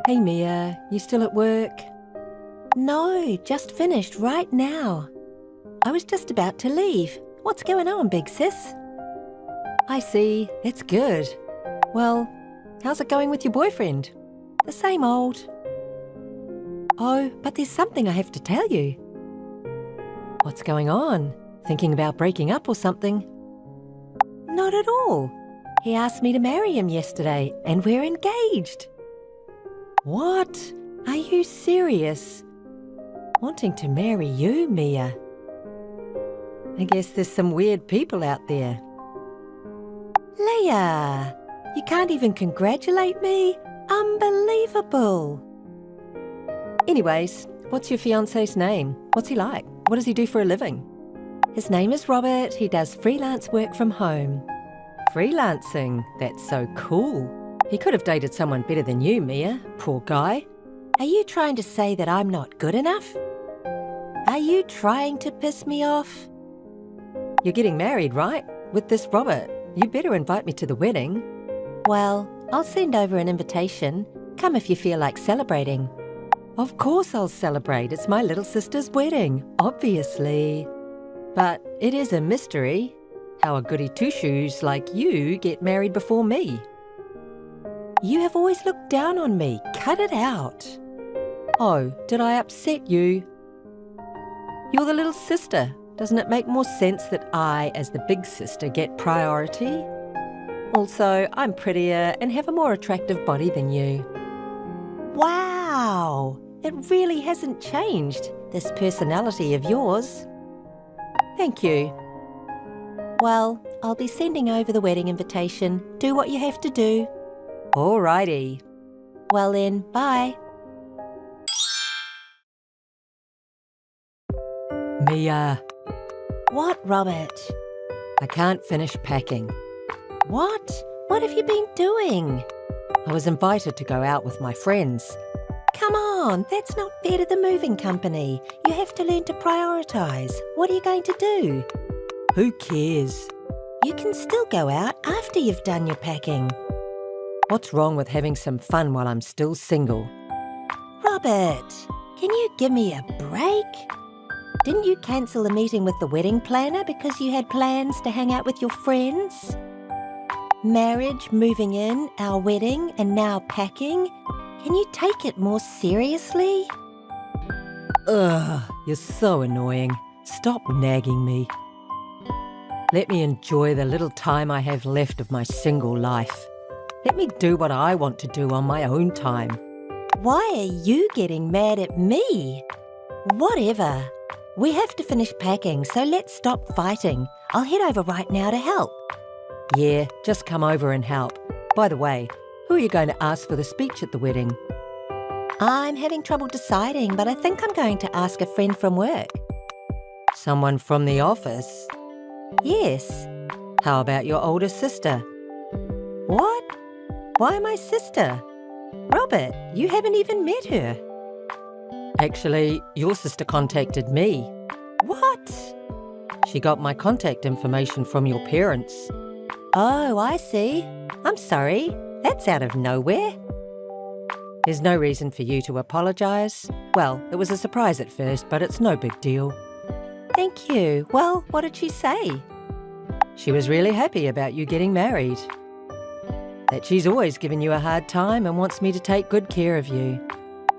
Hey Mia, you still at work? No, just finished right now. I was just about to leave. What's going on, big sis? I see, it's good. Well, how's it going with your boyfriend? The same old. Oh, but there's something I have to tell you. What's going on? Thinking about breaking up or something? Not at all. He asked me to marry him yesterday, and we're engaged. What? Are you serious? Wanting to marry you, Mia? I guess there's some weird people out there. Leah, you can't even congratulate me? Unbelievable. Anyways, what's your fiancé's name? What's he like? What does he do for a living? His name is Robert. He does freelance work from home. Freelancing? That's so cool. He could have dated someone better than you, Mia. Poor guy. Are you trying to say that I'm not good enough? Are you trying to piss me off? You're getting married, right? With this Robert. You better invite me to the wedding. Well, I'll send over an invitation. Come if you feel like celebrating. Of course I'll celebrate. It's my little sister's wedding, obviously. But it is a mystery how a goody two-shoes like you get married before me. You have always looked down on me. Cut it out. Oh, did I upset you? You're the little sister. Doesn't it make more sense that I, as the big sister, get priority? Also, I'm prettier and have a more attractive body than you. Wow! It really hasn't changed, this personality of yours. Thank you. Well, I'll be sending over the wedding invitation. Do what you have to do. Alrighty. Well then, bye. Mia. What, Robert? I can't finish packing. What? What have you been doing? I was invited to go out with my friends. Come on, that's not fair to the moving company. You have to learn to prioritise. What are you going to do? Who cares? You can still go out after you've done your packing. What's wrong with having some fun while I'm still single? Robert, can you give me a break? Didn't you cancel the meeting with the wedding planner because you had plans to hang out with your friends? Marriage, moving in, our wedding, and now packing. Can you take it more seriously? Ugh, you're so annoying. Stop nagging me. Let me enjoy the little time I have left of my single life. Let me do what I want to do on my own time. Why are you getting mad at me? Whatever. We have to finish packing, so let's stop fighting. I'll head over right now to help. Yeah, just come over and help. By the way, who are you going to ask for the speech at the wedding? I'm having trouble deciding, but I think I'm going to ask a friend from work. Someone from the office? Yes. How about your older sister? What? Why my sister? Robert, you haven't even met her. Actually, your sister contacted me. What? She got my contact information from your parents. Oh, I see. I'm sorry. That's out of nowhere. There's no reason for you to apologise. Well, it was a surprise at first, but it's no big deal. Thank you. Well, what did she say? She was really happy about you getting married. That she's always given you a hard time and wants me to take good care of you.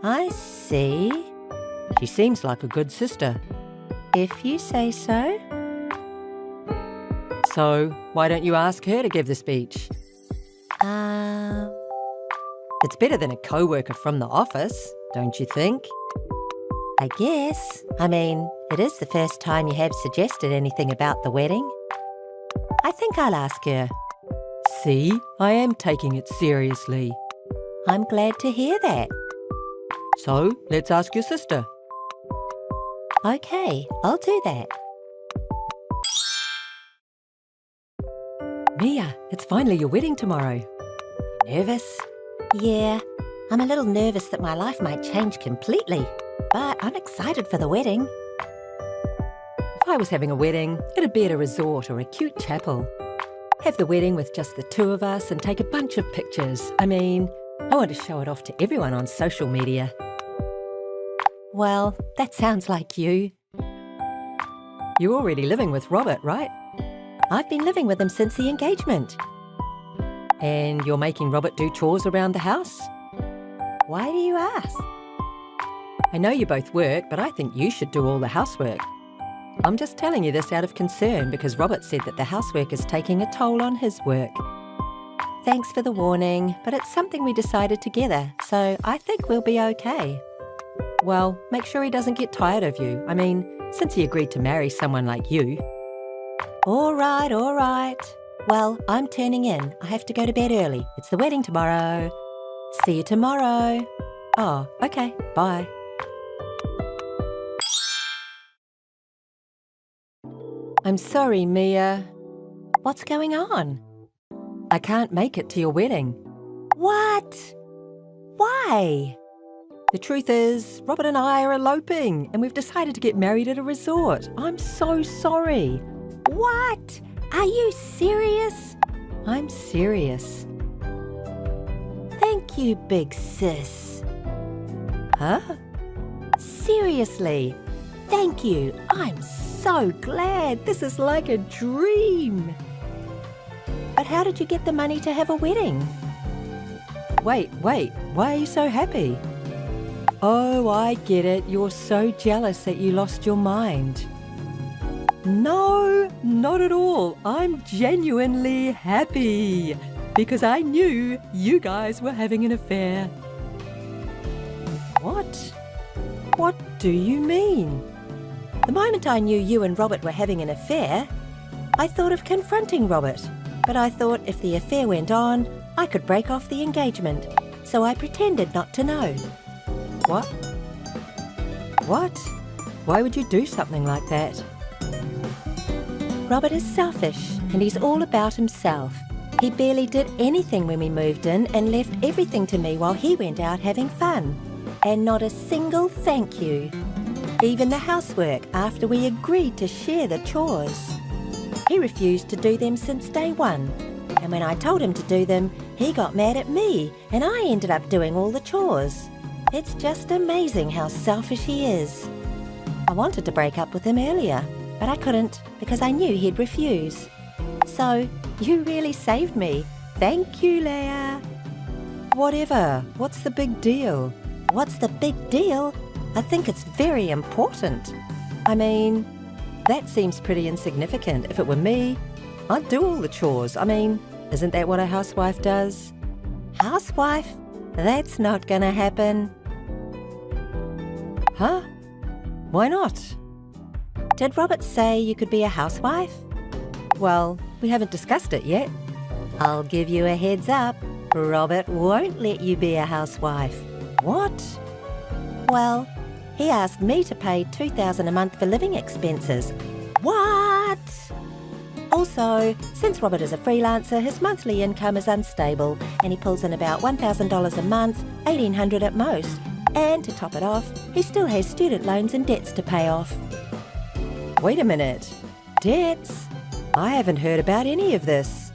I see. She seems like a good sister. If you say so. So, why don't you ask her to give the speech? It's better than a co-worker from the office, don't you think? I guess. I mean, it is the first time you have suggested anything about the wedding. I think I'll ask her. See, I am taking it seriously. I'm glad to hear that. So, let's ask your sister. Okay, I'll do that. Mia, it's finally your wedding tomorrow. Nervous? Yeah, I'm a little nervous that my life might change completely, but I'm excited for the wedding. If I was having a wedding, it'd be at a resort or a cute chapel. Have the wedding with just the two of us and take a bunch of pictures. I mean, I want to show it off to everyone on social media. Well, that sounds like you. You're already living with Robert, right? I've been living with him since the engagement. And you're making Robert do chores around the house? Why do you ask? I know you both work, but I think you should do all the housework. I'm just telling you this out of concern because Robert said that the housework is taking a toll on his work. Thanks for the warning, but it's something we decided together, so I think we'll be okay. Well, make sure he doesn't get tired of you. I mean, since he agreed to marry someone like you. All right. Well, I'm turning in. I have to go to bed early. It's the wedding tomorrow. See you tomorrow. Oh, okay, bye. I'm sorry, Mia. What's going on? I can't make it to your wedding. What? Why? The truth is, Robert and I are eloping, and we've decided to get married at a resort. I'm so sorry. What? Are you serious? I'm serious. Thank you, big sis. Huh? Seriously, thank you. I'm so glad. This is like a dream. But how did you get the money to have a wedding? Wait, why are you so happy? Oh, I get it. You're so jealous that you lost your mind. No, not at all. I'm genuinely happy because I knew you guys were having an affair. What? What do you mean? The moment I knew you and Robert were having an affair, I thought of confronting Robert. But I thought if the affair went on, I could break off the engagement. So I pretended not to know. What? What? Why would you do something like that? Robert is selfish and he's all about himself. He barely did anything when we moved in and left everything to me while he went out having fun. And not a single thank you. Even the housework after we agreed to share the chores. He refused to do them since day one. And when I told him to do them, he got mad at me and I ended up doing all the chores. It's just amazing how selfish he is. I wanted to break up with him earlier, but I couldn't because I knew he'd refuse. So, you really saved me. Thank you, Leah. Whatever. What's the big deal? What's the big deal? I think it's very important. I mean, that seems pretty insignificant. If it were me, I'd do all the chores. I mean, isn't that what a housewife does? Housewife? That's not gonna happen. Huh? Why not? Did Robert say you could be a housewife? Well, we haven't discussed it yet. I'll give you a heads up. Robert won't let you be a housewife. What? Well, he asked me to pay $2,000 a month for living expenses. What? Also, since Robert is a freelancer, his monthly income is unstable and he pulls in about $1,000 a month, $1,800 at most. And to top it off, he still has student loans and debts to pay off. Wait a minute. Debts? I haven't heard about any of this.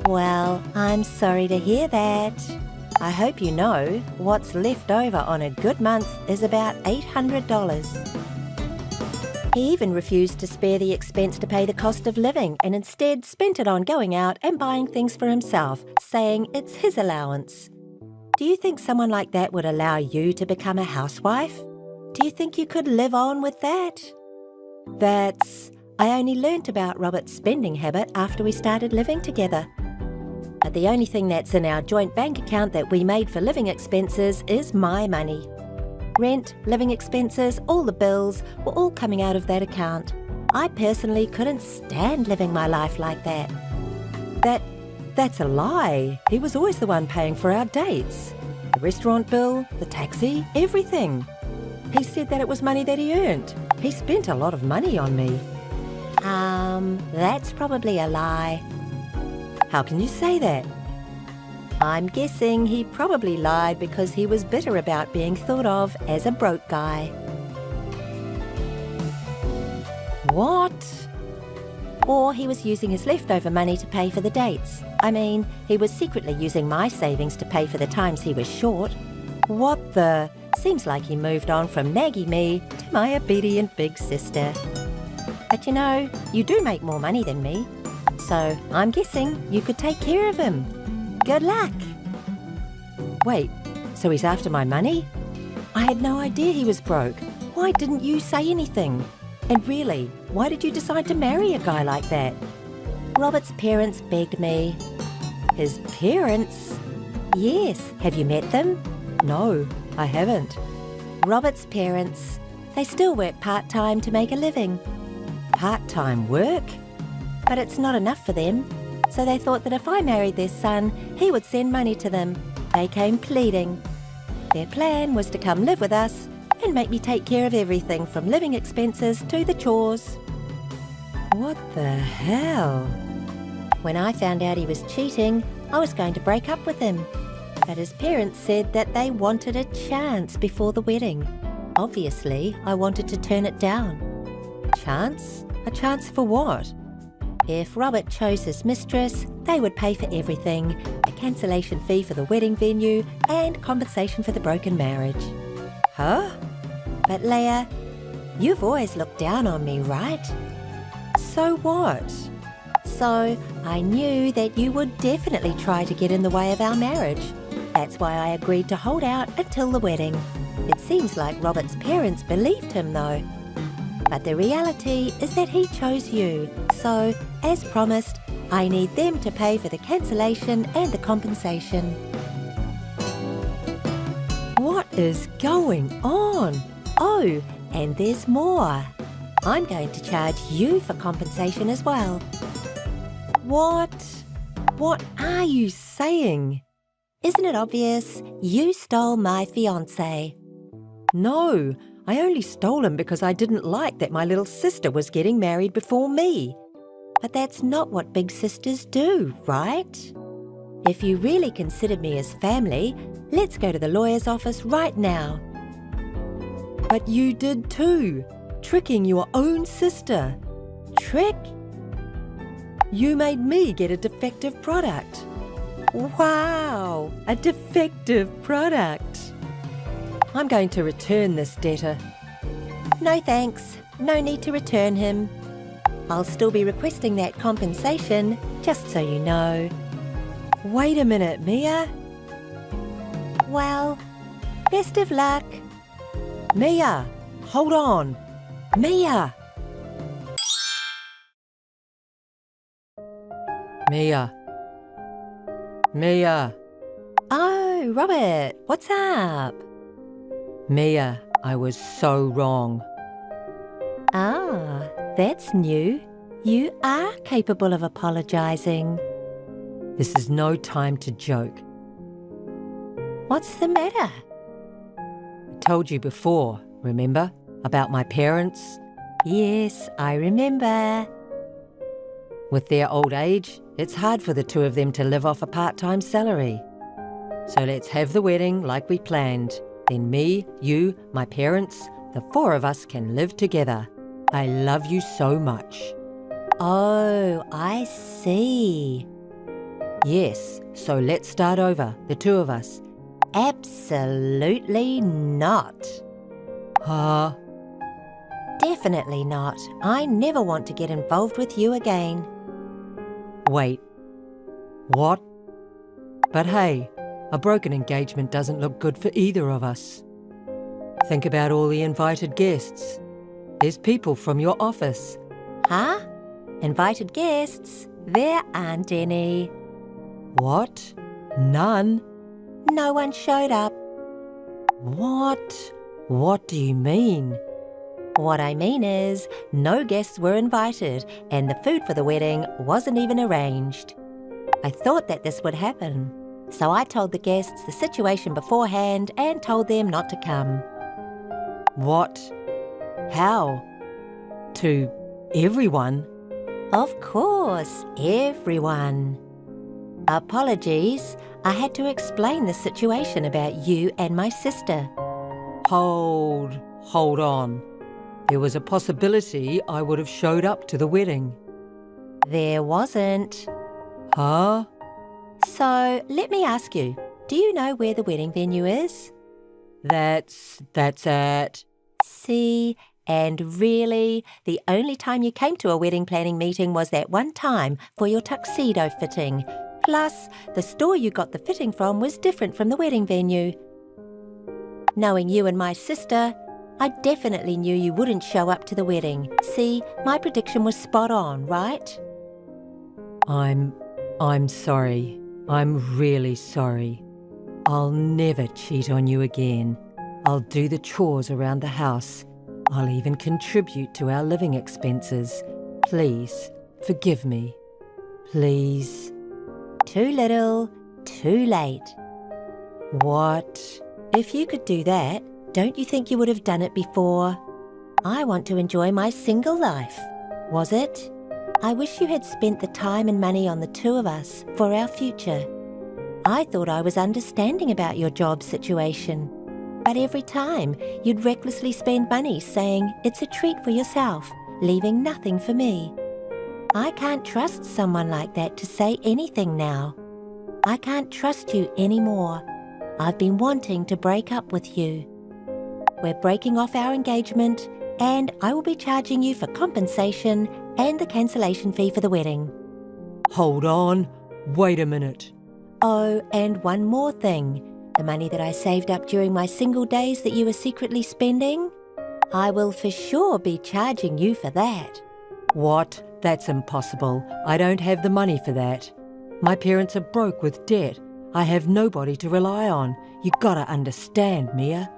Well, I'm sorry to hear that. I hope you know what's left over on a good month is about $800. He even refused to spare the expense to pay the cost of living and instead spent it on going out and buying things for himself, saying it's his allowance. Do you think someone like that would allow you to become a housewife? Do you think you could live on with that? I only learnt about Robert's spending habit after we started living together. But the only thing that's in our joint bank account that we made for living expenses is my money. Rent, living expenses, all the bills were all coming out of that account. I personally couldn't stand living my life like that. That's a lie. He was always the one paying for our dates. The restaurant bill, the taxi, everything. He said that it was money that he earned. He spent a lot of money on me. That's probably a lie. How can you say that? I'm guessing he probably lied because he was bitter about being thought of as a broke guy. What? Or he was using his leftover money to pay for the dates. I mean, he was secretly using my savings to pay for the times he was short. What the? Seems like he moved on from naggy me to my obedient big sister. But you know, you do make more money than me. So I'm guessing you could take care of him. Good luck. Wait, so he's after my money? I had no idea he was broke. Why didn't you say anything? And really, why did you decide to marry a guy like that? Robert's parents begged me. His parents? Yes, have you met them? No, I haven't. Robert's parents. They still work part-time to make a living. Part-time work? But it's not enough for them. So they thought that if I married their son, he would send money to them. They came pleading. Their plan was to come live with us and make me take care of everything from living expenses to the chores. What the hell? When I found out he was cheating, I was going to break up with him. But his parents said that they wanted a chance before the wedding. Obviously, I wanted to turn it down. Chance? A chance for what? If Robert chose his mistress, they would pay for everything, a cancellation fee for the wedding venue and compensation for the broken marriage. Huh? But Leah, you've always looked down on me, right? So what? So I knew that you would definitely try to get in the way of our marriage. That's why I agreed to hold out until the wedding. It seems like Robert's parents believed him though. But the reality is that he chose you. So, as promised, I need them to pay for the cancellation and the compensation. What is going on? Oh, and there's more. I'm going to charge you for compensation as well. What? What are you saying? Isn't it obvious? You stole my fiancé. No, I only stole him because I didn't like that my little sister was getting married before me. But that's not what big sisters do, right? If you really consider me as family, let's go to the lawyer's office right now. But you did too, tricking your own sister. Trick? You made me get a defective product. Wow, a defective product. I'm going to return this debtor. No thanks, no need to return him. I'll still be requesting that compensation, just so you know. Wait a minute, Mia. Well, best of luck. Mia, hold on. Mia. Mia. Mia. Oh, Robert, what's up? Mia, I was so wrong. Ah, that's new. You are capable of apologising. This is no time to joke. What's the matter? I told you before, remember, about my parents? Yes, I remember. With their old age, it's hard for the two of them to live off a part-time salary. So let's have the wedding like we planned. Then me, you, my parents, the four of us can live together. I love you so much. Oh, I see. Yes, so let's start over, the two of us. Absolutely not. Huh? Definitely not. I never want to get involved with you again. Wait. What? But hey, a broken engagement doesn't look good for either of us. Think about all the invited guests. There's people from your office. Huh? Invited guests? There aren't any. What? None? No one showed up. What? What do you mean? What I mean is, no guests were invited, and the food for the wedding wasn't even arranged. I thought that this would happen, so I told the guests the situation beforehand and told them not to come. What? How? To everyone? Of course, everyone. Apologies, I had to explain the situation about you and my sister. Hold on. There was a possibility I would have showed up to the wedding. There wasn't. Huh? So, let me ask you, do you know where the wedding venue is? That's it. See, and really, the only time you came to a wedding planning meeting was that one time for your tuxedo fitting. Plus, the store you got the fitting from was different from the wedding venue. Knowing you and my sister, I definitely knew you wouldn't show up to the wedding. See, my prediction was spot on, right? I'm sorry. I'm really sorry. I'll never cheat on you again. I'll do the chores around the house. I'll even contribute to our living expenses. Please, forgive me. Please. Too little, too late. What? If you could do that, don't you think you would have done it before? I want to enjoy my single life. Was it? I wish you had spent the time and money on the two of us for our future. I thought I was understanding about your job situation. But every time, you'd recklessly spend money saying it's a treat for yourself, leaving nothing for me. I can't trust someone like that to say anything now. I can't trust you anymore. I've been wanting to break up with you. We're breaking off our engagement, and I will be charging you for compensation and the cancellation fee for the wedding. Hold on. Wait a minute. Oh, and one more thing. The money that I saved up during my single days that you were secretly spending, I will for sure be charging you for that. What? That's impossible. I don't have the money for that. My parents are broke with debt. I have nobody to rely on. You gotta understand, Mia.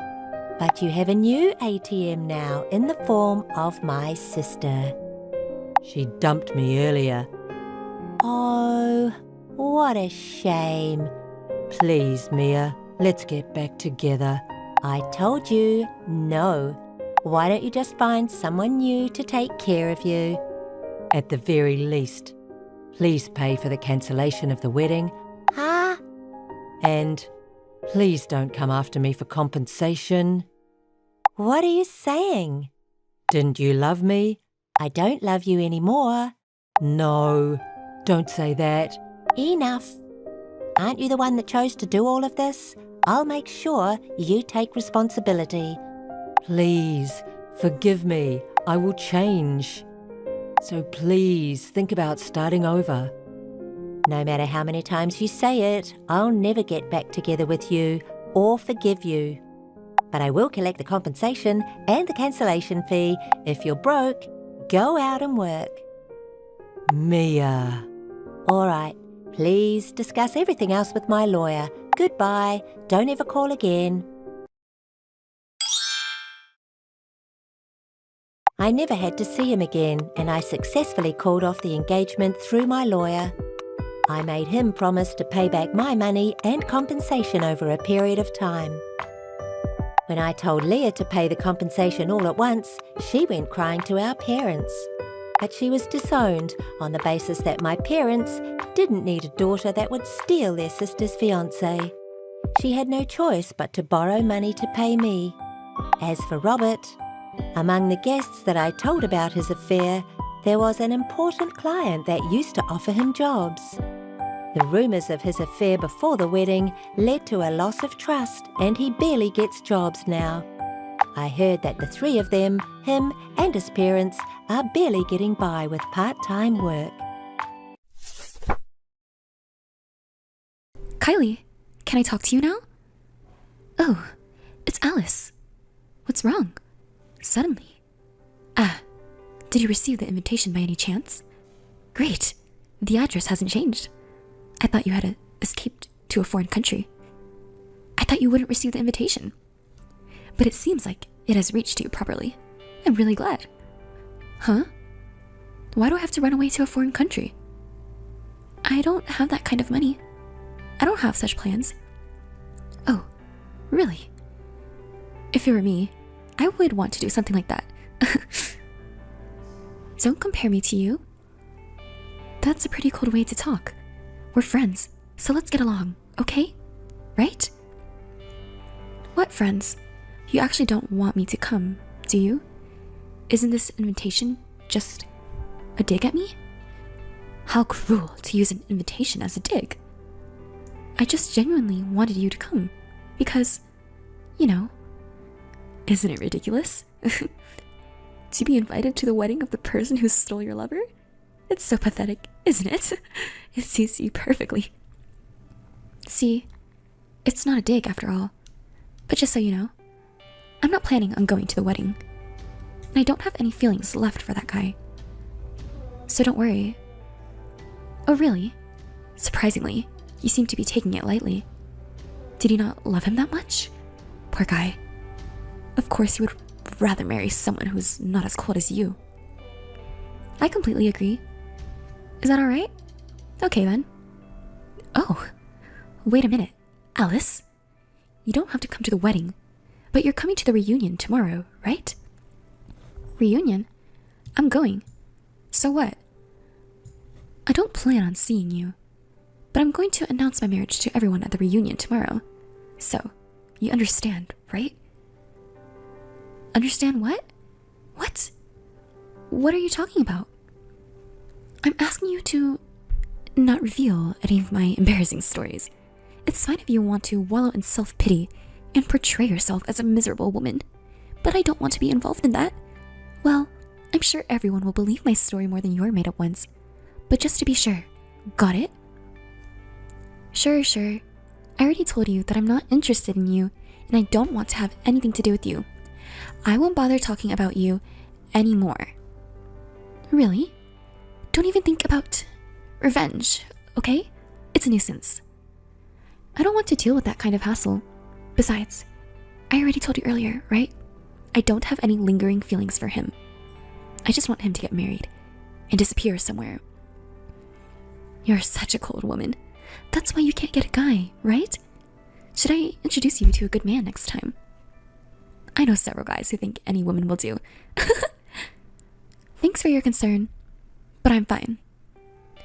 But you have a new ATM now in the form of my sister. She dumped me earlier. Oh, what a shame. Please, Mia, let's get back together. I told you, no. Why don't you just find someone new to take care of you? At the very least, please pay for the cancellation of the wedding. Huh? And please don't come after me for compensation. What are you saying? Didn't you love me? I don't love you anymore. No, don't say that. Enough. Aren't you the one that chose to do all of this? I'll make sure you take responsibility. Please, forgive me. I will change. So please think about starting over. No matter how many times you say it, I'll never get back together with you or forgive you. But I will collect the compensation and the cancellation fee. If you're broke, go out and work. Mia. All right. Please discuss everything else with my lawyer. Goodbye. Don't ever call again. I never had to see him again, and I successfully called off the engagement through my lawyer. I made him promise to pay back my money and compensation over a period of time. When I told Leah to pay the compensation all at once, she went crying to our parents. But she was disowned on the basis that my parents didn't need a daughter that would steal their sister's fiancé. She had no choice but to borrow money to pay me. As for Robert, among the guests that I told about his affair, there was an important client that used to offer him jobs. The rumours of his affair before the wedding led to a loss of trust, and he barely gets jobs now. I heard that the three of them, him and his parents, are barely getting by with part-time work. Kylie, can I talk to you now? Oh, it's Alice. What's wrong? Suddenly. Did you receive the invitation by any chance? Great. The address hasn't changed. I thought you had escaped to a foreign country. I thought you wouldn't receive the invitation. But it seems like it has reached you properly. I'm really glad. Huh? Why do I have to run away to a foreign country? I don't have that kind of money. I don't have such plans. Oh, really? If it were me, I would want to do something like that. Don't compare me to you. That's a pretty cold way to talk. We're friends, so let's get along, okay? Right? What friends? You actually don't want me to come, do you? Isn't this invitation just a dig at me? How cruel to use an invitation as a dig. I just genuinely wanted you to come because, you know, isn't it ridiculous? To be invited to the wedding of the person who stole your lover? It's so pathetic, isn't it? It suits you perfectly. See, it's not a dig after all. But just so you know, I'm not planning on going to the wedding. And I don't have any feelings left for that guy. So don't worry. Oh really? Surprisingly, you seem to be taking it lightly. Did you not love him that much? Poor guy. Of course you would rather marry someone who's not as cold as you. I completely agree. Is that alright? Okay then. Oh, wait a minute, Alice. You don't have to come to the wedding, but you're coming to the reunion tomorrow, right? Reunion? I'm going. So what? I don't plan on seeing you, but I'm going to announce my marriage to everyone at the reunion tomorrow. So, you understand, right? Understand what? What? What are you talking about? I'm asking you to not reveal any of my embarrassing stories. It's fine if you want to wallow in self-pity and portray yourself as a miserable woman, but I don't want to be involved in that. Well, I'm sure everyone will believe my story more than your made-up ones. But just to be sure, got it? Sure. I already told you that I'm not interested in you, and I don't want to have anything to do with you. I won't bother talking about you anymore. Really? Don't even think about revenge, okay? It's a nuisance. I don't want to deal with that kind of hassle. Besides, I already told you earlier, right? I don't have any lingering feelings for him. I just want him to get married and disappear somewhere. You're such a cold woman. That's why you can't get a guy, right? Should I introduce you to a good man next time? I know several guys who think any woman will do. Thanks for your concern, but I'm fine.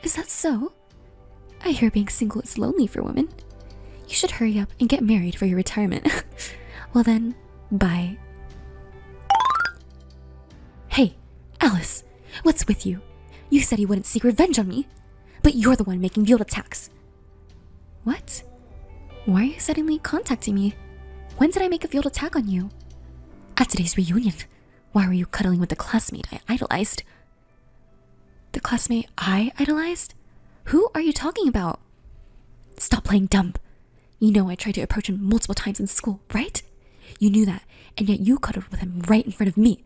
Is that so? I hear being single is lonely for women. You should hurry up and get married for your retirement. Well then, bye. Hey, Alice, what's with you? You said you wouldn't seek revenge on me, but you're the one making veiled attacks. What? Why are you suddenly contacting me? When did I make a veiled attack on you? At today's reunion, why were you cuddling with the classmate I idolized? The classmate I idolized? Who are you talking about? Stop playing dumb. You know I tried to approach him multiple times in school, right? You knew that, and yet you cuddled with him right in front of me.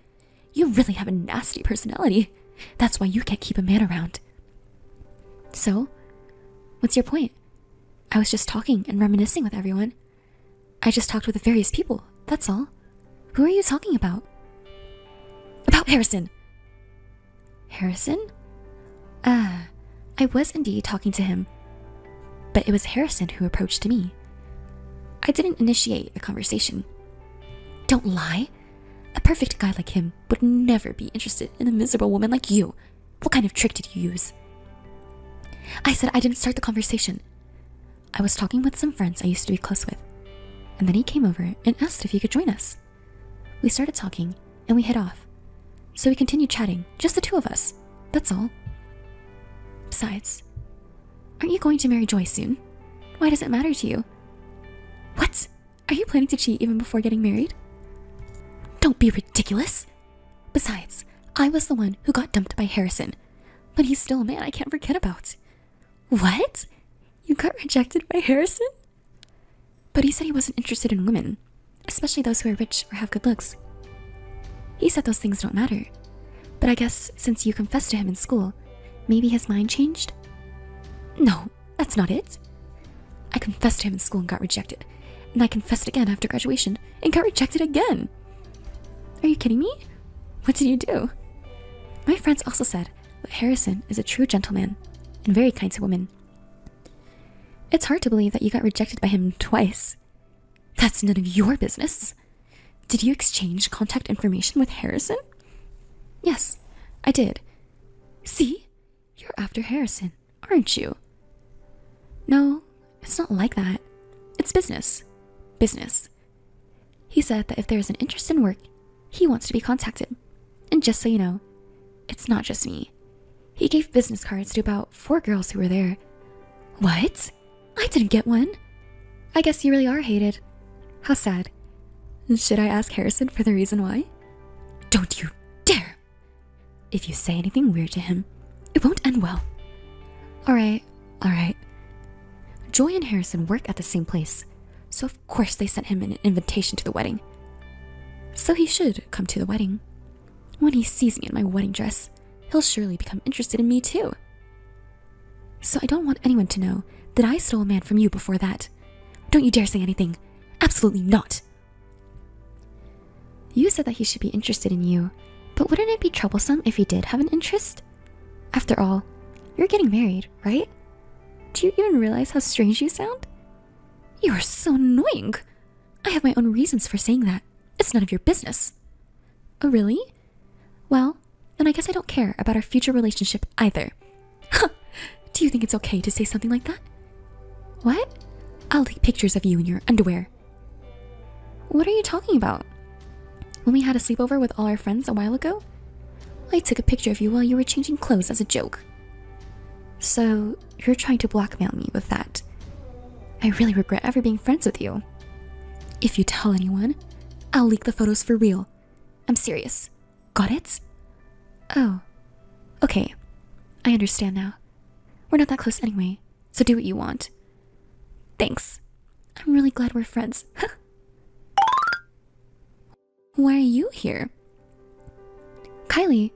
You really have a nasty personality. That's why you can't keep a man around. So, what's your point? I was just talking and reminiscing with everyone. I just talked with various people, that's all. Who are you talking about? About Harrison. Harrison? I was indeed talking to him. But it was Harrison who approached me. I didn't initiate the conversation. Don't lie. A perfect guy like him would never be interested in a miserable woman like you. What kind of trick did you use? I said I didn't start the conversation. I was talking with some friends I used to be close with, and then he came over and asked if he could join us. We started talking, and we hit off. So we continued chatting, just the two of us. That's all. Besides, aren't you going to marry Joy soon? Why does it matter to you? What? Are you planning to cheat even before getting married? Don't be ridiculous. Besides, I was the one who got dumped by Harrison, but he's still a man I can't forget about. What? You got rejected by Harrison? But he said he wasn't interested in women, especially those who are rich or have good looks. He said those things don't matter, but I guess since you confessed to him in school, maybe his mind changed? No, that's not it. I confessed to him in school and got rejected, and I confessed again after graduation and got rejected again. Are you kidding me? What did you do? My friends also said that Harrison is a true gentleman and very kind to women. It's hard to believe that you got rejected by him twice. That's none of your business. Did you exchange contact information with Harrison? Yes, I did. See? You're after Harrison, aren't you? No, it's not like that. It's business. Business. He said that if there's an interest in work, he wants to be contacted. And just so you know, it's not just me. He gave business cards to about 4 girls who were there. What? I didn't get one. I guess you really are hated. How sad. Should I ask Harrison for the reason why? Don't you dare! If you say anything weird to him, it won't end well. Alright. Joy and Harrison work at the same place, so of course they sent him an invitation to the wedding. So he should come to the wedding. When he sees me in my wedding dress, he'll surely become interested in me too. So I don't want anyone to know that I stole a man from you before that. Don't you dare say anything. Absolutely not. You said that he should be interested in you, but wouldn't it be troublesome if he did have an interest? After all, you're getting married, right? Do you even realize how strange you sound? You are so annoying. I have my own reasons for saying that. It's none of your business. Oh, really? Well, then I guess I don't care about our future relationship either. Huh. Do you think it's okay to say something like that? What? I'll take pictures of you in your underwear. What are you talking about? When we had a sleepover with all our friends a while ago, I took a picture of you while you were changing clothes as a joke. So, you're trying to blackmail me with that. I really regret ever being friends with you. If you tell anyone, I'll leak the photos for real. I'm serious. Got it? Oh. Okay. I understand now. We're not that close anyway, so do what you want. Thanks. I'm really glad we're friends. Why are you here? Kylie,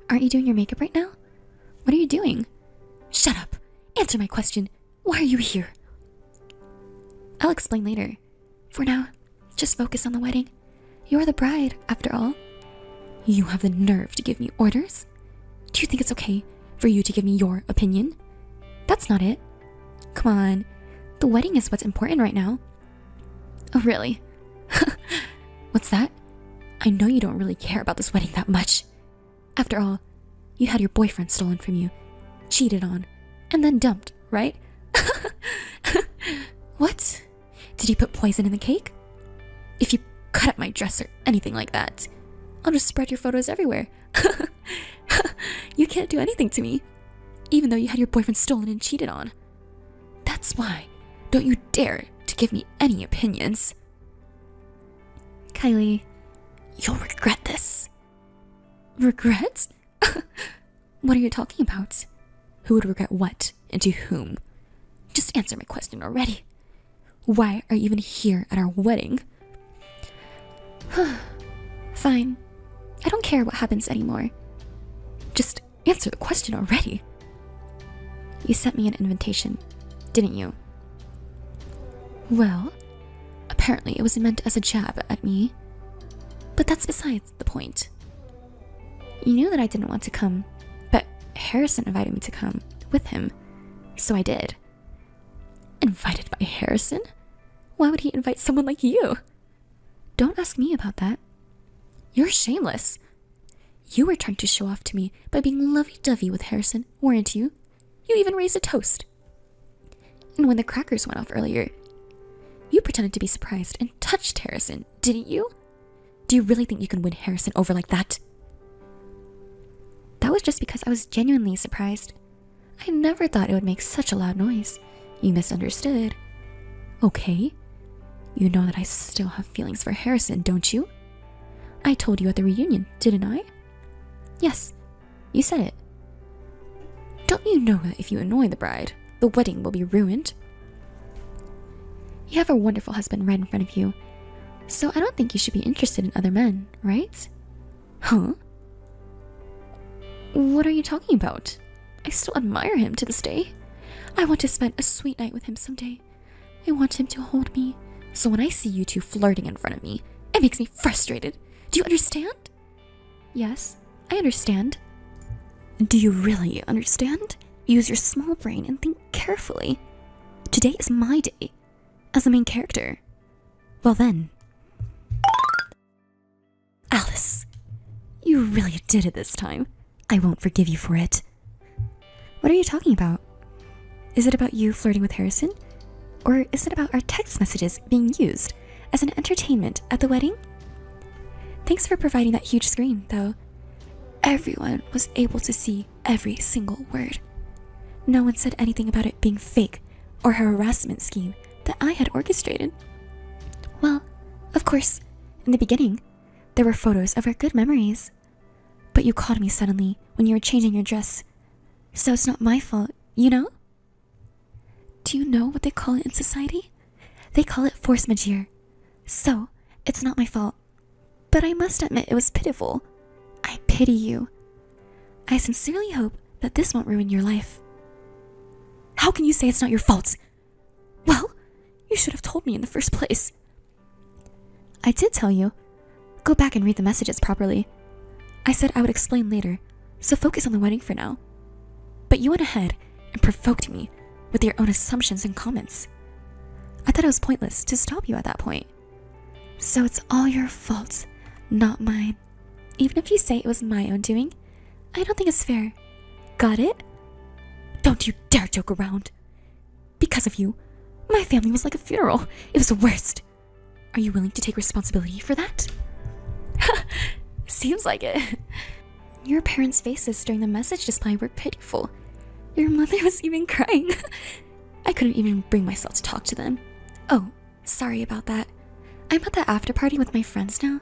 aren't you doing your makeup right now? What are you doing? Shut up! Answer my question. Why are you here? I'll explain later. For now, just focus on the wedding. You're the bride, after all. You have the nerve to give me orders? Do you think it's okay for you to give me your opinion? That's not it. Come on. The wedding is what's important right now. Oh, really? What's that? I know you don't really care about this wedding that much. After all, you had your boyfriend stolen from you, cheated on, and then dumped, right? What? Did he put poison in the cake? If you cut up my dress or anything like that, I'll just spread your photos everywhere. You can't do anything to me, even though you had your boyfriend stolen and cheated on. That's why. Don't you dare to give me any opinions. Kylie, you'll regret this. Regret? What are you talking about? Who would regret what and to whom? Just answer my question already. Why are you even here at our wedding? Fine. I don't care what happens anymore. Just answer the question already. You sent me an invitation, didn't you? Well, apparently it was meant as a jab at me. But that's besides the point. You knew that I didn't want to come, but Harrison invited me to come with him, so I did. Invited by Harrison? Why would he invite someone like you? Don't ask me about that. You're shameless. You were trying to show off to me by being lovey-dovey with Harrison, weren't you? You even raised a toast. And when the crackers went off earlier, you pretended to be surprised and touched Harrison, didn't you? Do you really think you can win Harrison over like that? That was just because I was genuinely surprised. I never thought it would make such a loud noise. You misunderstood. Okay. You know that I still have feelings for Harrison, don't you? I told you at the reunion, didn't I? Yes, you said it. Don't you know that if you annoy the bride, the wedding will be ruined? You have a wonderful husband right in front of you, so I don't think you should be interested in other men, right? Huh? What are you talking about? I still admire him to this day. I want to spend a sweet night with him someday. I want him to hold me, so when I see you two flirting in front of me, it makes me frustrated. Do you understand? Yes, I understand. Do you really understand? Use your small brain and think carefully. Today is my day, as the main character. Well then. Alice, you really did it this time. I won't forgive you for it. What are you talking about? Is it about you flirting with Harrison? Or is it about our text messages being used as an entertainment at the wedding? Thanks for providing that huge screen, though. Everyone was able to see every single word. No one said anything about it being fake or a harassment scheme that I had orchestrated. Well, of course, in the beginning, there were photos of our good memories. But you called me suddenly when you were changing your dress. So it's not my fault, you know? Do you know what they call it in society? They call it force majeure. So, it's not my fault. But I must admit it was pitiful. I pity you. I sincerely hope that this won't ruin your life. How can you say it's not your fault? Well, you should have told me in the first place. I did tell you. Go back and read the messages properly. I said I would explain later, so focus on the wedding for now. But you went ahead and provoked me with your own assumptions and comments. I thought it was pointless to stop you at that point. So it's all your fault, not mine. Even if you say it was my own doing, I don't think it's fair. Got it? Don't you dare joke around. Because of you, my family was like a funeral. It was the worst. Are you willing to take responsibility for that? Seems like it. Your parents' faces during the message display were pitiful. Your mother was even crying. I couldn't even bring myself to talk to them. Oh, sorry about that. I'm at the after party with my friends now,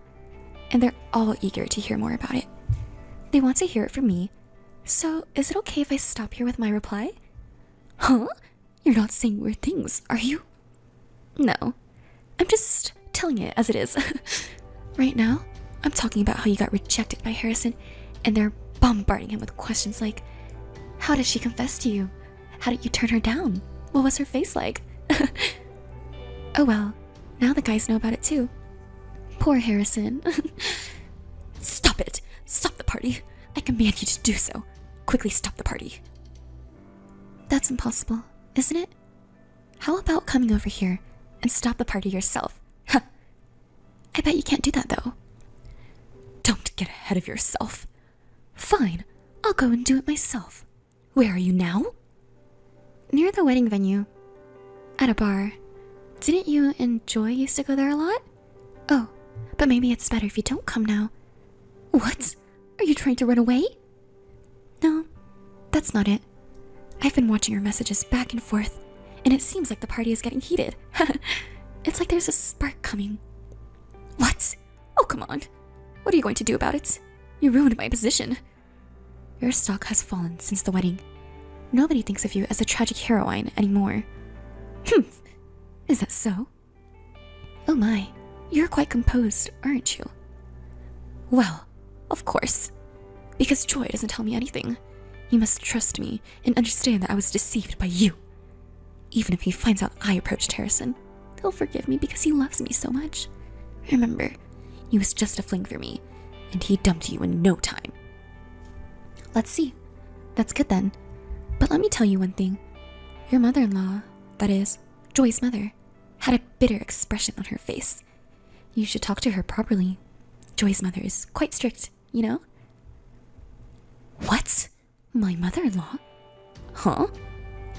and they're all eager to hear more about it. They want to hear it from me. So, is it okay if I stop here with my reply? Huh? You're not saying weird things, are you? No. I'm just telling it as it is. Right now, I'm talking about how you got rejected by Harrison, and they're bombarding him with questions like, how did she confess to you? How did you turn her down? What was her face like? Oh well, now the guys know about it too. Poor Harrison. Stop it! Stop the party! I command you to do so. Quickly stop the party. That's impossible, isn't it? How about coming over here and stop the party yourself? Huh. I bet you can't do that though. Don't get ahead of yourself. Fine, I'll go and do it myself. Where are you now? Near the wedding venue. At a bar. Didn't you and Joy used to go there a lot? Oh, but maybe it's better if you don't come now. What? Are you trying to run away? No, that's not it. I've been watching your messages back and forth, and it seems like the party is getting heated. It's like there's a spark coming. What? Oh, come on. What are you going to do about it? You ruined my position. Your stock has fallen since the wedding. Nobody thinks of you as a tragic heroine anymore. Is that so? Oh my, you're quite composed, aren't you? Well, of course. Because Joy doesn't tell me anything. You must trust me and understand that I was deceived by you. Even if he finds out I approached Harrison, he'll forgive me because he loves me so much. Remember, he was just a fling for me, and he dumped you in no time. Let's see. That's good then. But let me tell you one thing. Your mother-in-law, that is, Joy's mother, had a bitter expression on her face. You should talk to her properly. Joy's mother is quite strict, you know? What? My mother-in-law? Huh?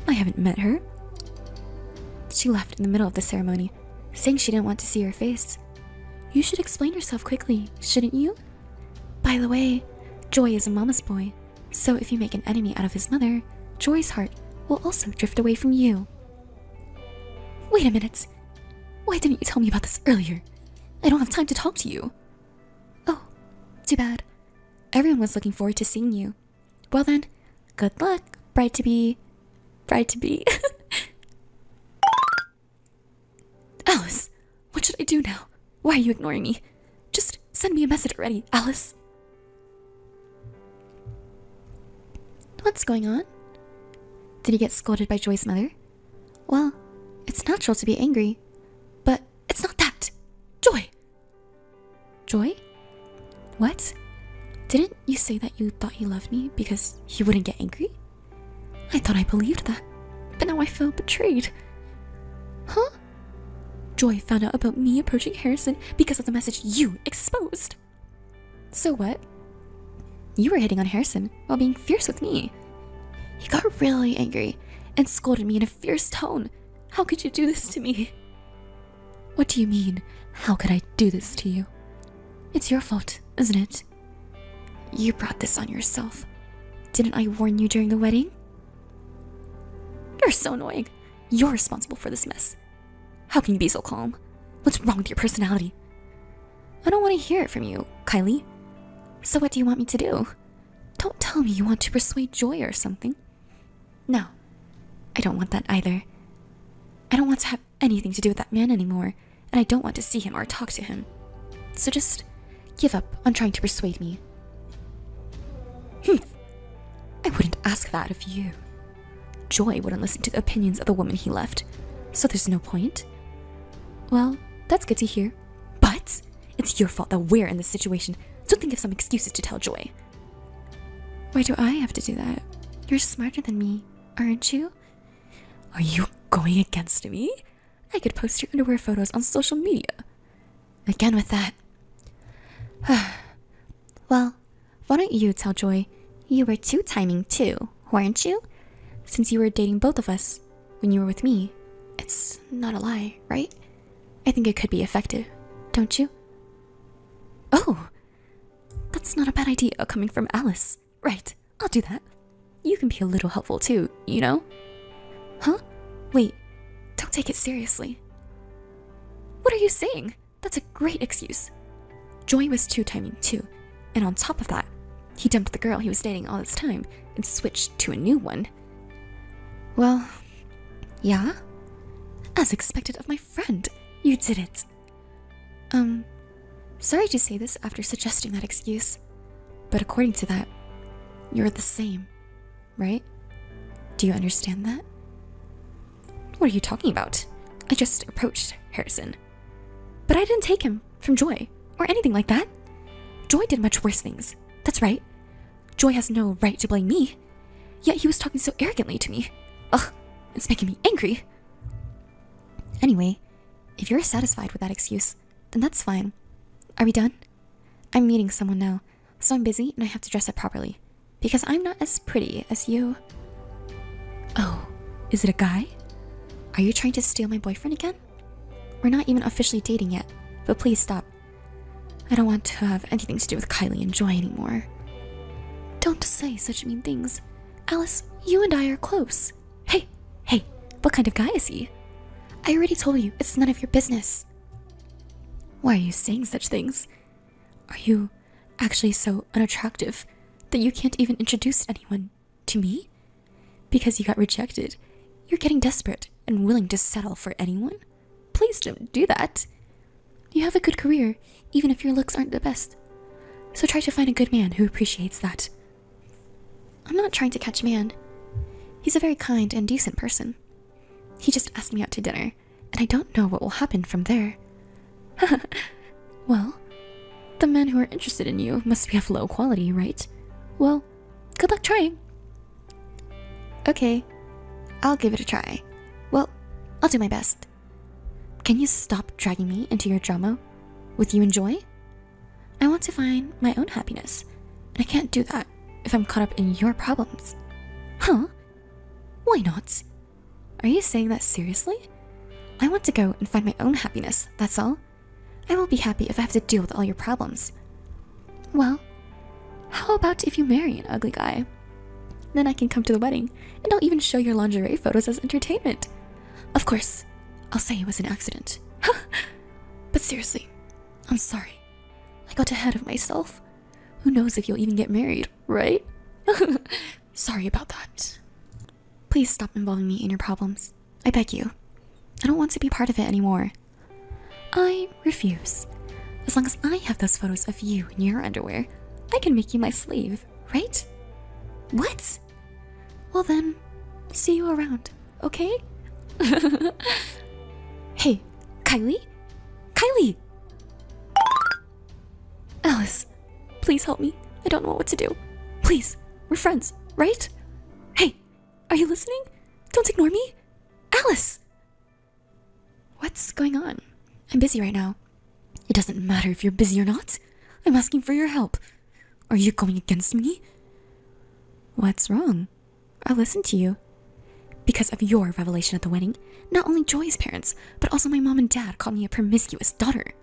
I haven't met her. She left in the middle of the ceremony, saying she didn't want to see her face. You should explain yourself quickly, shouldn't you? By the way, Joy is a mama's boy, so if you make an enemy out of his mother, Joy's heart will also drift away from you. Wait a minute. Why didn't you tell me about this earlier? I don't have time to talk to you. Oh, too bad. Everyone was looking forward to seeing you. Well then, good luck, bride-to-be. Bride-to-be. Alice, what should I do now? Why are you ignoring me? Just send me a message already, Alice. What's going on? Did you get scolded by Joy's mother? Well, it's natural to be angry, but it's not that. Joy! Joy? What? Didn't you say that you thought he loved me because he wouldn't get angry? I thought I believed that, but now I feel betrayed. Huh? Joy found out about me approaching Harrison because of the message you exposed. So what? You were hitting on Harrison while being fierce with me. He got really angry and scolded me in a fierce tone. How could you do this to me? What do you mean, how could I do this to you? It's your fault, isn't it? You brought this on yourself. Didn't I warn you during the wedding? You're so annoying. You're responsible for this mess. How can you be so calm? What's wrong with your personality? I don't want to hear it from you, Kylie. So what do you want me to do? Don't tell me you want to persuade Joy or something. No, I don't want that either. I don't want to have anything to do with that man anymore, and I don't want to see him or talk to him. So just give up on trying to persuade me. I wouldn't ask that of you. Joy wouldn't listen to the opinions of the woman he left, so there's no point. Well, that's good to hear. But it's your fault that we're in this situation, so think of some excuses to tell Joy. Why do I have to do that? You're smarter than me, aren't you? Are you going against me? I could post your underwear photos on social media. Again with that. Well, why don't you tell Joy you were two-timing too, weren't you? Since you were dating both of us when you were with me, it's not a lie, right? I think it could be effective, don't you? Oh, that's not a bad idea coming from Alice. Right, I'll do that. You can be a little helpful too, you know? Huh? Wait, don't take it seriously. What are you saying? That's a great excuse. Joy was two-timing too, and on top of that, he dumped the girl he was dating all this time and switched to a new one. Well, yeah? As expected of my friend, you did it. Sorry to say this after suggesting that excuse, but according to that, you're the same, right? Do you understand that? What are you talking about? I just approached Harrison. But I didn't take him from Joy, or anything like that. Joy did much worse things. That's right. Joy has no right to blame me. Yet he was talking so arrogantly to me. Ugh, it's making me angry. Anyway, if you're satisfied with that excuse, then that's fine. Are we done? I'm meeting someone now, so I'm busy and I have to dress up properly. Because I'm not as pretty as you. Oh, is it a guy? Are you trying to steal my boyfriend again? We're not even officially dating yet, but please stop. I don't want to have anything to do with Kylie and Joy anymore. Don't say such mean things. Alice, you and I are close. Hey, what kind of guy is he? I already told you, it's none of your business. Why are you saying such things? Are you actually so unattractive that you can't even introduce anyone to me? Because you got rejected, you're getting desperate and willing to settle for anyone? Please don't do that. You have a good career, even if your looks aren't the best. So try to find a good man who appreciates that. I'm not trying to catch man. He's a very kind and decent person. He just asked me out to dinner, and I don't know what will happen from there. Well, the men who are interested in you must be of low quality, right? Well, good luck trying. Okay, I'll give it a try. Well, I'll do my best. Can you stop dragging me into your drama with you and Joy? I want to find my own happiness, and I can't do that if I'm caught up in your problems. Huh? Why not? Are you saying that seriously? I want to go and find my own happiness, that's all. I won't be happy if I have to deal with all your problems. Well, how about if you marry an ugly guy? Then I can come to the wedding, and I'll even show your lingerie photos as entertainment. Of course, I'll say it was an accident. But seriously, I'm sorry. I got ahead of myself. Who knows if you'll even get married, right? Sorry about that. Please stop involving me in your problems. I beg you. I don't want to be part of it anymore. I refuse. As long as I have those photos of you in your underwear, I can make you my slave, right? What? Well then, see you around, okay? Hey, Kylie? Kylie! Alice, please help me. I don't know what to do. Please, we're friends, right? Hey, are you listening? Don't ignore me. Alice! What's going on? I'm busy right now. It doesn't matter if you're busy or not. I'm asking for your help. Are you going against me? What's wrong? I'll listen to you. Because of your revelation at the wedding, not only Joy's parents, but also my mom and dad called me a promiscuous daughter.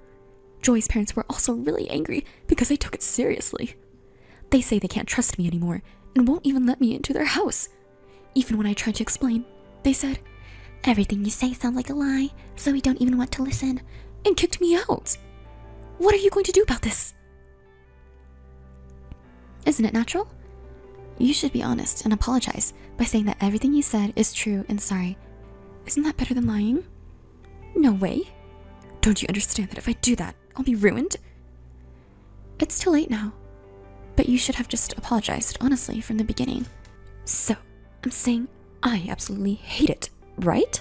Joy's parents were also really angry because I took it seriously. They say they can't trust me anymore and won't even let me into their house. Even when I tried to explain, they said, "Everything you say sounds like a lie, so we don't even want to listen," and kicked me out. What are you going to do about this? Isn't it natural? You should be honest and apologize by saying that everything you said is true and sorry. Isn't that better than lying? No way. Don't you understand that if I do that, I'll be ruined? It's too late now. But you should have just apologized, honestly, from the beginning. So, I'm saying I absolutely hate it, right?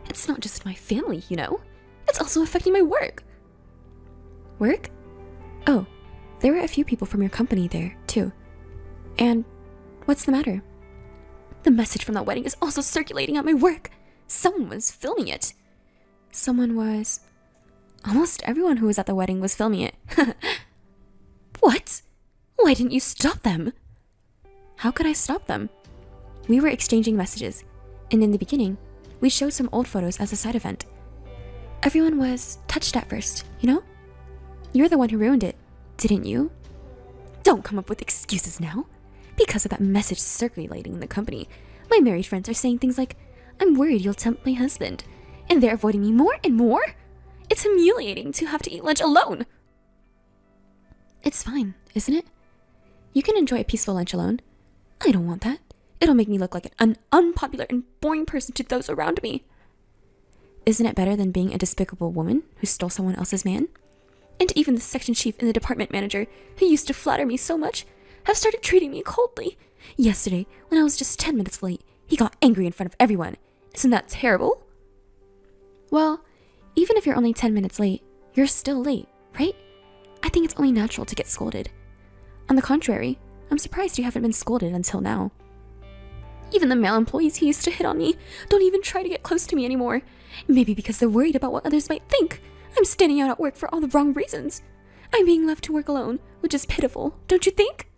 It's not just my family, you know? It's also affecting my work. Work? Oh, there were a few people from your company there, too. And what's the matter? The message from that wedding is also circulating at my work. Someone was filming it. Someone was... Almost everyone who was at the wedding was filming it. What? Why didn't you stop them? How could I stop them? We were exchanging messages, and in the beginning, we showed some old photos as a side event. Everyone was touched at first, you know? You're the one who ruined it, didn't you? Don't come up with excuses now. Because of that message circulating in the company, my married friends are saying things like, "I'm worried you'll tempt my husband," and they're avoiding me more and more. It's humiliating to have to eat lunch alone. It's fine, isn't it? You can enjoy a peaceful lunch alone. I don't want that. It'll make me look like an unpopular and boring person to those around me. Isn't it better than being a despicable woman who stole someone else's man? And even the section chief and the department manager, who used to flatter me so much, have started treating me coldly. Yesterday, when I was just 10 minutes late, he got angry in front of everyone. Isn't that terrible? Well, even if you're only 10 minutes late, you're still late, right? I think it's only natural to get scolded. On the contrary, I'm surprised you haven't been scolded until now. Even the male employees who used to hit on me don't even try to get close to me anymore. Maybe because they're worried about what others might think. I'm standing out at work for all the wrong reasons. I'm being left to work alone, which is pitiful, don't you think?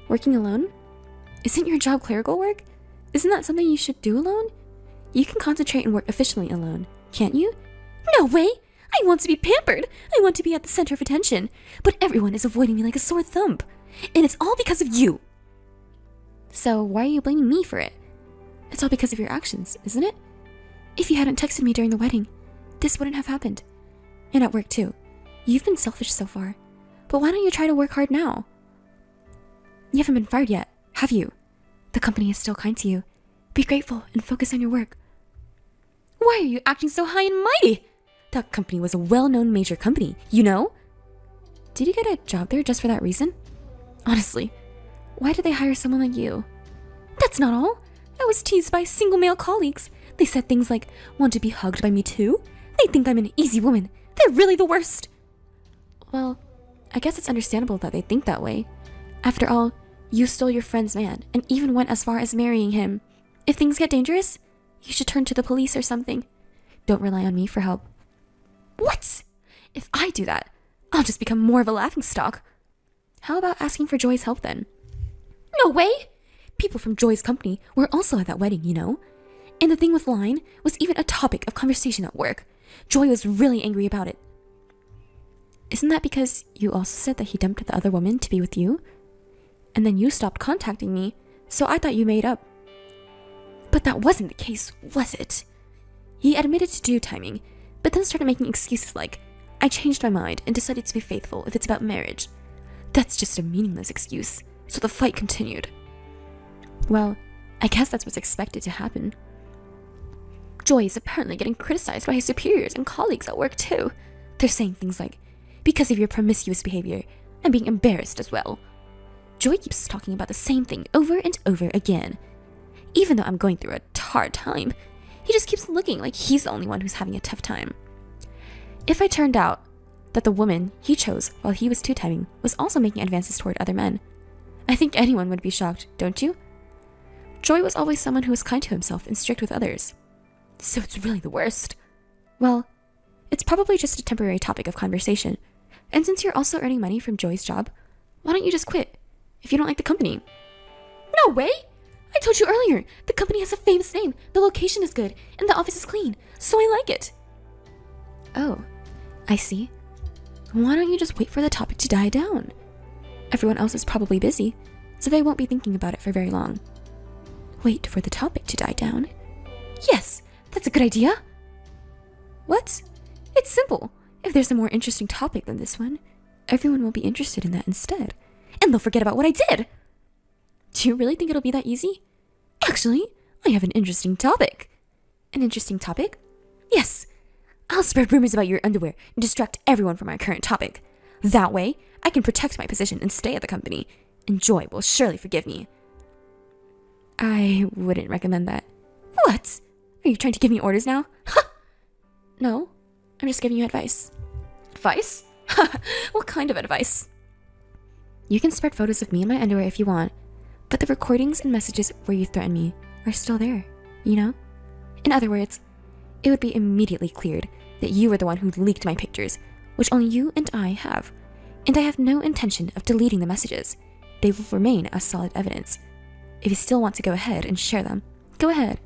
Working alone? Isn't your job clerical work? Isn't that something you should do alone? You can concentrate and work efficiently alone, can't you? No way! I want to be pampered! I want to be at the center of attention. But everyone is avoiding me like a sore thumb. And it's all because of you! So why are you blaming me for it? It's all because of your actions, isn't it? If you hadn't texted me during the wedding, this wouldn't have happened. And at work too. You've been selfish so far. But why don't you try to work hard now? You haven't been fired yet, have you? The company is still kind to you. Be grateful and focus on your work. Why are you acting so high and mighty? That company was a well-known major company, you know? Did you get a job there just for that reason? Honestly, why did they hire someone like you? That's not all. I was teased by single male colleagues. They said things like, "Want to be hugged by me too?" They think I'm an easy woman. They're really the worst. Well, I guess it's understandable that they think that way. After all, you stole your friend's man and even went as far as marrying him. If things get dangerous, you should turn to the police or something. Don't rely on me for help. What? If I do that, I'll just become more of a laughingstock. How about asking for Joy's help then? No way! People from Joy's company were also at that wedding, you know? And the thing with lying was even a topic of conversation at work. Joy was really angry about it. Isn't that because you also said that he dumped the other woman to be with you? And then you stopped contacting me, so I thought you made up. But that wasn't the case, was it? He admitted to do timing, but then started making excuses like, "I changed my mind and decided to be faithful if it's about marriage." That's just a meaningless excuse, so the fight continued. Well, I guess that's what's expected to happen. Joy is apparently getting criticized by his superiors and colleagues at work too. They're saying things like, "Because of your promiscuous behavior, I'm being embarrassed as well." Joy keeps talking about the same thing over and over again. Even though I'm going through a hard time, he just keeps looking like he's the only one who's having a tough time. If it turned out that the woman he chose while he was two-timing was also making advances toward other men, I think anyone would be shocked, don't you? Joy was always someone who was kind to himself and strict with others. So it's really the worst. Well, it's probably just a temporary topic of conversation. And since you're also earning money from Joy's job, why don't you just quit if you don't like the company? No way! I told you earlier, the company has a famous name, the location is good, and the office is clean, so I like it. Oh, I see. Why don't you just wait for the topic to die down? Everyone else is probably busy, so they won't be thinking about it for very long. Wait for the topic to die down. Yes, that's a good idea. What? It's simple. If there's a more interesting topic than this one, everyone will be interested in that instead, and they'll forget about what I did. Do you really think it'll be that easy? Actually, I have an interesting topic. An interesting topic? Yes. I'll spread rumors about your underwear and distract everyone from our current topic. That way, I can protect my position and stay at the company, and Joy will surely forgive me. I wouldn't recommend that. What? Are you trying to give me orders now? No, I'm just giving you advice. Advice? What kind of advice? You can spread photos of me in my underwear if you want, but the recordings and messages where you threaten me are still there, you know? In other words, it would be immediately cleared that you were the one who leaked my pictures, which only you and I have, and I have no intention of deleting the messages. They will remain as solid evidence. If you still want to go ahead and share them, go ahead.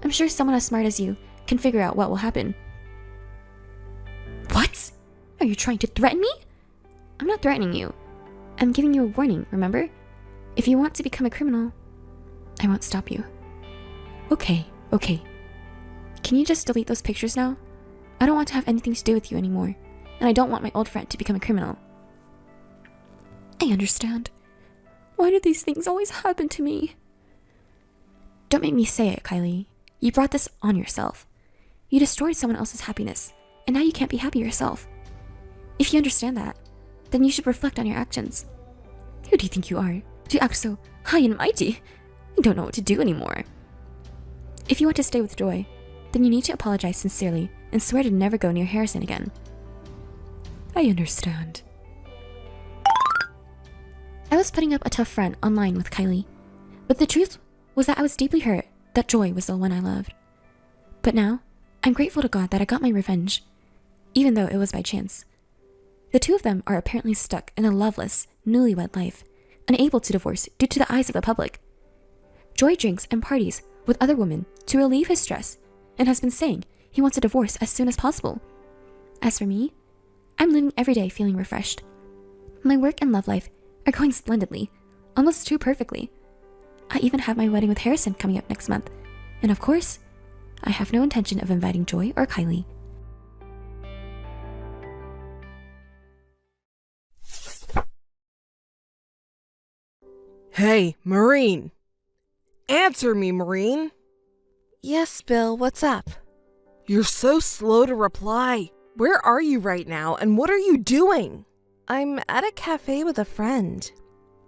I'm sure someone as smart as you can figure out what will happen. What? Are you trying to threaten me? I'm not threatening you. I'm giving you a warning, remember? If you want to become a criminal, I won't stop you. Okay. Can you just delete those pictures now? I don't want to have anything to do with you anymore, and I don't want my old friend to become a criminal. I understand. Why do these things always happen to me? Don't make me say it, Kylie. You brought this on yourself. You destroyed someone else's happiness, and now you can't be happy yourself. If you understand that, then you should reflect on your actions. Who do you think you are to act so high and mighty? You don't know what to do anymore. If you want to stay with Joy, then you need to apologize sincerely and swear to never go near Harrison again. I understand. I was putting up a tough front online with Kylie, but the truth was that I was deeply hurt that Joy was the one I loved. But now, I'm grateful to God that I got my revenge, even though it was by chance. The two of them are apparently stuck in a loveless, newlywed life, unable to divorce due to the eyes of the public. Joy drinks and parties with other women to relieve his stress and has been saying he wants a divorce as soon as possible. As for me, I'm living every day feeling refreshed. My work and love life are going splendidly, almost too perfectly. I even have my wedding with Harrison coming up next month, and of course, I have no intention of inviting Joy or Kylie. Hey, Maureen! Answer me, Maureen! Yes, Bill, what's up? You're so slow to reply. Where are you right now, and what are you doing? I'm at a cafe with a friend.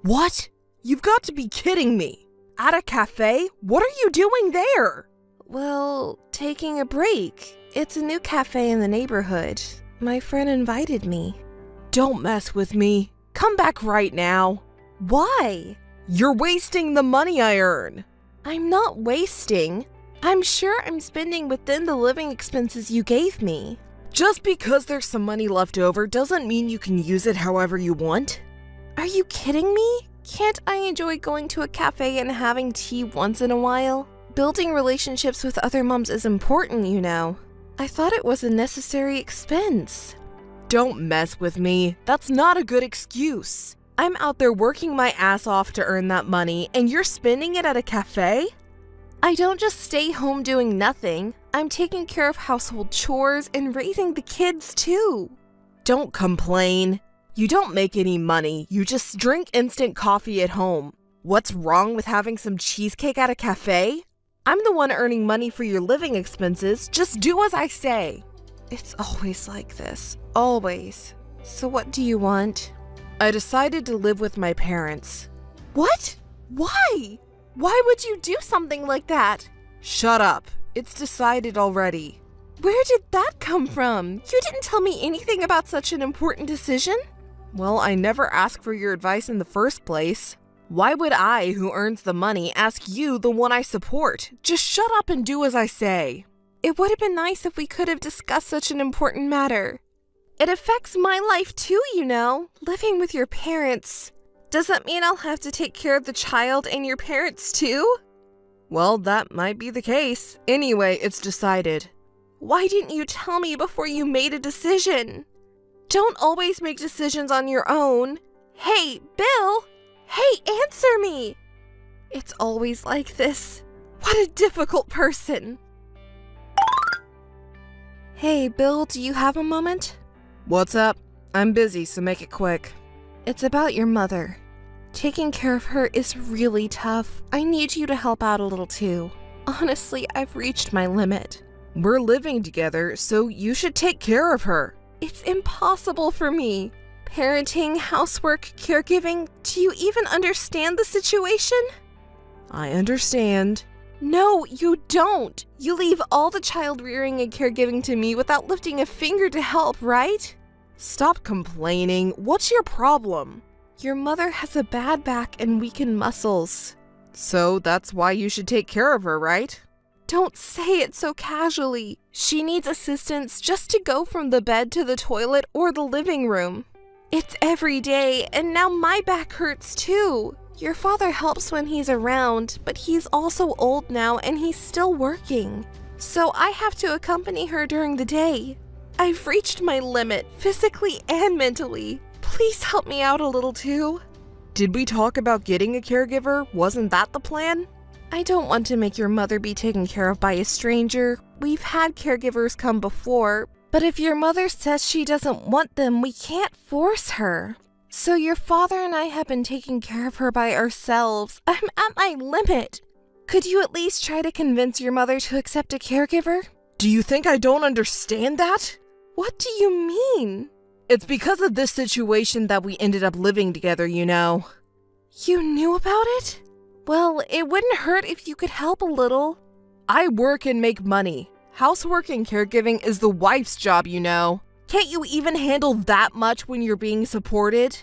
What? You've got to be kidding me! At a cafe? What are you doing there? Well, taking a break. It's a new cafe in the neighborhood. My friend invited me. Don't mess with me. Come back right now. Why? You're wasting the money I earn. I'm not wasting. I'm sure I'm spending within the living expenses you gave me. Just because there's some money left over doesn't mean you can use it however you want. Are you kidding me? Can't I enjoy going to a cafe and having tea once in a while? Building relationships with other moms is important, you know. I thought it was a necessary expense. Don't mess with me. That's not a good excuse. I'm out there working my ass off to earn that money, and you're spending it at a cafe? I don't just stay home doing nothing. I'm taking care of household chores and raising the kids too. Don't complain. You don't make any money. You just drink instant coffee at home. What's wrong with having some cheesecake at a cafe? I'm the one earning money for your living expenses. Just do as I say. It's always like this. Always. So what do you want? I decided to live with my parents. What? Why? Why would you do something like that? Shut up. It's decided already. Where did that come from? You didn't tell me anything about such an important decision. Well, I never asked for your advice in the first place. Why would I, who earns the money, ask you, the one I support? Just shut up and do as I say. It would have been nice if we could have discussed such an important matter. It affects my life too, you know. Living with your parents. Does that mean I'll have to take care of the child and your parents too? Well, that might be the case. Anyway, it's decided. Why didn't you tell me before you made a decision? Don't always make decisions on your own. Hey, Bill! Hey, answer me! It's always like this. What a difficult person. Hey, Bill, do you have a moment? What's up? I'm busy, so make it quick. It's about your mother. Taking care of her is really tough. I need you to help out a little too. Honestly, I've reached my limit. We're living together, so you should take care of her. It's impossible for me. Parenting, housework, caregiving, do you even understand the situation? I understand. No, you don't. You leave all the child rearing and caregiving to me without lifting a finger to help, right? Stop complaining. What's your problem? Your mother has a bad back and weakened muscles. So that's why you should take care of her, right? Don't say it so casually. She needs assistance just to go from the bed to the toilet or the living room. It's every day, and now my back hurts too. Your father helps when he's around, but he's also old now and he's still working. So I have to accompany her during the day. I've reached my limit, physically and mentally. Please help me out a little too. Did we talk about getting a caregiver? Wasn't that the plan? I don't want to make your mother be taken care of by a stranger. We've had caregivers come before, but if your mother says she doesn't want them, we can't force her. So your father and I have been taking care of her by ourselves. I'm at my limit. Could you at least try to convince your mother to accept a caregiver? Do you think I don't understand that? What do you mean? It's because of this situation that we ended up living together, you know. You knew about it? Well, it wouldn't hurt if you could help a little. I work and make money. Housework and caregiving is the wife's job, you know. Can't you even handle that much when you're being supported?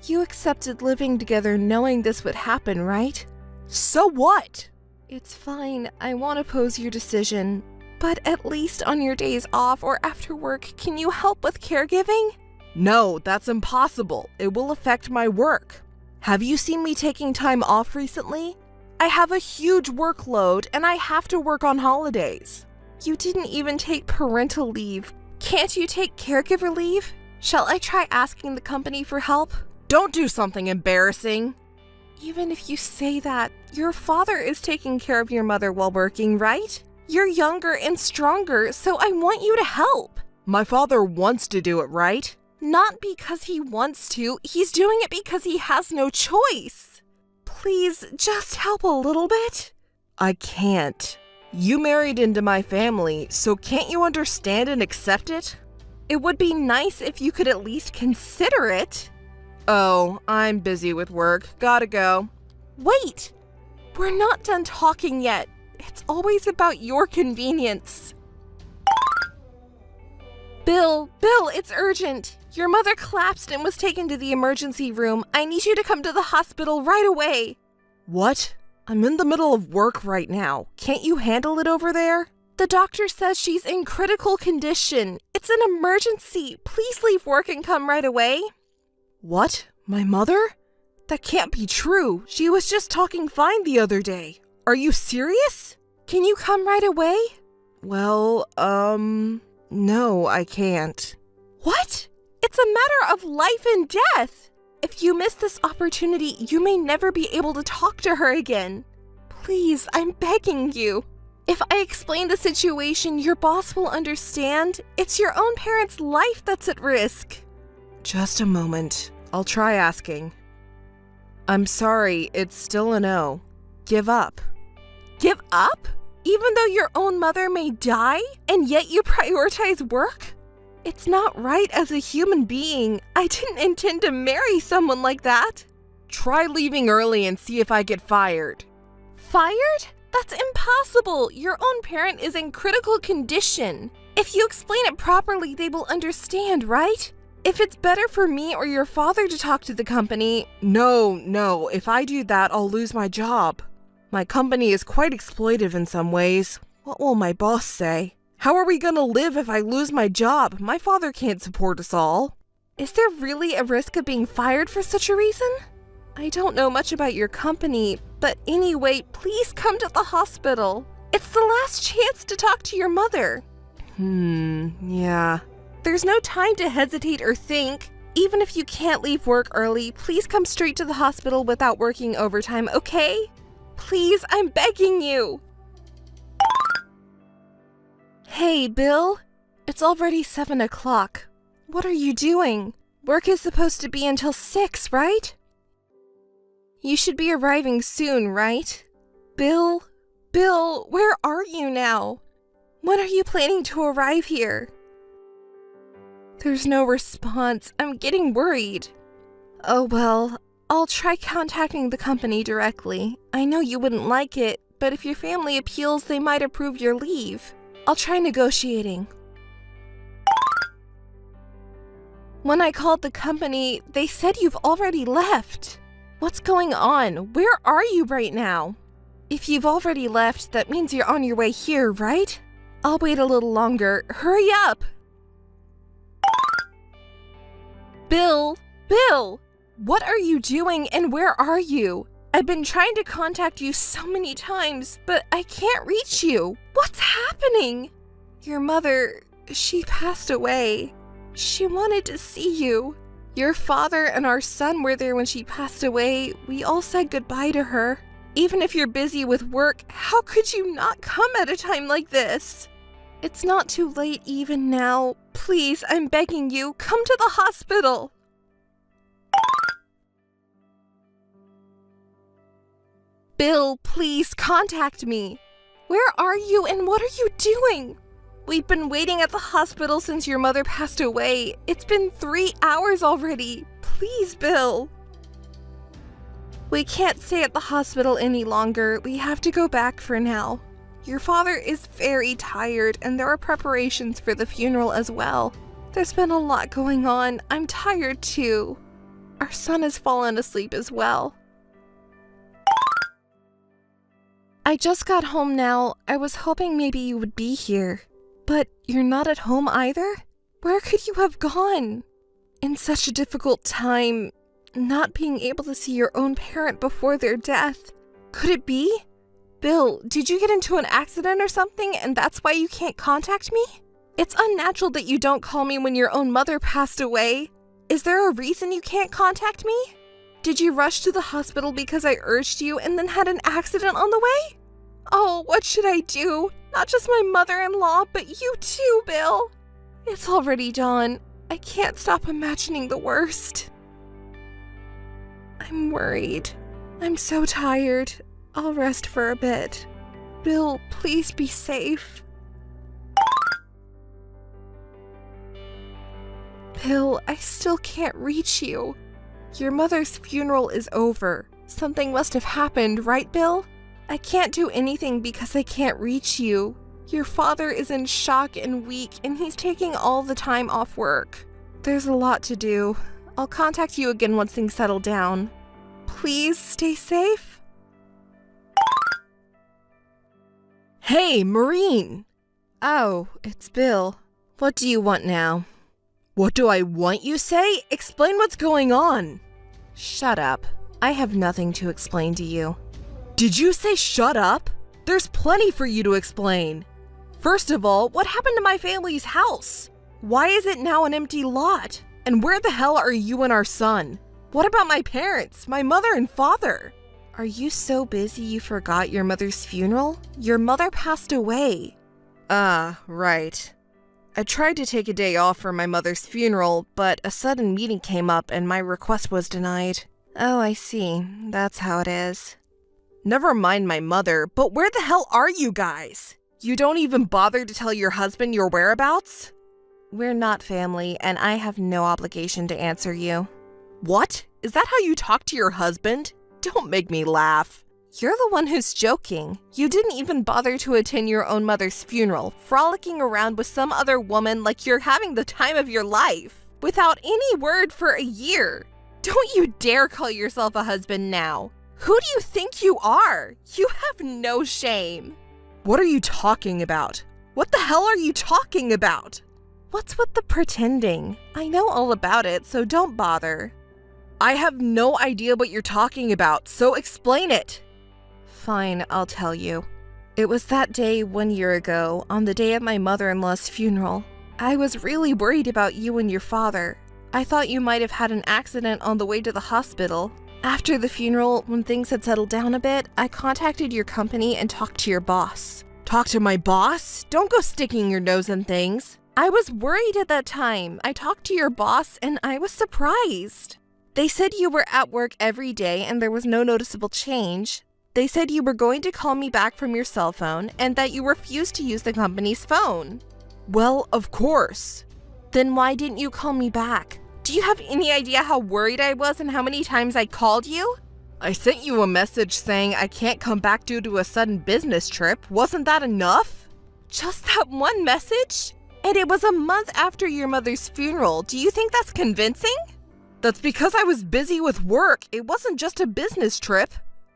You accepted living together knowing this would happen, right? So what? It's fine. I won't oppose your decision. But at least on your days off or after work, can you help with caregiving? No, that's impossible. It will affect my work. Have you seen me taking time off recently? I have a huge workload and I have to work on holidays. You didn't even take parental leave. Can't you take caregiver leave? Shall I try asking the company for help? Don't do something embarrassing. Even if you say that, your father is taking care of your mother while working, right? You're younger and stronger, so I want you to help. My father wants to do it, right? Not because he wants to, he's doing it because he has no choice. Please, just help a little bit. I can't. You married into my family, so can't you understand and accept it? It would be nice if you could at least consider it. Oh, I'm busy with work. Gotta go. Wait! We're not done talking yet. It's always about your convenience. Bill, it's urgent. Your mother collapsed and was taken to the emergency room. I need you to come to the hospital right away. What? I'm in the middle of work right now. Can't you handle it over there? The doctor says she's in critical condition. It's an emergency. Please leave work and come right away. What? My mother? That can't be true. She was just talking fine the other day. Are you serious? Can you come right away? Well, no, I can't. What? It's a matter of life and death. If you miss this opportunity, you may never be able to talk to her again. Please, I'm begging you. If I explain the situation, your boss will understand. It's your own parents' life that's at risk. Just a moment. I'll try asking. I'm sorry, it's still a no. Give up. Give up? Even though your own mother may die, and yet you prioritize work? It's not right as a human being. I didn't intend to marry someone like that. Try leaving early and see if I get fired. Fired? That's impossible. Your own parent is in critical condition. If you explain it properly, they will understand, right? If it's better for me or your father to talk to the company... No. If I do that, I'll lose my job. My company is quite exploitive in some ways. What will my boss say? How are we gonna live if I lose my job? My father can't support us all. Is there really a risk of being fired for such a reason? I don't know much about your company, but anyway, please come to the hospital. It's the last chance to talk to your mother. Yeah. There's no time to hesitate or think. Even if you can't leave work early, please come straight to the hospital without working overtime, okay? Please, I'm begging you. Hey, Bill. It's already 7 o'clock. What are you doing? Work is supposed to be until 6, right? You should be arriving soon, right? Bill, where are you now? When are you planning to arrive here? There's no response. I'm getting worried. Oh well, I'll try contacting the company directly. I know you wouldn't like it, but if your family appeals, they might approve your leave. I'll try negotiating. When I called the company, they said you've already left. What's going on? Where are you right now? If you've already left, that means you're on your way here, right? I'll wait a little longer. Hurry up! Bill! What are you doing and where are you? I've been trying to contact you so many times, but I can't reach you. What's happening? Your mother, she passed away. She wanted to see you. Your father and our son were there when she passed away. We all said goodbye to her. Even if you're busy with work, how could you not come at a time like this? It's not too late even now. Please, I'm begging you, come to the hospital. Bill, please contact me. Where are you and what are you doing? We've been waiting at the hospital since your mother passed away. It's been 3 hours already. Please, Bill. We can't stay at the hospital any longer. We have to go back for now. Your father is very tired and there are preparations for the funeral as well. There's been a lot going on. I'm tired too. Our son has fallen asleep as well. I just got home now. I was hoping maybe you would be here. But you're not at home either? Where could you have gone? In such a difficult time, not being able to see your own parent before their death. Could it be? Bill, did you get into an accident or something and that's why you can't contact me? It's unnatural that you don't call me when your own mother passed away. Is there a reason you can't contact me? Did you rush to the hospital because I urged you and then had an accident on the way? Oh, what should I do? Not just my mother-in-law, but you too, Bill. It's already dawn. I can't stop imagining the worst. I'm worried. I'm so tired. I'll rest for a bit. Bill, please be safe. Bill, I still can't reach you. Your mother's funeral is over. Something must have happened, right, Bill? I can't do anything because I can't reach you. Your father is in shock and weak, and he's taking all the time off work. There's a lot to do. I'll contact you again once things settle down. Please stay safe. Hey, Maureen! Oh, it's Bill. What do you want now? What do I want, you say? Explain what's going on. Shut up. I have nothing to explain to you. Did you say shut up? There's plenty for you to explain. First of all, what happened to my family's house? Why is it now an empty lot? And where the hell are you and our son? What about my parents, my mother and father? Are you so busy you forgot your mother's funeral? Your mother passed away. Ah, right. I tried to take a day off for my mother's funeral, but a sudden meeting came up and my request was denied. Oh, I see. That's how it is. Never mind my mother, but where the hell are you guys? You don't even bother to tell your husband your whereabouts? We're not family, and I have no obligation to answer you. What? Is that how you talk to your husband? Don't make me laugh. You're the one who's joking. You didn't even bother to attend your own mother's funeral, frolicking around with some other woman like you're having the time of your life, without any word for a year. Don't you dare call yourself a husband now. Who do you think you are? You have no shame. What are you talking about? What the hell are you talking about? What's with the pretending? I know all about it, so don't bother. I have no idea what you're talking about, so explain it. Fine, I'll tell you. It was that day 1 year ago, on the day of my mother-in-law's funeral. I was really worried about you and your father. I thought you might have had an accident on the way to the hospital. After the funeral, when things had settled down a bit, I contacted your company and talked to your boss. Talk to my boss? Don't go sticking your nose in things. I was worried at that time. I talked to your boss and I was surprised. They said you were at work every day and there was no noticeable change. They said you were going to call me back from your cell phone and that you refused to use the company's phone. Well, of course. Then why didn't you call me back? Do you have any idea how worried I was and how many times I called you? I sent you a message saying I can't come back due to a sudden business trip. Wasn't that enough? Just that one message? And it was a month after your mother's funeral. Do you think that's convincing? That's because I was busy with work. It wasn't just a business trip.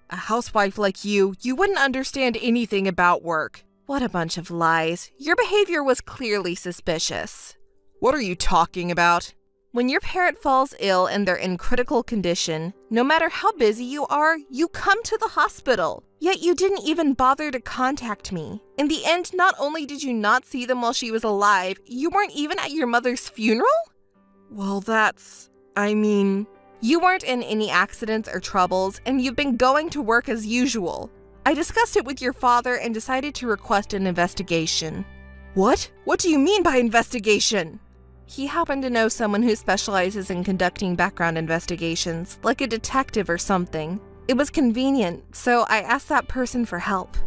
A housewife like you wouldn't understand anything about work. What a bunch of lies. Your behavior was clearly suspicious. What are you talking about? When your parent falls ill and they're in critical condition, no matter how busy you are, you come to the hospital. Yet you didn't even bother to contact me. In the end, not only did you not see them while she was alive, you weren't even at your mother's funeral? Well, You weren't in any accidents or troubles, and you've been going to work as usual. I discussed it with your father and decided to request an investigation. What? What do you mean by investigation? He happened to know someone who specializes in conducting background investigations, like a detective or something. It was convenient, so I asked that person for help.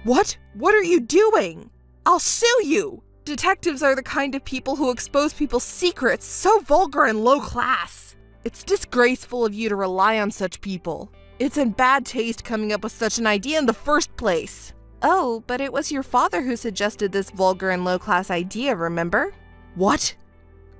What? What are you doing? I'll sue you! Detectives are the kind of people who expose people's secrets, so vulgar and low class. It's disgraceful of you to rely on such people. It's in bad taste coming up with such an idea in the first place. Oh, but it was your father who suggested this vulgar and low-class idea, remember? What?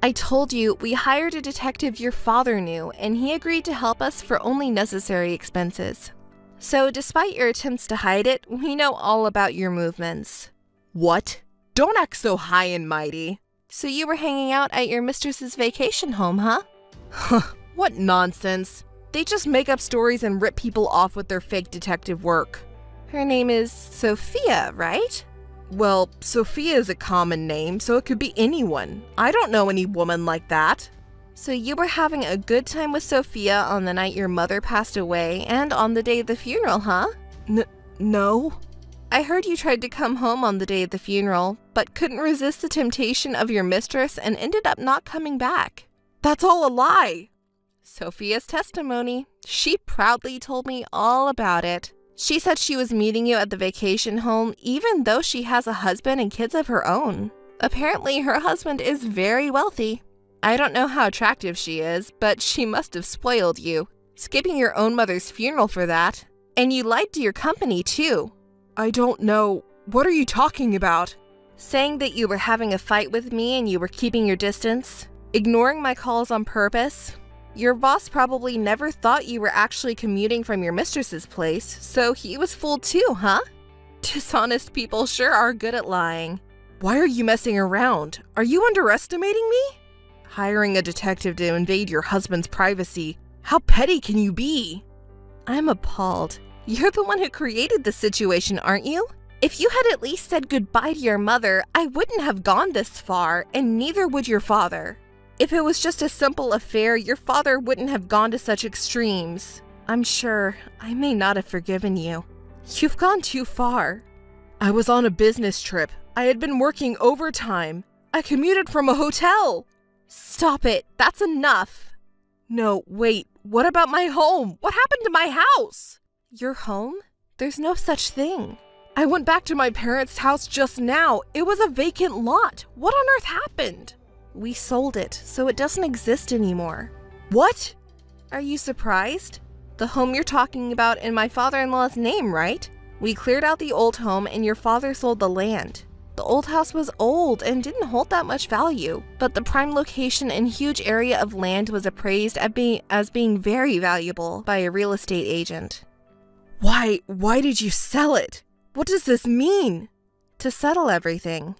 I told you, we hired a detective your father knew, and he agreed to help us for only necessary expenses. So despite your attempts to hide it, we know all about your movements. What? Don't act so high and mighty. So you were hanging out at your mistress's vacation home, huh? What nonsense. They just make up stories and rip people off with their fake detective work. Her name is Sophia, right? Well, Sophia is a common name, so it could be anyone. I don't know any woman like that. So you were having a good time with Sophia on the night your mother passed away and on the day of the funeral, huh? No. I heard you tried to come home on the day of the funeral, but couldn't resist the temptation of your mistress and ended up not coming back. That's all a lie. Sophia's testimony. She proudly told me all about it. She said she was meeting you at the vacation home even though she has a husband and kids of her own. Apparently, her husband is very wealthy. I don't know how attractive she is, but she must have spoiled you, skipping your own mother's funeral for that. And you lied to your company, too. I don't know. What are you talking about? Saying that you were having a fight with me and you were keeping your distance, ignoring my calls on purpose. Your boss probably never thought you were actually commuting from your mistress's place, so he was fooled too, huh? Dishonest people sure are good at lying. Why are you messing around? Are you underestimating me? Hiring a detective to invade your husband's privacy. How petty can you be? I'm appalled. You're the one who created the situation, aren't you? If you had at least said goodbye to your mother, I wouldn't have gone this far, and neither would your father. If it was just a simple affair, your father wouldn't have gone to such extremes. I'm sure I may not have forgiven you. You've gone too far. I was on a business trip. I had been working overtime. I commuted from a hotel. Stop it. That's enough. No, wait. What about my home? What happened to my house? Your home? There's no such thing. I went back to my parents' house just now. It was a vacant lot. What on earth happened? We sold it, so it doesn't exist anymore. What? Are you surprised? The home you're talking about in my father-in-law's name, right? We cleared out the old home and your father sold the land. The old house was old and didn't hold that much value, but the prime location and huge area of land was appraised as being very valuable by a real estate agent. Why did you sell it? What does this mean? To settle everything.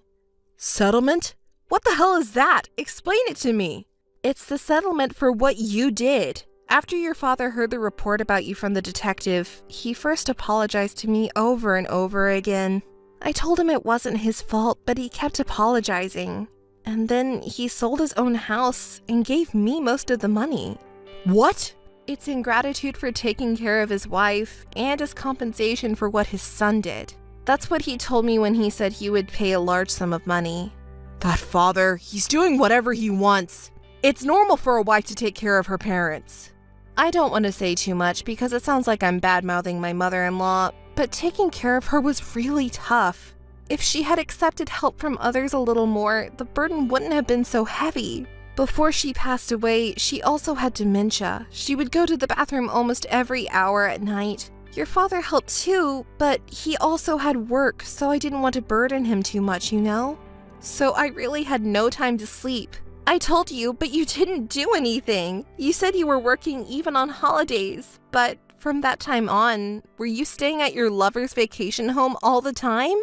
Settlement? What the hell is that? Explain it to me. It's the settlement for what you did. After your father heard the report about you from the detective, he first apologized to me over and over again. I told him it wasn't his fault, but he kept apologizing. And then he sold his own house and gave me most of the money. What? It's in gratitude for taking care of his wife and as compensation for what his son did. That's what he told me when he said he would pay a large sum of money. That father, he's doing whatever he wants. It's normal for a wife to take care of her parents. I don't want to say too much because it sounds like I'm bad-mouthing my mother-in-law, but taking care of her was really tough. If she had accepted help from others a little more, the burden wouldn't have been so heavy. Before she passed away, she also had dementia. She would go to the bathroom almost every hour at night. Your father helped too, but he also had work, so I didn't want to burden him too much, you know? So I really had no time to sleep. I told you, but you didn't do anything. You said you were working even on holidays, but from that time on, were you staying at your lover's vacation home all the time?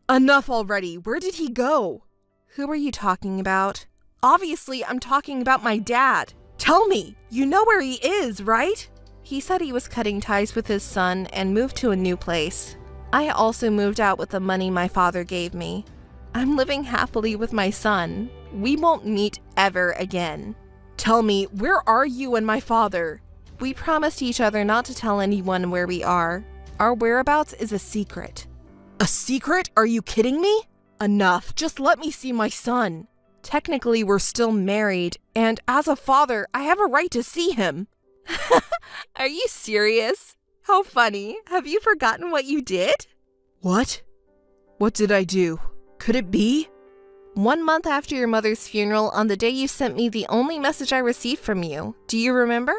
Enough already. Where did he go? Who are you talking about? Obviously, I'm talking about my dad. Tell me, you know where he is, right? He said he was cutting ties with his son and moved to a new place. I also moved out with the money my father gave me. I'm living happily with my son. We won't meet ever again. Tell me, where are you and my father? We promised each other not to tell anyone where we are. Our whereabouts is a secret. A secret? Are you kidding me? Enough. Just let me see my son. Technically, we're still married, and as a father, I have a right to see him. Are you serious? How funny. Have you forgotten what you did? What? What did I do? Could it be? 1 month after your mother's funeral, on the day you sent me the only message I received from you. Do you remember?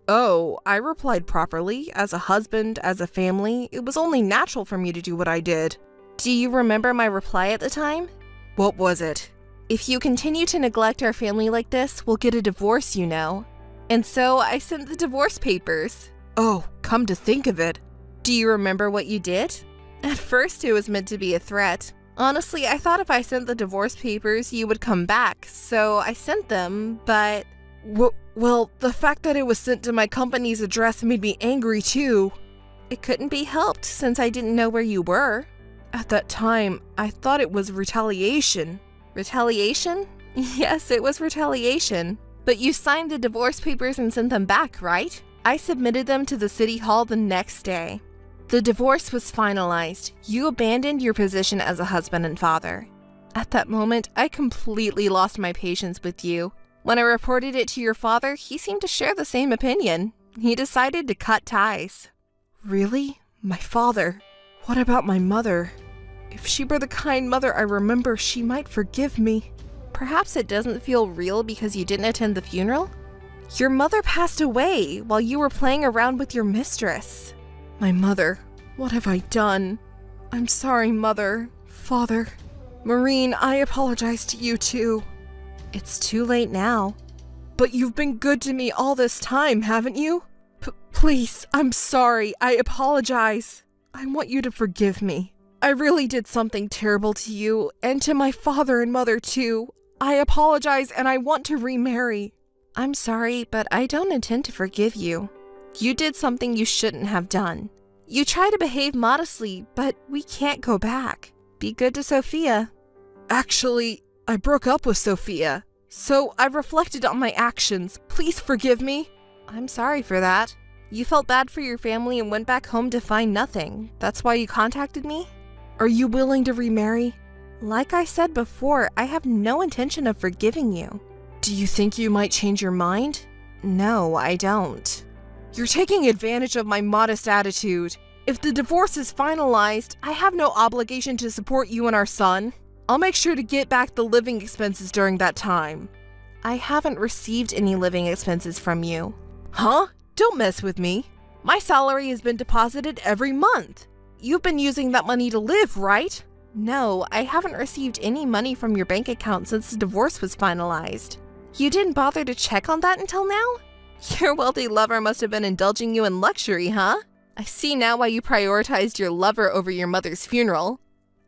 Oh, I replied properly. As a husband, as a family, it was only natural for me to do what I did. Do you remember my reply at the time? What was it? If you continue to neglect our family like this, we'll get a divorce, you know. And so I sent the divorce papers. Oh, come to think of it. Do you remember what you did? At first, it was meant to be a threat. Honestly, I thought if I sent the divorce papers, you would come back, so I sent them, but... Well, the fact that it was sent to my company's address made me angry too. It couldn't be helped since I didn't know where you were. At that time, I thought it was retaliation. Retaliation? Yes, it was retaliation. But you signed the divorce papers and sent them back, right? I submitted them to the city hall the next day. The divorce was finalized. You abandoned your position as a husband and father. At that moment, I completely lost my patience with you. When I reported it to your father, he seemed to share the same opinion. He decided to cut ties. Really? My father? What about my mother? If she were the kind mother I remember, she might forgive me. Perhaps it doesn't feel real because you didn't attend the funeral? Your mother passed away while you were playing around with your mistress. My mother. What have I done? I'm sorry, Mother. Father. Maureen, I apologize to you too. It's too late now. But you've been good to me all this time, haven't you? Please, I'm sorry. I apologize. I want you to forgive me. I really did something terrible to you, and to my father and mother too. I apologize and I want to remarry. I'm sorry, but I don't intend to forgive you. You did something you shouldn't have done. You try to behave modestly, but we can't go back. Be good to Sophia. Actually, I broke up with Sophia, so I reflected on my actions. Please forgive me. I'm sorry for that. You felt bad for your family and went back home to find nothing. That's why you contacted me? Are you willing to remarry? Like I said before, I have no intention of forgiving you. Do you think you might change your mind? No, I don't. You're taking advantage of my modest attitude. If the divorce is finalized, I have no obligation to support you and our son. I'll make sure to get back the living expenses during that time. I haven't received any living expenses from you. Huh? Don't mess with me. My salary has been deposited every month. You've been using that money to live, right? No, I haven't received any money from your bank account since the divorce was finalized. You didn't bother to check on that until now? Your wealthy lover must have been indulging you in luxury, huh? I see now why you prioritized your lover over your mother's funeral.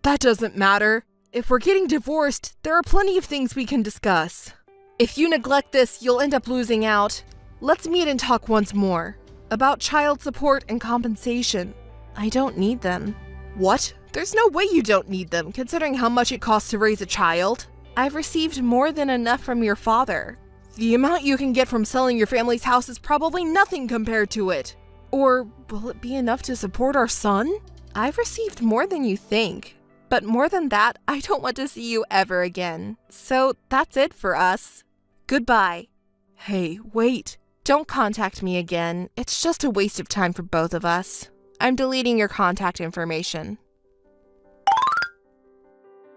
That doesn't matter. If we're getting divorced, there are plenty of things we can discuss. If you neglect this, you'll end up losing out. Let's meet and talk once more. About child support and compensation. I don't need them. What? There's no way you don't need them, considering how much it costs to raise a child. I've received more than enough from your father. The amount you can get from selling your family's house is probably nothing compared to it. Or will it be enough to support our son? I've received more than you think. But more than that, I don't want to see you ever again. So that's it for us. Goodbye. Hey, wait. Don't contact me again. It's just a waste of time for both of us. I'm deleting your contact information.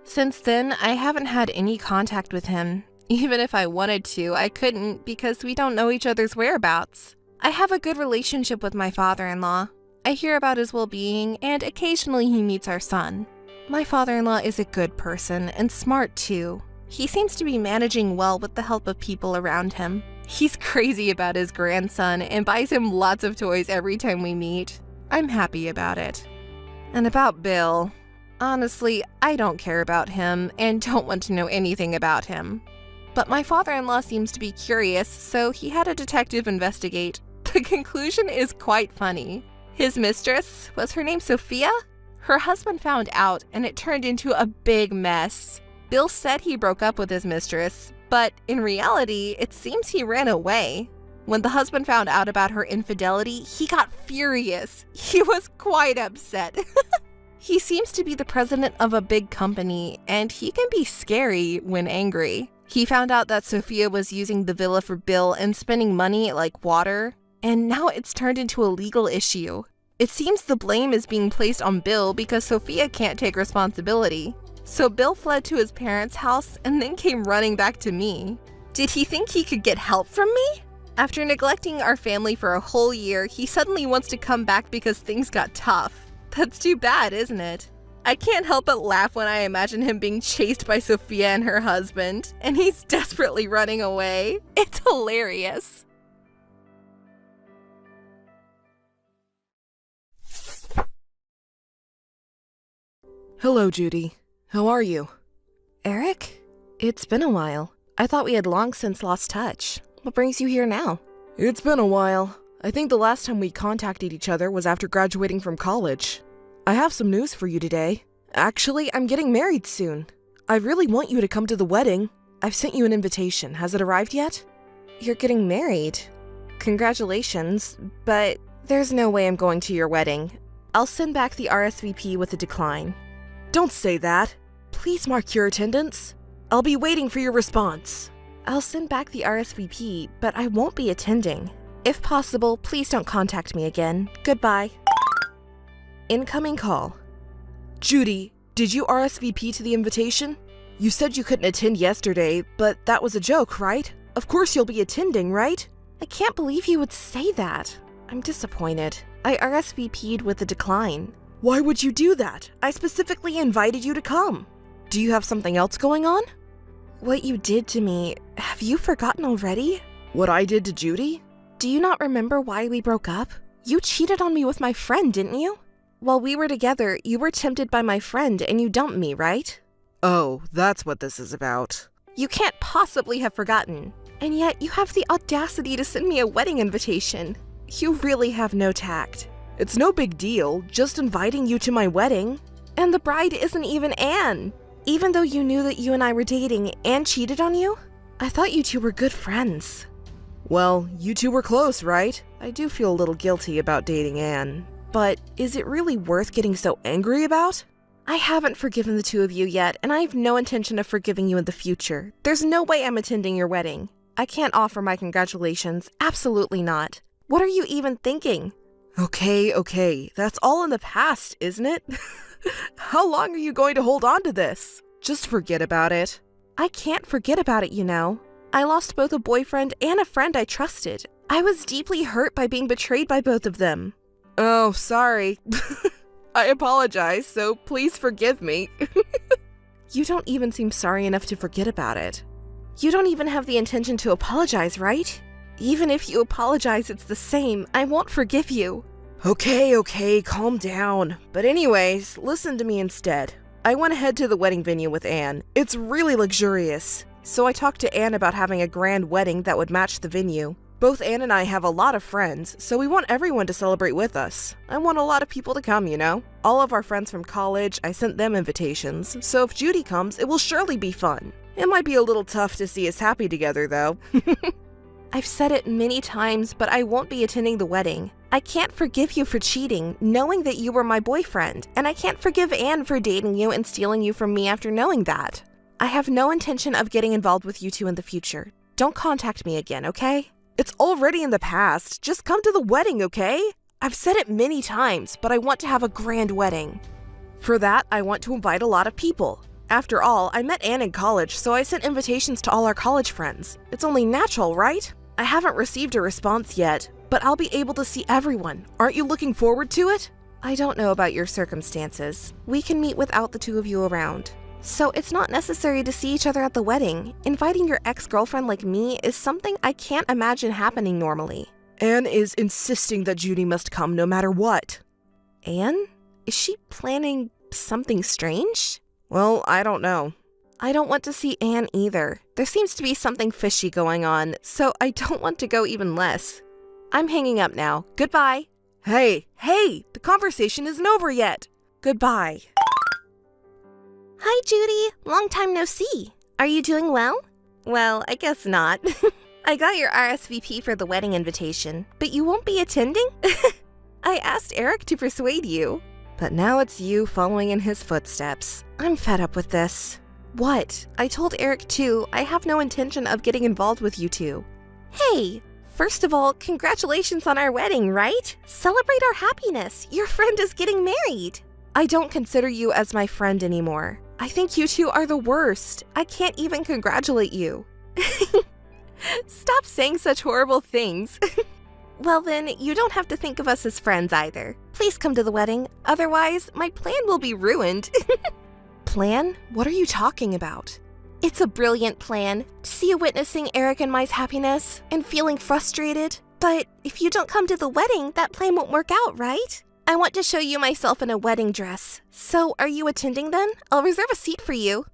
Since then, I haven't had any contact with him. Even if I wanted to, I couldn't because we don't know each other's whereabouts. I have a good relationship with my father-in-law. I hear about his well-being, and occasionally he meets our son. My father-in-law is a good person and smart too. He seems to be managing well with the help of people around him. He's crazy about his grandson and buys him lots of toys every time we meet. I'm happy about it. And about Bill, honestly, I don't care about him and don't want to know anything about him. But my father-in-law seems to be curious, so he had a detective investigate. The conclusion is quite funny. His mistress, was her name Sophia? Her husband found out and it turned into a big mess. Bill said he broke up with his mistress, but in reality, it seems he ran away. When the husband found out about her infidelity, he got furious. He was quite upset. He seems to be the president of a big company, and he can be scary when angry. He found out that Sophia was using the villa for Bill and spending money like water, and now it's turned into a legal issue. It seems the blame is being placed on Bill because Sophia can't take responsibility. So Bill fled to his parents' house and then came running back to me. Did he think he could get help from me? After neglecting our family for a whole year, he suddenly wants to come back because things got tough. That's too bad, isn't it? I can't help but laugh when I imagine him being chased by Sophia and her husband, and he's desperately running away. It's hilarious. Hello, Judy. How are you? Eric? It's been a while. I thought we had long since lost touch. What brings you here now? It's been a while. I think the last time we contacted each other was after graduating from college. I have some news for you today. Actually, I'm getting married soon. I really want you to come to the wedding. I've sent you an invitation. Has it arrived yet? You're getting married? Congratulations, but there's no way I'm going to your wedding. I'll send back the RSVP with a decline. Don't say that. Please mark your attendance. I'll be waiting for your response. I'll send back the RSVP, but I won't be attending. If possible, please don't contact me again. Goodbye. Incoming call. Judy, did you RSVP to the invitation? You said you couldn't attend yesterday, but that was a joke, right? Of course you'll be attending, right? I can't believe you would say that. I'm disappointed. I RSVP'd with a decline. Why would you do that? I specifically invited you to come. Do you have something else going on? What you did to me, have you forgotten already? What I did to Judy? Do you not remember why we broke up? You cheated on me with my friend, didn't you? While we were together, you were tempted by my friend and you dumped me, right? Oh, that's what this is about. You can't possibly have forgotten. And yet you have the audacity to send me a wedding invitation. You really have no tact. It's no big deal, just inviting you to my wedding. And the bride isn't even Anne. Even though you knew that you and I were dating, Anne cheated on you? I thought you two were good friends. Well, you two were close, right? I do feel a little guilty about dating Anne. But is it really worth getting so angry about? I haven't forgiven the two of you yet, and I have no intention of forgiving you in the future. There's no way I'm attending your wedding. I can't offer my congratulations. Absolutely not. What are you even thinking? Okay. That's all in the past, isn't it? How long are you going to hold on to this? Just forget about it. I can't forget about it, you know. I lost both a boyfriend and a friend I trusted. I was deeply hurt by being betrayed by both of them. Oh, sorry. I apologize, so please forgive me. You don't even seem sorry enough to forget about it. You don't even have the intention to apologize, right? Even if you apologize, it's the same. I won't forgive you. Okay, calm down. But anyways, listen to me instead. I went ahead to the wedding venue with Anne. It's really luxurious. So I talked to Anne about having a grand wedding that would match the venue. Both Anne and I have a lot of friends, so we want everyone to celebrate with us. I want a lot of people to come, you know? All of our friends from college, I sent them invitations, so if Judy comes, it will surely be fun. It might be a little tough to see us happy together, though. I've said it many times, but I won't be attending the wedding. I can't forgive you for cheating, knowing that you were my boyfriend, and I can't forgive Anne for dating you and stealing you from me after knowing that. I have no intention of getting involved with you two in the future. Don't contact me again, okay? It's already in the past. Just come to the wedding, okay? I've said it many times, but I want to have a grand wedding. For that, I want to invite a lot of people. After all, I met Anne in college, so I sent invitations to all our college friends. It's only natural, right? I haven't received a response yet, but I'll be able to see everyone. Aren't you looking forward to it? I don't know about your circumstances. We can meet without the two of you around. So it's not necessary to see each other at the wedding. Inviting your ex-girlfriend like me is something I can't imagine happening normally. Anne is insisting that Judy must come no matter what. Anne? Is she planning something strange? Well, I don't know. I don't want to see Anne either. There seems to be something fishy going on, so I don't want to go even less. I'm hanging up now. Goodbye. Hey, the conversation isn't over yet. Goodbye. Hi, Judy. Long time no see. Are you doing well? Well, I guess not. I got your RSVP for the wedding invitation, but you won't be attending? I asked Eric to persuade you. But now it's you following in his footsteps. I'm fed up with this. What? I told Eric too, I have no intention of getting involved with you two. Hey, first of all, congratulations on our wedding, right? Celebrate our happiness. Your friend is getting married. I don't consider you as my friend anymore. I think you two are the worst. I can't even congratulate you. Stop saying such horrible things. Well then, you don't have to think of us as friends either. Please come to the wedding, otherwise my plan will be ruined. Plan? What are you talking about? It's a brilliant plan. To see you witnessing Eric and my's happiness and feeling frustrated. But if you don't come to the wedding, that plan won't work out, right? I want to show you myself in a wedding dress. So, are you attending then? I'll reserve a seat for you.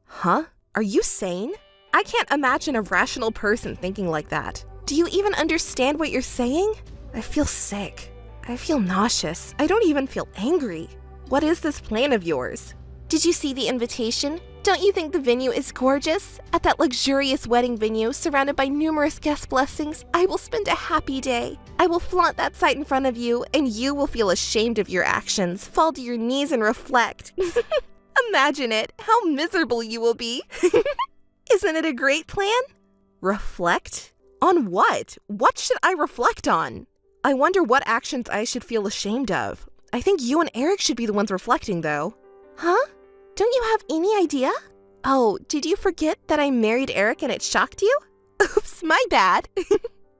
Huh? Are you sane? I can't imagine a rational person thinking like that. Do you even understand what you're saying? I feel sick. I feel nauseous. I don't even feel angry. What is this plan of yours? Did you see the invitation? Don't you think the venue is gorgeous? At that luxurious wedding venue, surrounded by numerous guest blessings, I will spend a happy day. I will flaunt that sight in front of you, and you will feel ashamed of your actions, fall to your knees and reflect. Imagine it, how miserable you will be. Isn't it a great plan? Reflect? On what? What should I reflect on? I wonder what actions I should feel ashamed of. I think you and Eric should be the ones reflecting, though. Huh? Don't you have any idea? Oh, did you forget that I married Eric and it shocked you? Oops, my bad.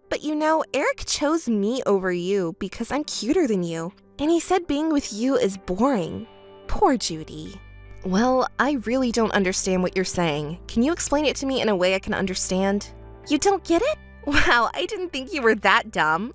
But you know, Eric chose me over you because I'm cuter than you. And he said being with you is boring. Poor Judy. Well, I really don't understand what you're saying. Can you explain it to me in a way I can understand? You don't get it? Wow, I didn't think you were that dumb.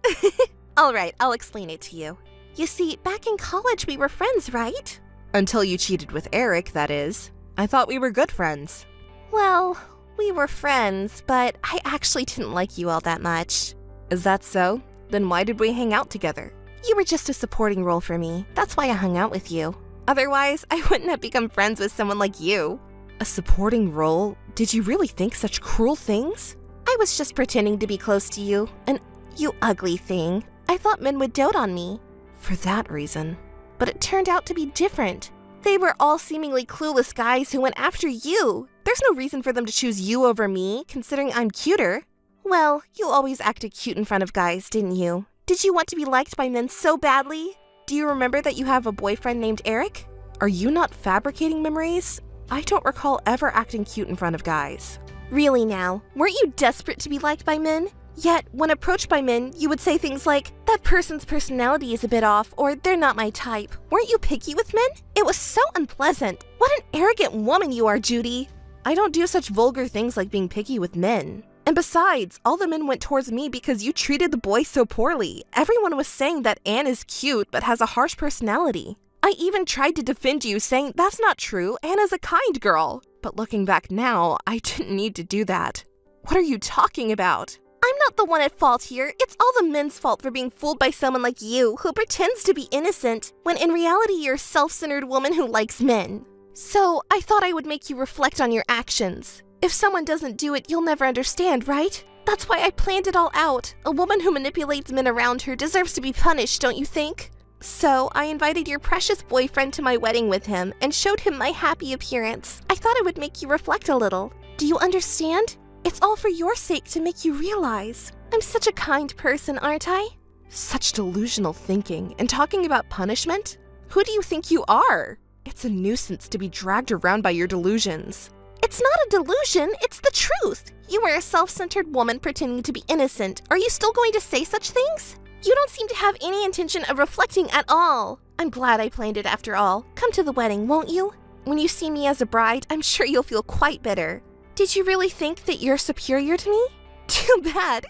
All right, I'll explain it to you. You see, back in college we were friends, right? Until you cheated with Eric, that is. I thought we were good friends. Well, we were friends, but I actually didn't like you all that much. Is that so? Then why did we hang out together? You were just a supporting role for me. That's why I hung out with you. Otherwise, I wouldn't have become friends with someone like you. A supporting role? Did you really think such cruel things? I was just pretending to be close to you, and you ugly thing. I thought men would dote on me. For that reason. But it turned out to be different. They were all seemingly clueless guys who went after you. There's no reason for them to choose you over me, considering I'm cuter. Well, you always acted cute in front of guys, didn't you? Did you want to be liked by men so badly? Do you remember that you have a boyfriend named Eric? Are you not fabricating memories? I don't recall ever acting cute in front of guys. Really now? Weren't you desperate to be liked by men? Yet, when approached by men, you would say things like, that person's personality is a bit off, or they're not my type. Weren't you picky with men? It was so unpleasant. What an arrogant woman you are, Judy. I don't do such vulgar things like being picky with men. And besides, all the men went towards me because you treated the boys so poorly. Everyone was saying that Anne is cute but has a harsh personality. I even tried to defend you, saying that's not true, Anne is a kind girl. But looking back now, I didn't need to do that. What are you talking about? I'm not the one at fault here. It's all the men's fault for being fooled by someone like you who pretends to be innocent, when in reality you're a self-centered woman who likes men. So, I thought I would make you reflect on your actions. If someone doesn't do it, you'll never understand, right? That's why I planned it all out. A woman who manipulates men around her deserves to be punished, don't you think? So, I invited your precious boyfriend to my wedding with him and showed him my happy appearance. I thought it would make you reflect a little. Do you understand? It's all for your sake to make you realize. I'm such a kind person, aren't I? Such delusional thinking. And talking about punishment? Who do you think you are? It's a nuisance to be dragged around by your delusions. It's not a delusion, it's the truth. You are a self-centered woman pretending to be innocent. Are you still going to say such things? You don't seem to have any intention of reflecting at all. I'm glad I planned it after all. Come to the wedding, won't you? When you see me as a bride, I'm sure you'll feel quite bitter. Did you really think that you're superior to me? Too bad.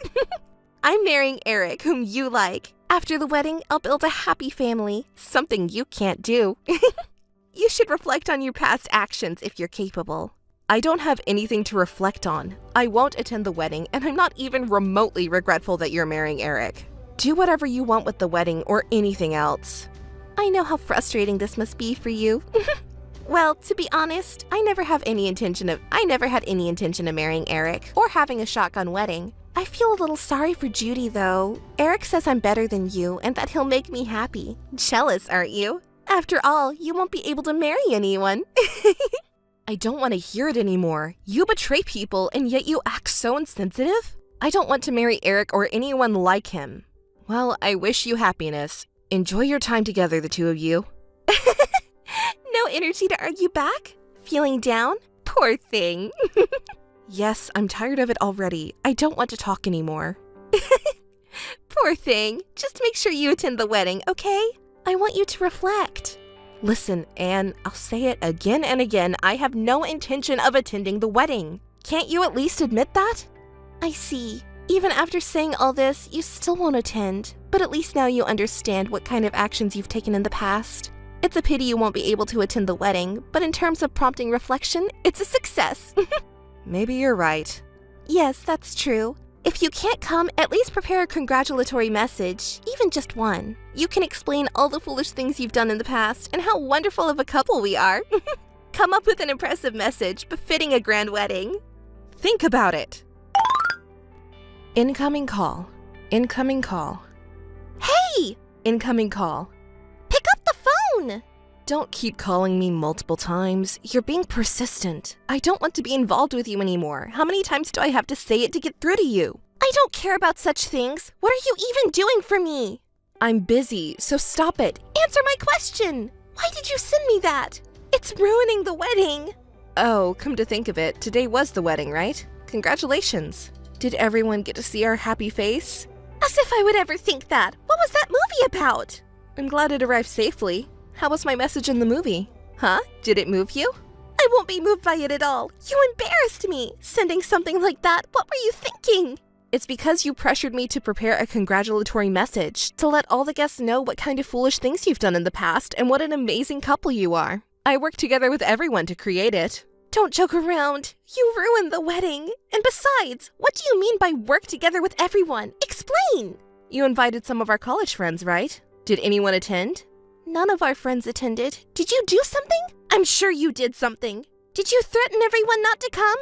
I'm marrying Eric, whom you like. After the wedding, I'll build a happy family. Something you can't do. You should reflect on your past actions if you're capable. I don't have anything to reflect on. I won't attend the wedding, and I'm not even remotely regretful that you're marrying Eric. Do whatever you want with the wedding or anything else. I know how frustrating this must be for you. Well, to be honest, I never had any intention of marrying Eric or having a shotgun wedding. I feel a little sorry for Judy, though. Eric says I'm better than you and that he'll make me happy. Jealous, aren't you? After all, you won't be able to marry anyone. I don't want to hear it anymore. You betray people and yet you act so insensitive? I don't want to marry Eric or anyone like him. Well, I wish you happiness. Enjoy your time together, the two of you. No energy to argue back? Feeling down? Poor thing. Yes, I'm tired of it already. I don't want to talk anymore. Poor thing. Just make sure you attend the wedding, okay? I want you to reflect. Listen, Anne, I'll say it again and again. I have no intention of attending the wedding. Can't you at least admit that? I see. Even after saying all this, you still won't attend. But at least now you understand what kind of actions you've taken in the past. It's a pity you won't be able to attend the wedding, but in terms of prompting reflection, it's a success. Maybe you're right. Yes, that's true. If you can't come, at least prepare a congratulatory message, even just one. You can explain all the foolish things you've done in the past and how wonderful of a couple we are. Come up with an impressive message befitting a grand wedding. Think about it. Incoming call. Incoming call. Hey! Incoming call. Pick up the phone! Don't keep calling me multiple times. You're being persistent. I don't want to be involved with you anymore. How many times do I have to say it to get through to you? I don't care about such things. What are you even doing for me? I'm busy, so stop it. Answer my question. Why did you send me that? It's ruining the wedding. Oh, come to think of it, today was the wedding, right? Congratulations. Did everyone get to see our happy face? As if I would ever think that. What was that movie about? I'm glad it arrived safely. How was my message in the movie? Huh? Did it move you? I won't be moved by it at all. You embarrassed me. Sending something like that. What were you thinking? It's because you pressured me to prepare a congratulatory message to let all the guests know what kind of foolish things you've done in the past and what an amazing couple you are. I worked together with everyone to create it. Don't joke around. You ruined the wedding. And besides, what do you mean by work together with everyone? Explain! You invited some of our college friends, right? Did anyone attend? None of our friends attended. Did you do something? I'm sure you did something. Did you threaten everyone not to come?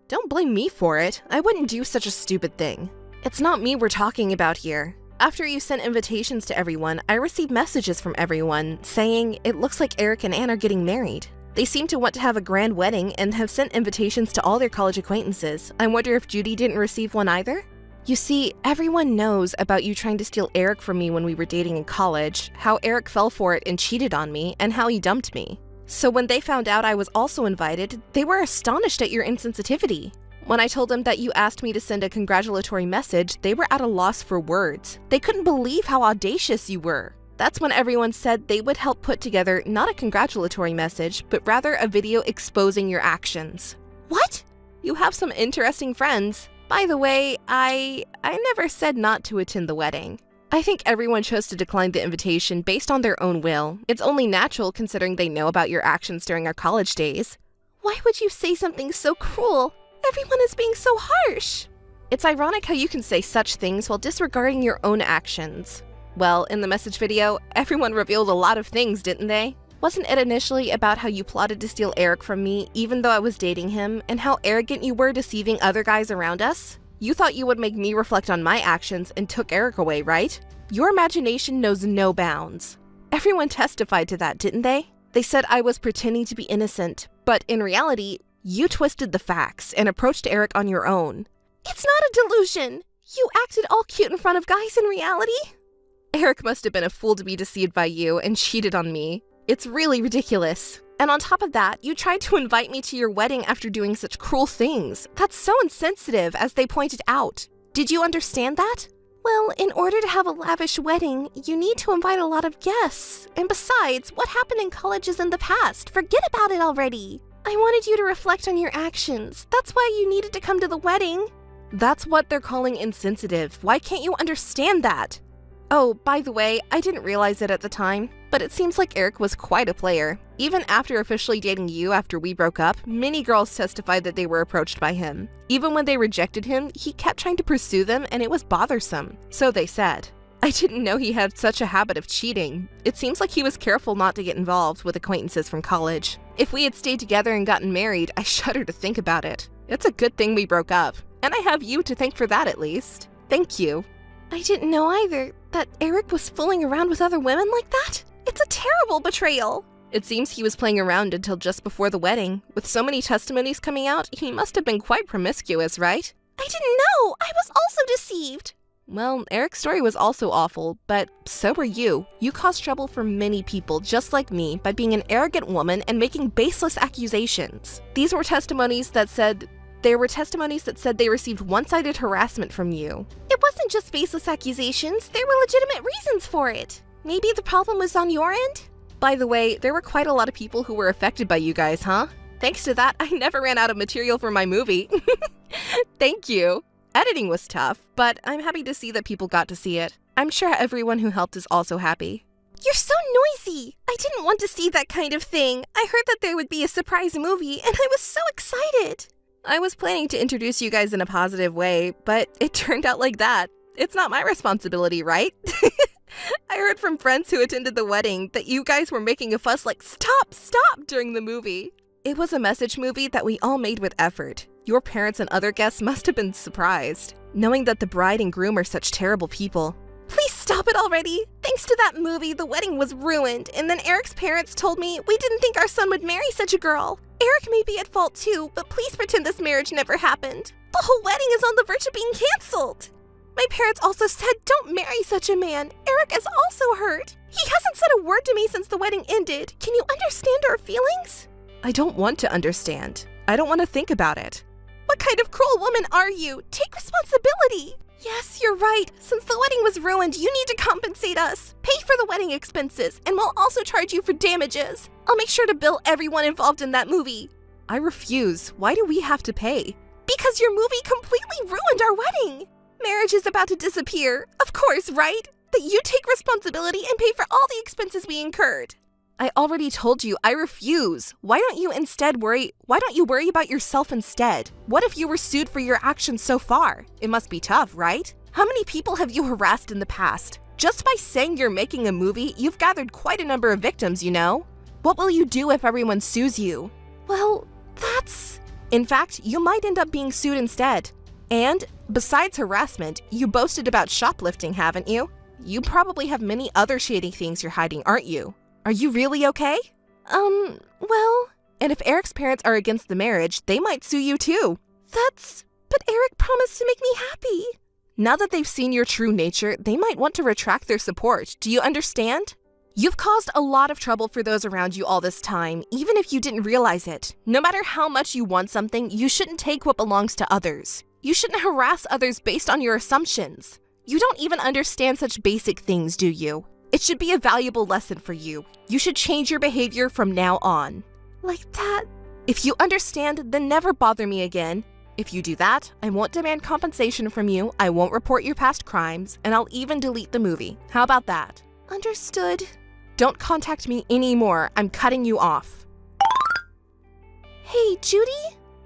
Don't blame me for it. I wouldn't do such a stupid thing. It's not me we're talking about here. After you sent invitations to everyone, I received messages from everyone saying it looks like Eric and Anne are getting married. They seem to want to have a grand wedding and have sent invitations to all their college acquaintances. I wonder if Judy didn't receive one either? You see, everyone knows about you trying to steal Eric from me when we were dating in college, how Eric fell for it and cheated on me, and how he dumped me. So when they found out I was also invited, they were astonished at your insensitivity. When I told them that you asked me to send a congratulatory message, they were at a loss for words. They couldn't believe how audacious you were. That's when everyone said they would help put together not a congratulatory message, but rather a video exposing your actions. What? You have some interesting friends. By the way, I never said not to attend the wedding. I think everyone chose to decline the invitation based on their own will. It's only natural considering they know about your actions during our college days. Why would you say something so cruel? Everyone is being so harsh. It's ironic how you can say such things while disregarding your own actions. Well, in the message video, everyone revealed a lot of things, didn't they? Wasn't it initially about how you plotted to steal Eric from me even though I was dating him, and how arrogant you were deceiving other guys around us? You thought you would make me reflect on my actions and took Eric away, right? Your imagination knows no bounds. Everyone testified to that, didn't they? They said I was pretending to be innocent, but in reality, you twisted the facts and approached Eric on your own. It's not a delusion! You acted all cute in front of guys in reality? Eric must have been a fool to be deceived by you and cheated on me. It's really ridiculous. And on top of that, you tried to invite me to your wedding after doing such cruel things. That's so insensitive, as they pointed out. Did you understand that? Well, in order to have a lavish wedding, you need to invite a lot of guests. And besides, what happened in college is in the past. Forget about it already. I wanted you to reflect on your actions. That's why you needed to come to the wedding. That's what they're calling insensitive. Why can't you understand that? Oh, by the way, I didn't realize it at the time, but it seems like Eric was quite a player. Even after officially dating you after we broke up, many girls testified that they were approached by him. Even when they rejected him, he kept trying to pursue them and it was bothersome. So they said. I didn't know he had such a habit of cheating. It seems like he was careful not to get involved with acquaintances from college. If we had stayed together and gotten married, I shudder to think about it. It's a good thing we broke up, and I have you to thank for that at least. Thank you. I didn't know either that Eric was fooling around with other women like that. It's a terrible betrayal. It seems he was playing around until just before the wedding. With so many testimonies coming out, he must have been quite promiscuous, right? I didn't know. I was also deceived. Well, Eric's story was also awful, but so were you. You caused trouble for many people just like me by being an arrogant woman and making baseless accusations. These were testimonies that said they received one-sided harassment from you. It wasn't just baseless accusations, there were legitimate reasons for it. Maybe the problem was on your end? By the way, there were quite a lot of people who were affected by you guys, huh? Thanks to that, I never ran out of material for my movie. Thank you. Editing was tough, but I'm happy to see that people got to see it. I'm sure everyone who helped is also happy. You're so noisy! I didn't want to see that kind of thing. I heard that there would be a surprise movie, and I was so excited. I was planning to introduce you guys in a positive way, but it turned out like that. It's not my responsibility, right? I heard from friends who attended the wedding that you guys were making a fuss like, stop, stop, during the movie. It was a message movie that we all made with effort. Your parents and other guests must have been surprised, knowing that the bride and groom are such terrible people. Please stop it already. Thanks to that movie, the wedding was ruined, and then Eric's parents told me we didn't think our son would marry such a girl. Eric may be at fault too, but please pretend this marriage never happened. The whole wedding is on the verge of being canceled. My parents also said don't marry such a man. Eric is also hurt. He hasn't said a word to me since the wedding ended. Can you understand our feelings? I don't want to understand. I don't want to think about it. What kind of cruel woman are you? Take responsibility. Yes, you're right. Since the wedding was ruined, you need to compensate us. Pay for the wedding expenses, and we'll also charge you for damages. I'll make sure to bill everyone involved in that movie. I refuse. Why do we have to pay? Because your movie completely ruined our wedding. Marriage is about to disappear. Of course, right? That you take responsibility and pay for all the expenses we incurred. I already told you, I refuse. Why don't you worry about yourself instead? What if you were sued for your actions so far? It must be tough, right? How many people have you harassed in the past? Just by saying you're making a movie, you've gathered quite a number of victims, you know? What will you do if everyone sues you? Well, that's... In fact, you might end up being sued instead. And, besides harassment, you boasted about shoplifting, haven't you? You probably have many other shady things you're hiding, aren't you? Are you really okay? Well... And if Eric's parents are against the marriage, they might sue you too. But Eric promised to make me happy. Now that they've seen your true nature, they might want to retract their support. Do you understand? You've caused a lot of trouble for those around you all this time, even if you didn't realize it. No matter how much you want something, you shouldn't take what belongs to others. You shouldn't harass others based on your assumptions. You don't even understand such basic things, do you? It should be a valuable lesson for you. You should change your behavior from now on. Like that? If you understand, then never bother me again. If you do that, I won't demand compensation from you, I won't report your past crimes, and I'll even delete the movie. How about that? Understood. Don't contact me anymore. I'm cutting you off. Hey, Judy?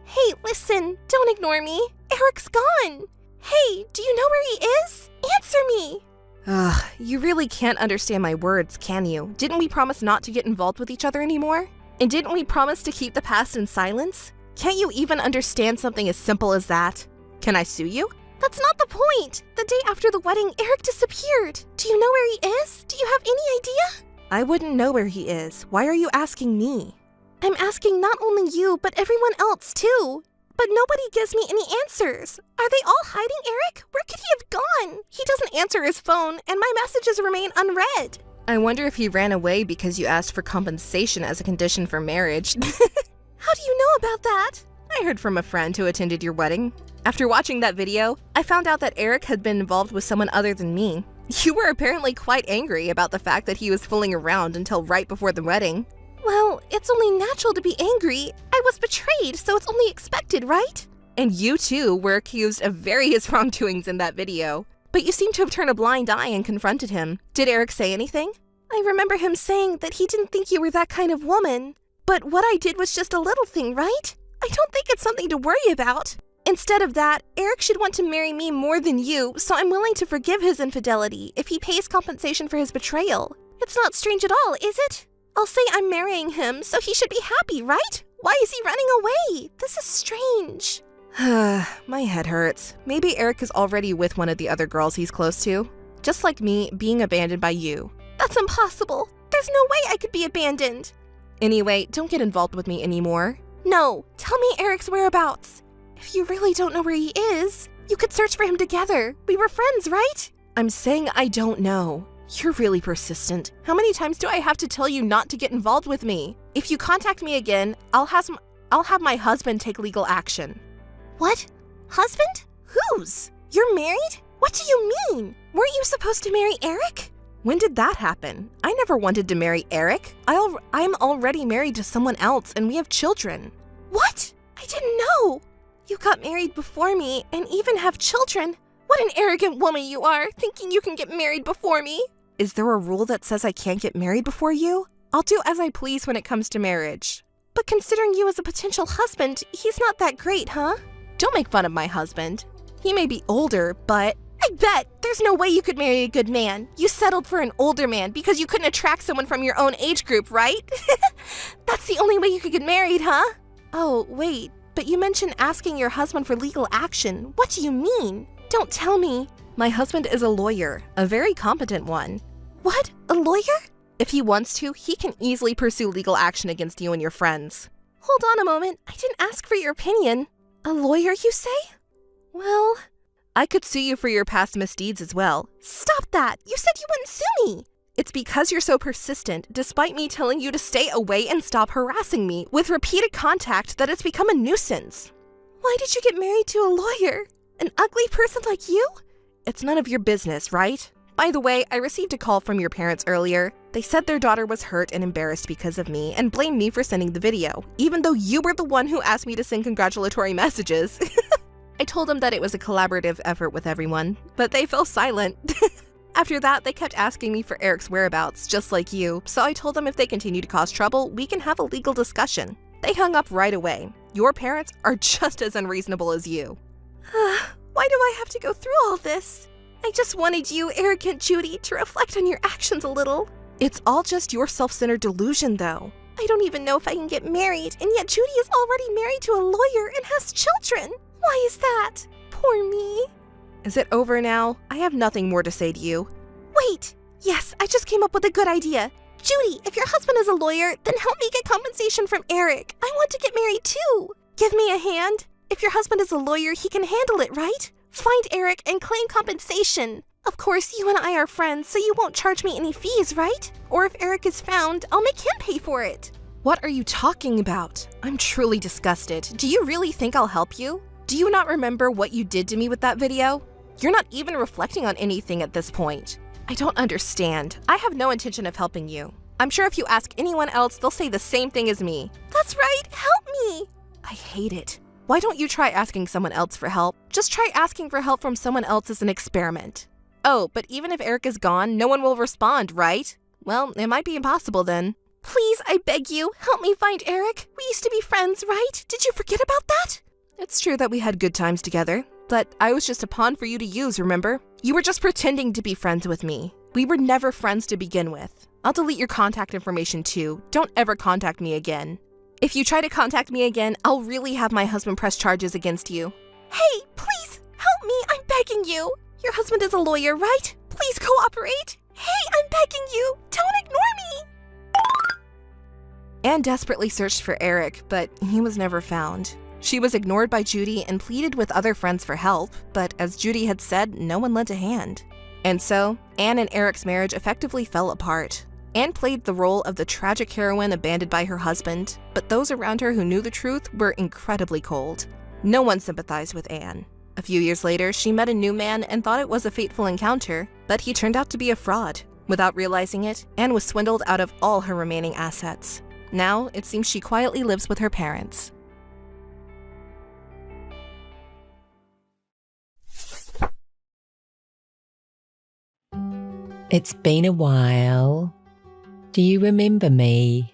Hey, listen, don't ignore me. Eric's gone. Hey, do you know where he is? Answer me. Ugh, You really can't understand my words, can you? Didn't we promise not to get involved with each other anymore? And didn't we promise to keep the past in silence? Can't you even understand something as simple as that? Can I sue you? That's not the point. The day after the wedding, Eric disappeared. Do you know where he is? Do you have any idea? I wouldn't know where he is. Why are you asking me? I'm asking not only you, but everyone else too. But nobody gives me any answers. Are they all hiding Eric? Where could he have gone? He doesn't answer his phone, and my messages remain unread. I wonder if he ran away because you asked for compensation as a condition for marriage. How do you know about that? I heard from a friend who attended your wedding. After watching that video, I found out that Eric had been involved with someone other than me. You were apparently quite angry about the fact that he was fooling around until right before the wedding. Well, it's only natural to be angry. I was betrayed, so it's only expected, right? And you too were accused of various wrongdoings in that video. But you seem to have turned a blind eye and confronted him. Did Eric say anything? I remember him saying that he didn't think you were that kind of woman. But what I did was just a little thing, right? I don't think it's something to worry about. Instead of that, Eric should want to marry me more than you, so I'm willing to forgive his infidelity if he pays compensation for his betrayal. It's not strange at all, is it? I'll say I'm marrying him, so he should be happy, right? Why is he running away? This is strange. My head hurts. Maybe Eric is already with one of the other girls he's close to. Just like me, being abandoned by you. That's impossible. There's no way I could be abandoned. Anyway, don't get involved with me anymore. No, tell me Eric's whereabouts. If you really don't know where he is, you could search for him together. We were friends, right? I'm saying I don't know. You're really persistent. How many times do I have to tell you not to get involved with me? If you contact me again, I'll have my husband take legal action. What? Husband? Whose? You're married? What do you mean? Weren't you supposed to marry Eric? When did that happen? I never wanted to marry Eric. I'm already married to someone else and we have children. What? I didn't know. You got married before me and even have children. What an arrogant woman you are, thinking you can get married before me. Is there a rule that says I can't get married before you? I'll do as I please when it comes to marriage. But considering you as a potential husband, he's not that great, huh? Don't make fun of my husband. He may be older, but I bet there's no way you could marry a good man. You settled for an older man because you couldn't attract someone from your own age group, right? That's the only way you could get married, huh? Oh, wait, but you mentioned asking your husband for legal action. What do you mean? Don't tell me. My husband is a lawyer, a very competent one. What? A lawyer? If he wants to, he can easily pursue legal action against you and your friends. Hold on a moment. I didn't ask for your opinion. A lawyer, you say? Well, I could sue you for your past misdeeds as well. Stop that! You said you wouldn't sue me! It's because you're so persistent, despite me telling you to stay away and stop harassing me with repeated contact, that it's become a nuisance. Why did you get married to a lawyer? An ugly person like you? It's none of your business, right? By the way, I received a call from your parents earlier. They said their daughter was hurt and embarrassed because of me and blamed me for sending the video, even though you were the one who asked me to send congratulatory messages. I told them that it was a collaborative effort with everyone, but they fell silent. After that, they kept asking me for Eric's whereabouts, just like you, so I told them if they continue to cause trouble, we can have a legal discussion. They hung up right away. Your parents are just as unreasonable as you. Why do I have to go through all this? I just wanted you, arrogant Judy, to reflect on your actions a little. It's all just your self-centered delusion, though. I don't even know if I can get married, and yet Judy is already married to a lawyer and has children. Why is that? Poor me. Is it over now? I have nothing more to say to you. Wait! Yes, I just came up with a good idea. Judy, if your husband is a lawyer, then help me get compensation from Eric. I want to get married too. Give me a hand. If your husband is a lawyer, he can handle it, right? Find Eric and claim compensation. Of course, you and I are friends, so you won't charge me any fees, right? Or if Eric is found, I'll make him pay for it. What are you talking about? I'm truly disgusted. Do you really think I'll help you? Do you not remember what you did to me with that video? You're not even reflecting on anything at this point. I don't understand. I have no intention of helping you. I'm sure if you ask anyone else, they'll say the same thing as me. That's right, help me! I hate it. Why don't you try asking someone else for help? Just try asking for help from someone else as an experiment. Oh, but even if Eric is gone, no one will respond, right? Well, it might be impossible then. Please, I beg you, help me find Eric. We used to be friends, right? Did you forget about that? It's true that we had good times together, but I was just a pawn for you to use, remember? You were just pretending to be friends with me. We were never friends to begin with. I'll delete your contact information too. Don't ever contact me again. If you try to contact me again, I'll really have my husband press charges against you. Hey, please, help me, I'm begging you. Your husband is a lawyer, right? Please cooperate. Hey, I'm begging you, don't ignore me. Anne desperately searched for Eric, but he was never found. She was ignored by Judy and pleaded with other friends for help, but as Judy had said, no one lent a hand. And so, Anne and Eric's marriage effectively fell apart. Anne played the role of the tragic heroine abandoned by her husband, but those around her who knew the truth were incredibly cold. No one sympathized with Anne. A few years later, she met a new man and thought it was a fateful encounter, but he turned out to be a fraud. Without realizing it, Anne was swindled out of all her remaining assets. Now, it seems she quietly lives with her parents. It's been a while. Do you remember me?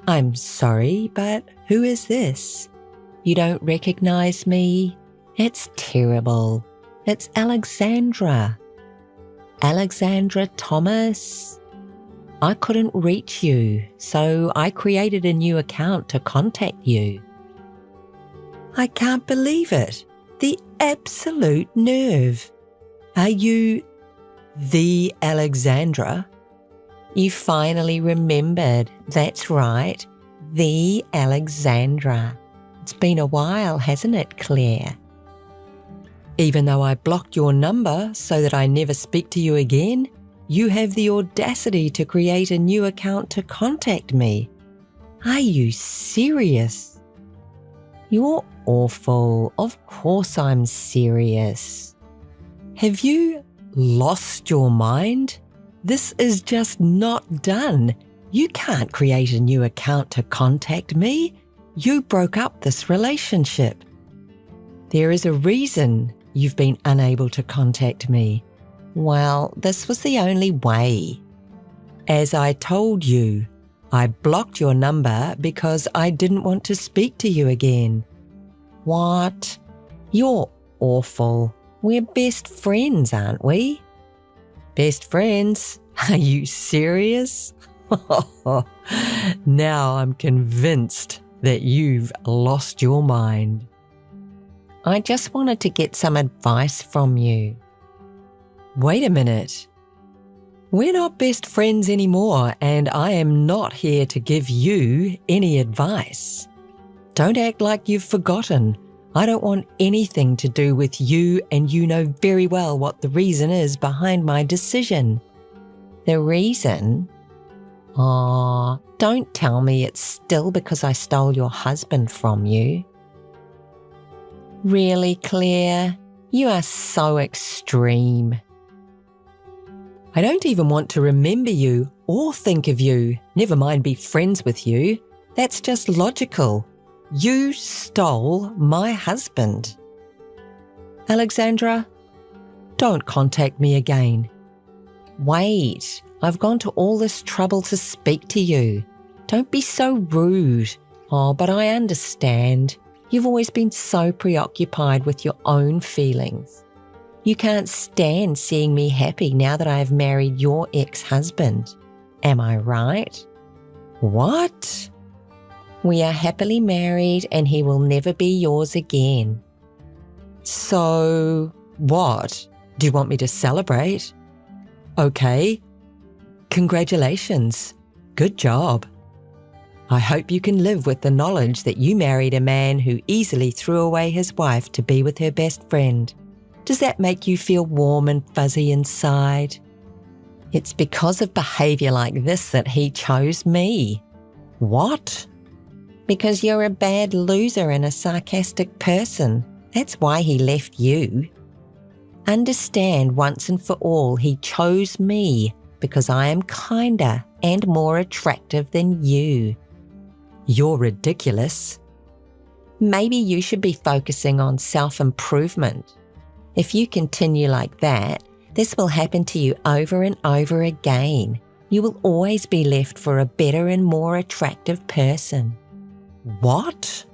I'm sorry, but who is this? You don't recognize me? It's terrible. It's Alexandra. Alexandra Thomas. I couldn't reach you, so I created a new account to contact you. I can't believe it. The absolute nerve. Are you the Alexandra? You finally remembered. That's right. The Alexandra. It's been a while, hasn't it, Claire? Even though I blocked your number so that I never speak to you again, you have the audacity to create a new account to contact me. Are you serious? You're awful. Of course I'm serious. Have you lost your mind? This is just not done. You can't create a new account to contact me. You broke up this relationship. There is a reason you've been unable to contact me. Well, this was the only way. As I told you, I blocked your number because I didn't want to speak to you again. What? You're awful. We're best friends, aren't we? Best friends? Are you serious? Now I'm convinced that you've lost your mind. I just wanted to get some advice from you. Wait a minute. We're not best friends anymore, and I am not here to give you any advice. Don't act like you've forgotten. I don't want anything to do with you, and you know very well what the reason is behind my decision. The reason? Oh, don't tell me it's still because I stole your husband from you. Really, Claire? You are so extreme. I don't even want to remember you or think of you, never mind be friends with you. That's just logical. You stole my husband. Alexandra, don't contact me again. Wait, I've gone to all this trouble to speak to you. Don't be so rude. Oh, but I understand. You've always been so preoccupied with your own feelings. You can't stand seeing me happy now that I have married your ex-husband. Am I right? What? We are happily married and he will never be yours again. So, what? Do you want me to celebrate? Okay. Congratulations. Good job. I hope you can live with the knowledge that you married a man who easily threw away his wife to be with her best friend. Does that make you feel warm and fuzzy inside? It's because of behaviour like this that he chose me. What? Because you're a bad loser and a sarcastic person. That's why he left you. Understand once and for all he chose me because I am kinder and more attractive than you. You're ridiculous. Maybe you should be focusing on self-improvement. If you continue like that, this will happen to you over and over again. You will always be left for a better and more attractive person. What?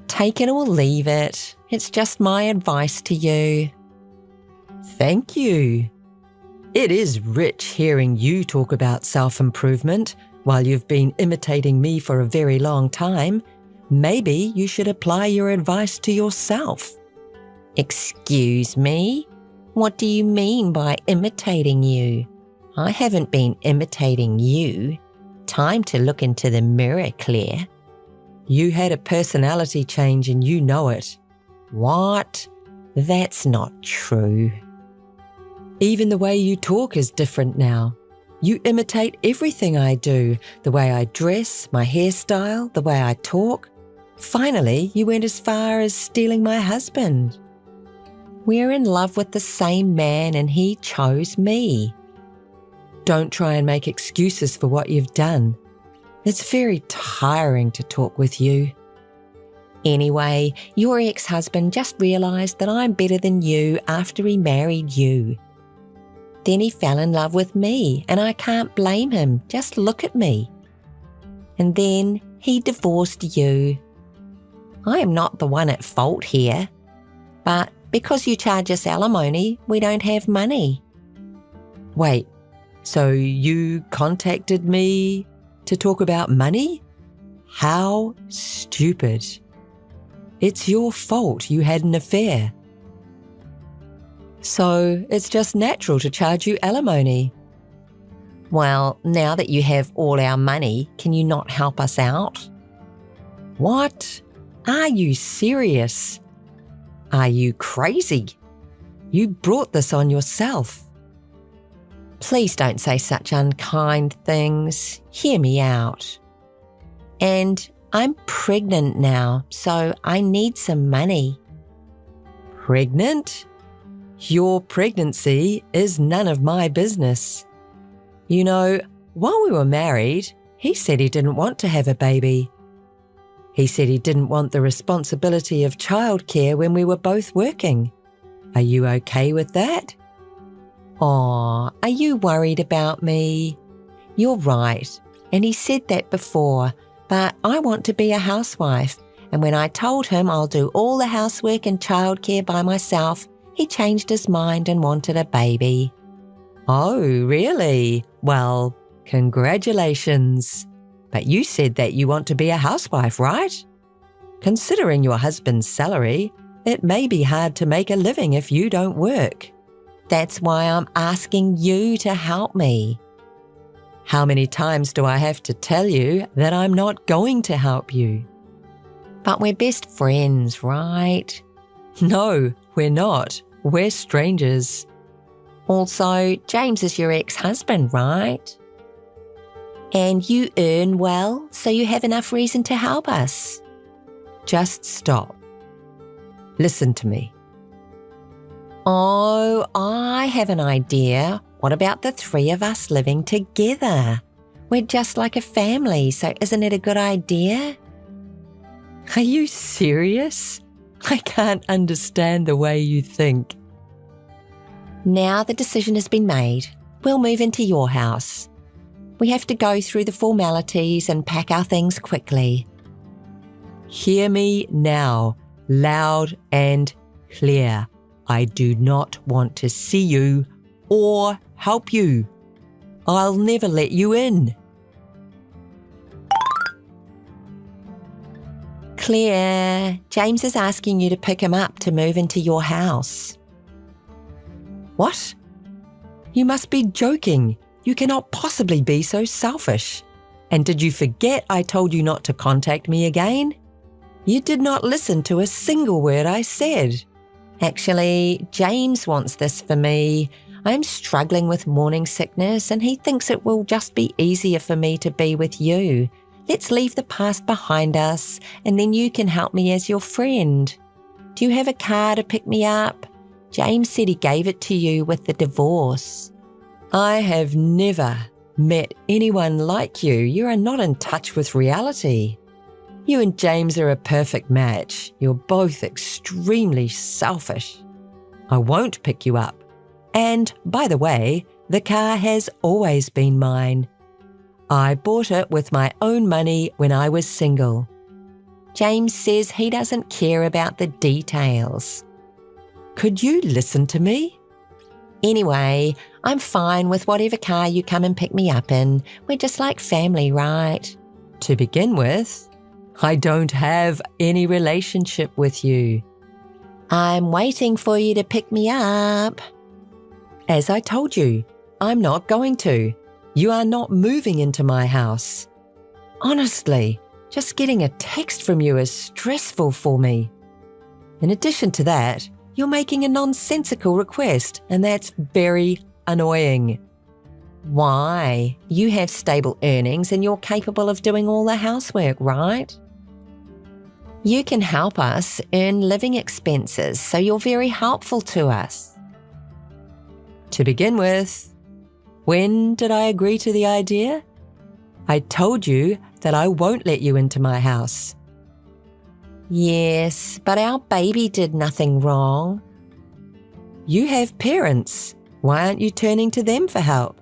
Take it or leave it. It's just my advice to you. Thank you. It is rich hearing you talk about self-improvement while you've been imitating me for a very long time. Maybe you should apply your advice to yourself. Excuse me? What do you mean by imitating you? I haven't been imitating you. Time to look into the mirror, Claire. You had a personality change and you know it. What? That's not true. Even the way you talk is different now. You imitate everything I do, the way I dress, my hairstyle, the way I talk. Finally, you went as far as stealing my husband. We're in love with the same man and he chose me. Don't try and make excuses for what you've done. It's very tiring to talk with you. Anyway, your ex-husband just realised that I'm better than you after he married you. Then he fell in love with me, and I can't blame him. Just look at me. And then he divorced you. I am not the one at fault here. But because you charge us alimony, we don't have money. Wait, so you contacted me to talk about money? How stupid. It's your fault you had an affair. So it's just natural to charge you alimony. Well, now that you have all our money, can you not help us out? What? Are you serious? Are you crazy? You brought this on yourself. Please don't say such unkind things. Hear me out. And I'm pregnant now, so I need some money. Pregnant? Your pregnancy is none of my business. You know, while we were married, he said he didn't want to have a baby. He said he didn't want the responsibility of childcare when we were both working. Are you okay with that? Aw, are you worried about me? You're right, and he said that before, but I want to be a housewife, and when I told him I'll do all the housework and childcare by myself, he changed his mind and wanted a baby. Oh, really? Well, congratulations. But you said that you want to be a housewife, right? Considering your husband's salary, it may be hard to make a living if you don't work. That's why I'm asking you to help me. How many times do I have to tell you that I'm not going to help you? But we're best friends, right? No, we're not. We're strangers. Also, James is your ex-husband, right? And you earn well, so you have enough reason to help us. Just stop. Listen to me. Oh, I have an idea. What about the three of us living together? We're just like a family, so isn't it a good idea? Are you serious? I can't understand the way you think. Now the decision has been made. We'll move into your house. We have to go through the formalities and pack our things quickly. Hear me now, loud and clear. I do not want to see you or help you. I'll never let you in. Claire, James is asking you to pick him up to move into your house. What? You must be joking. You cannot possibly be so selfish. And did you forget I told you not to contact me again? You did not listen to a single word I said. Actually, James wants this for me. I'm struggling with morning sickness and he thinks it will just be easier for me to be with you. Let's leave the past behind us and then you can help me as your friend. Do you have a car to pick me up? James said he gave it to you with the divorce. I have never met anyone like you. You are not in touch with reality. You and James are a perfect match. You're both extremely selfish. I won't pick you up. And, by the way, the car has always been mine. I bought it with my own money when I was single. James says he doesn't care about the details. Could you listen to me? Anyway, I'm fine with whatever car you come and pick me up in. We're just like family, right? To begin with, I don't have any relationship with you. I'm waiting for you to pick me up. As I told you, I'm not going to. You are not moving into my house. Honestly, just getting a text from you is stressful for me. In addition to that, you're making a nonsensical request, and that's very annoying. Why? You have stable earnings and you're capable of doing all the housework, right? You can help us earn living expenses, so you're very helpful to us. To begin with, when did I agree to the idea? I told you that I won't let you into my house. Yes, but our baby did nothing wrong. You have parents. Why aren't you turning to them for help?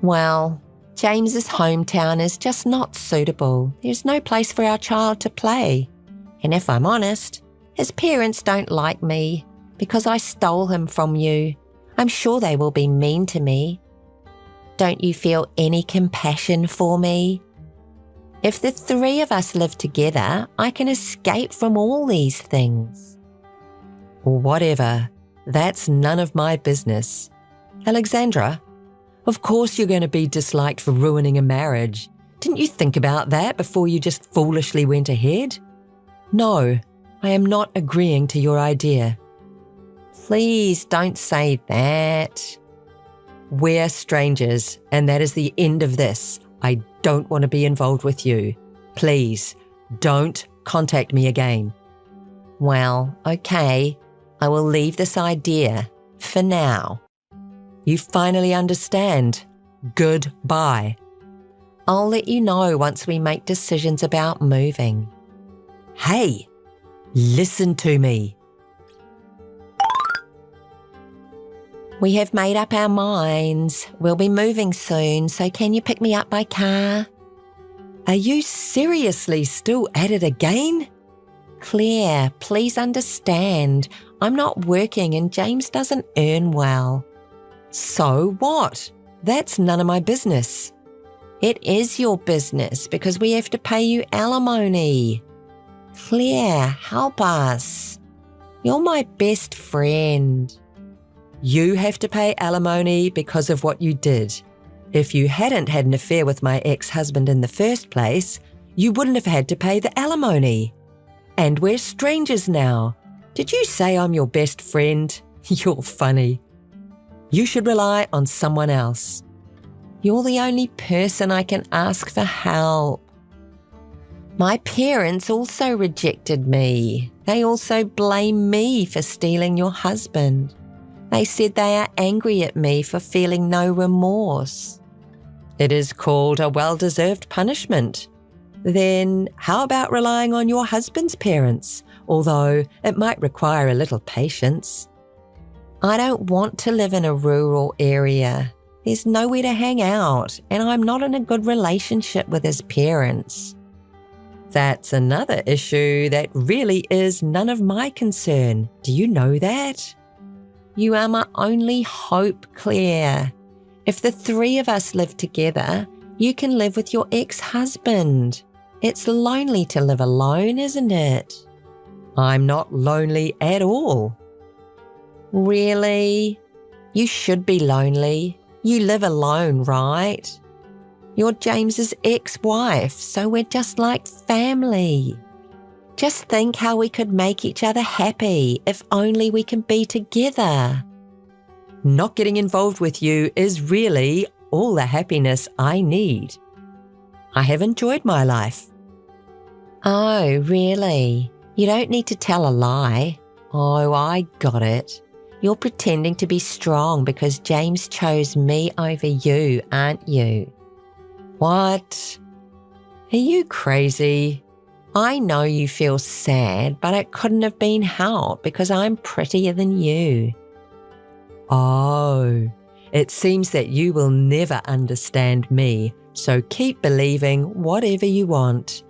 Well, James's hometown is just not suitable. There's no place for our child to play. And if I'm honest, his parents don't like me because I stole him from you. I'm sure they will be mean to me. Don't you feel any compassion for me? If the three of us live together, I can escape from all these things. Whatever. That's none of my business. Alexandra, of course you're going to be disliked for ruining a marriage. Didn't you think about that before you just foolishly went ahead? No, I am not agreeing to your idea. Please don't say that. We're strangers, and that is the end of this. I don't want to be involved with you. Please, don't contact me again. Well, okay. I will leave this idea for now. You finally understand. Goodbye. I'll let you know once we make decisions about moving. Hey, listen to me. We have made up our minds. We'll be moving soon, so can you pick me up by car? Are you seriously still at it again? Claire, please understand. I'm not working and James doesn't earn well. So what? That's none of my business. It is your business because we have to pay you alimony. Claire, help us. You're my best friend. You have to pay alimony because of what you did. If you hadn't had an affair with my ex-husband in the first place, you wouldn't have had to pay the alimony. And we're strangers now. Did you say I'm your best friend? You're funny. You should rely on someone else. You're the only person I can ask for help. My parents also rejected me. They also blame me for stealing your husband. They said they are angry at me for feeling no remorse. It is called a well-deserved punishment. Then how about relying on your husband's parents, although it might require a little patience? I don't want to live in a rural area. There's nowhere to hang out, and I'm not in a good relationship with his parents. That's another issue that really is none of my concern. Do you know that? You are my only hope, Claire. If the three of us live together, you can live with your ex-husband. It's lonely to live alone, isn't it? I'm not lonely at all. Really? You should be lonely. You live alone, right? You're James's ex-wife, so we're just like family. Just think how we could make each other happy if only we can be together. Not getting involved with you is really all the happiness I need. I have enjoyed my life. Oh, really? You don't need to tell a lie. Oh, I got it. You're pretending to be strong because James chose me over you, aren't you? What? Are you crazy? I know you feel sad, but it couldn't have been helped because I'm prettier than you. Oh, it seems that you will never understand me, so keep believing whatever you want.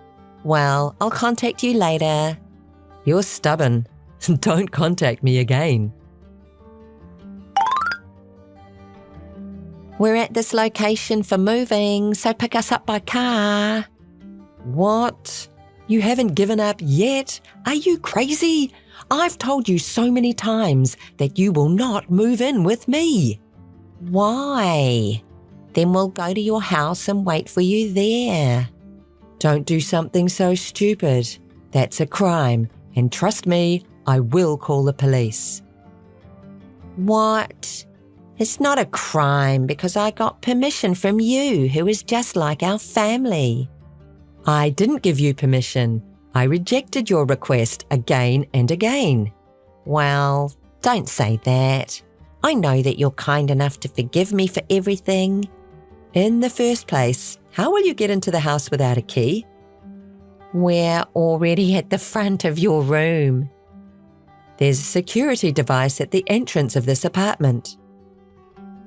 Well, I'll contact you later. You're stubborn. Don't contact me again. We're at this location for moving, so pick us up by car. What? You haven't given up yet? Are you crazy? I've told you so many times that you will not move in with me. Why? Then we'll go to your house and wait for you there. Don't do something so stupid. That's a crime, and trust me, I will call the police. What? It's not a crime because I got permission from you, who is just like our family. I didn't give you permission. I rejected your request again and again. Well, don't say that. I know that you're kind enough to forgive me for everything. In the first place, how will you get into the house without a key? We're already at the front of your room. There's a security device at the entrance of this apartment.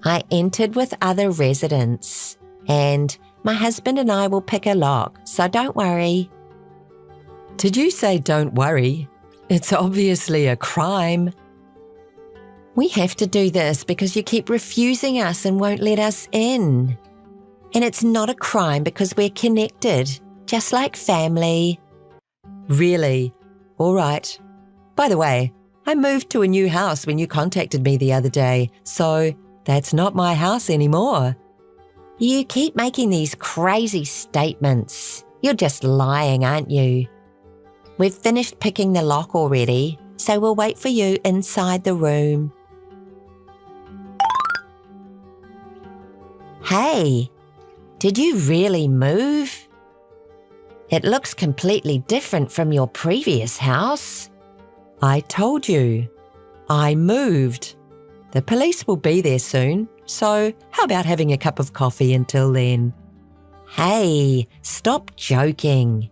I entered with other residents, and my husband and I will pick a lock, so don't worry. Did you say don't worry? It's obviously a crime. We have to do this because you keep refusing us and won't let us in. And it's not a crime because we're connected, just like family. Really? All right. By the way, I moved to a new house when you contacted me the other day, so that's not my house anymore. You keep making these crazy statements. You're just lying, aren't you? We've finished picking the lock already, so we'll wait for you inside the room. Hey, did you really move? It looks completely different from your previous house. I told you. I moved. The police will be there soon, so how about having a cup of coffee until then? Hey, stop joking.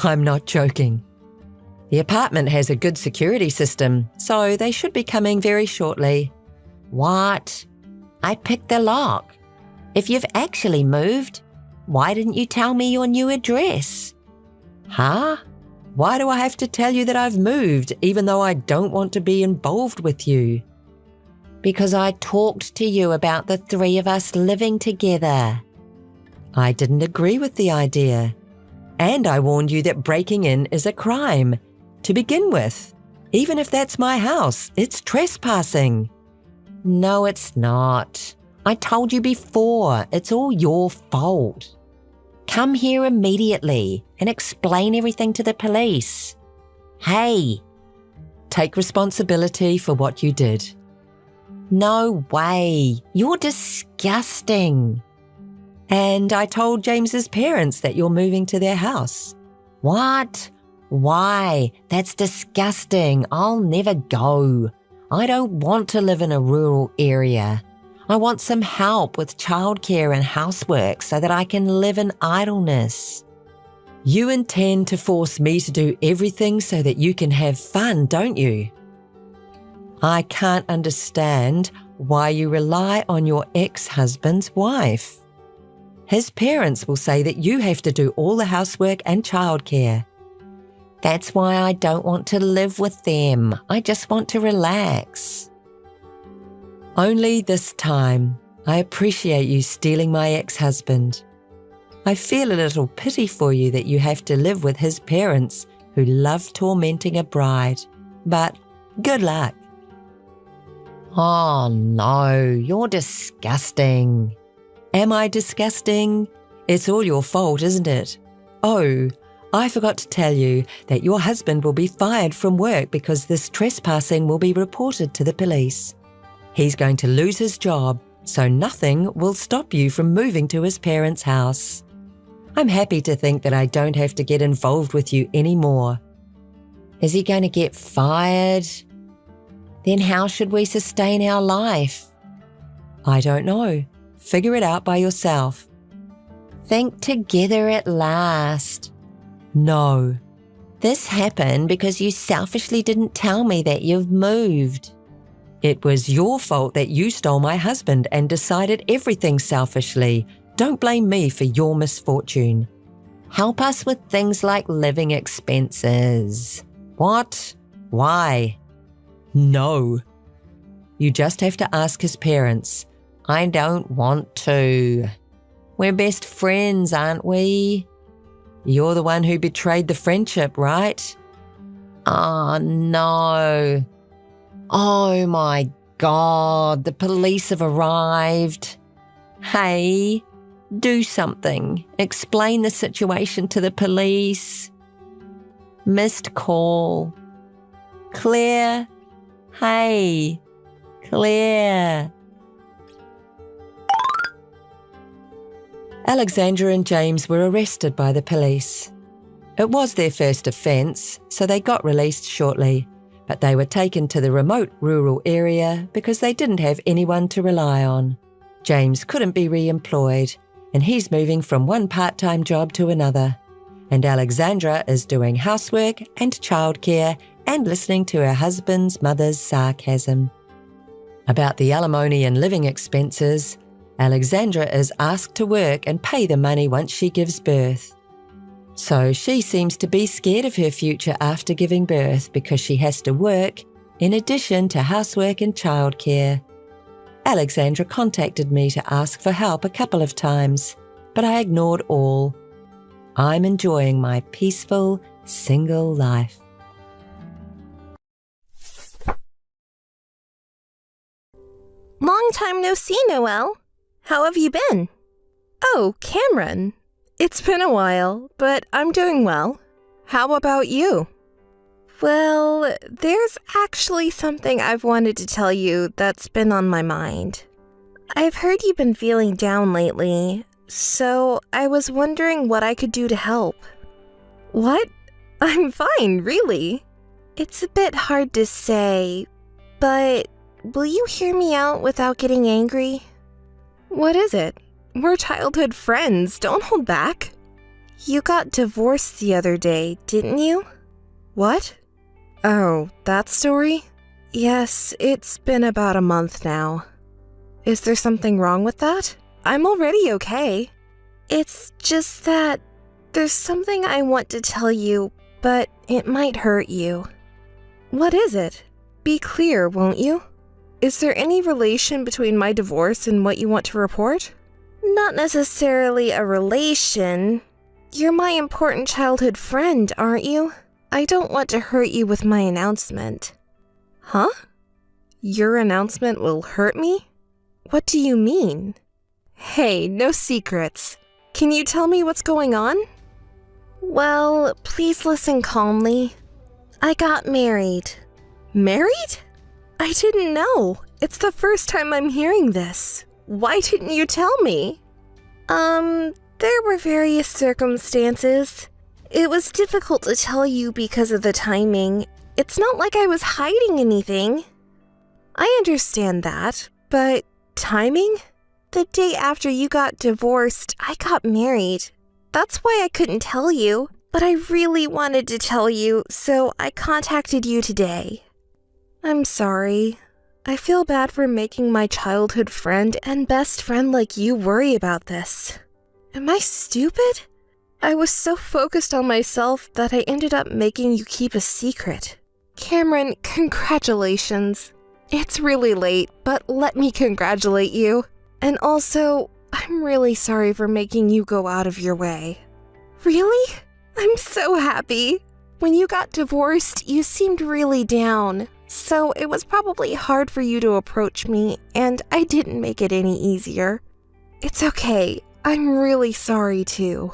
I'm not joking. The apartment has a good security system, so they should be coming very shortly. What? I picked the lock. If you've actually moved, why didn't you tell me your new address? Huh? Why do I have to tell you that I've moved, even though I don't want to be involved with you? Because I talked to you about the three of us living together. I didn't agree with the idea. And I warned you that breaking in is a crime. To begin with, even if that's my house, it's trespassing. No, it's not. I told you before, it's all your fault. Come here immediately and explain everything to the police. Hey. Take responsibility for what you did. No way. You're disgusting. And I told James's parents that you're moving to their house. What? Why? That's disgusting. I'll never go. I don't want to live in a rural area. I want some help with childcare and housework so that I can live in idleness. You intend to force me to do everything so that you can have fun, don't you? I can't understand why you rely on your ex-husband's wife. His parents will say that you have to do all the housework and childcare. That's why I don't want to live with them. I just want to relax. Only this time, I appreciate you stealing my ex-husband. I feel a little pity for you that you have to live with his parents who love tormenting a bride. But good luck. Oh no, you're disgusting. Am I disgusting? It's all your fault, isn't it? Oh, I forgot to tell you that your husband will be fired from work because this trespassing will be reported to the police. He's going to lose his job, so nothing will stop you from moving to his parents' house. I'm happy to think that I don't have to get involved with you anymore. Is he going to get fired? Then how should we sustain our life? I don't know. Figure it out by yourself. Think together at last. No. This happened because you selfishly didn't tell me that you've moved. It was your fault that you stole my husband and decided everything selfishly. Don't blame me for your misfortune. Help us with things like living expenses. What? Why? No. You just have to ask his parents. I don't want to. We're best friends, aren't we? You're the one who betrayed the friendship, right? Oh, no. Oh, my God, the police have arrived. Hey, do something. Explain the situation to the police. Missed call. Claire? Hey, Claire. Alexandra and James were arrested by the police. It was their first offence, so they got released shortly, but they were taken to the remote rural area because they didn't have anyone to rely on. James couldn't be re-employed, and he's moving from one part-time job to another. And Alexandra is doing housework and childcare and listening to her husband's mother's sarcasm. About the alimony and living expenses, Alexandra is asked to work and pay the money once she gives birth. So she seems to be scared of her future after giving birth because she has to work in addition to housework and childcare. Alexandra contacted me to ask for help a couple of times, but I ignored all. I'm enjoying my peaceful, single life. Long time no see, Noelle. How have you been? Oh, Cameron. It's been a while, but I'm doing well. How about you? Well, there's actually something I've wanted to tell you that's been on my mind. I've heard you've been feeling down lately, so I was wondering what I could do to help. What? I'm fine, really. It's a bit hard to say, but will you hear me out without getting angry? What is it? We're childhood friends. Don't hold back. You got divorced the other day, didn't you? What? Oh, that story? Yes, it's been about a month now. Is there something wrong with that? I'm already okay. It's just that there's something I want to tell you, but it might hurt you. What is it? Be clear, won't you? Is there any relation between my divorce and what you want to report? Not necessarily a relation. You're my important childhood friend, aren't you? I don't want to hurt you with my announcement. Huh? Your announcement will hurt me? What do you mean? Hey, no secrets. Can you tell me what's going on? Well, please listen calmly. I got married. Married? I didn't know. It's the first time I'm hearing this. Why didn't you tell me? There were various circumstances. It was difficult to tell you because of the timing. It's not like I was hiding anything. I understand that, but timing? The day after you got divorced, I got married. That's why I couldn't tell you, but I really wanted to tell you, so I contacted you today. I'm sorry. I feel bad for making my childhood friend and best friend like you worry about this. Am I stupid? I was so focused on myself that I ended up making you keep a secret. Cameron, congratulations. It's really late, but let me congratulate you. And also, I'm really sorry for making you go out of your way. Really? I'm so happy. When you got divorced, you seemed really down. So it was probably hard for you to approach me, and I didn't make it any easier. It's okay. I'm really sorry too.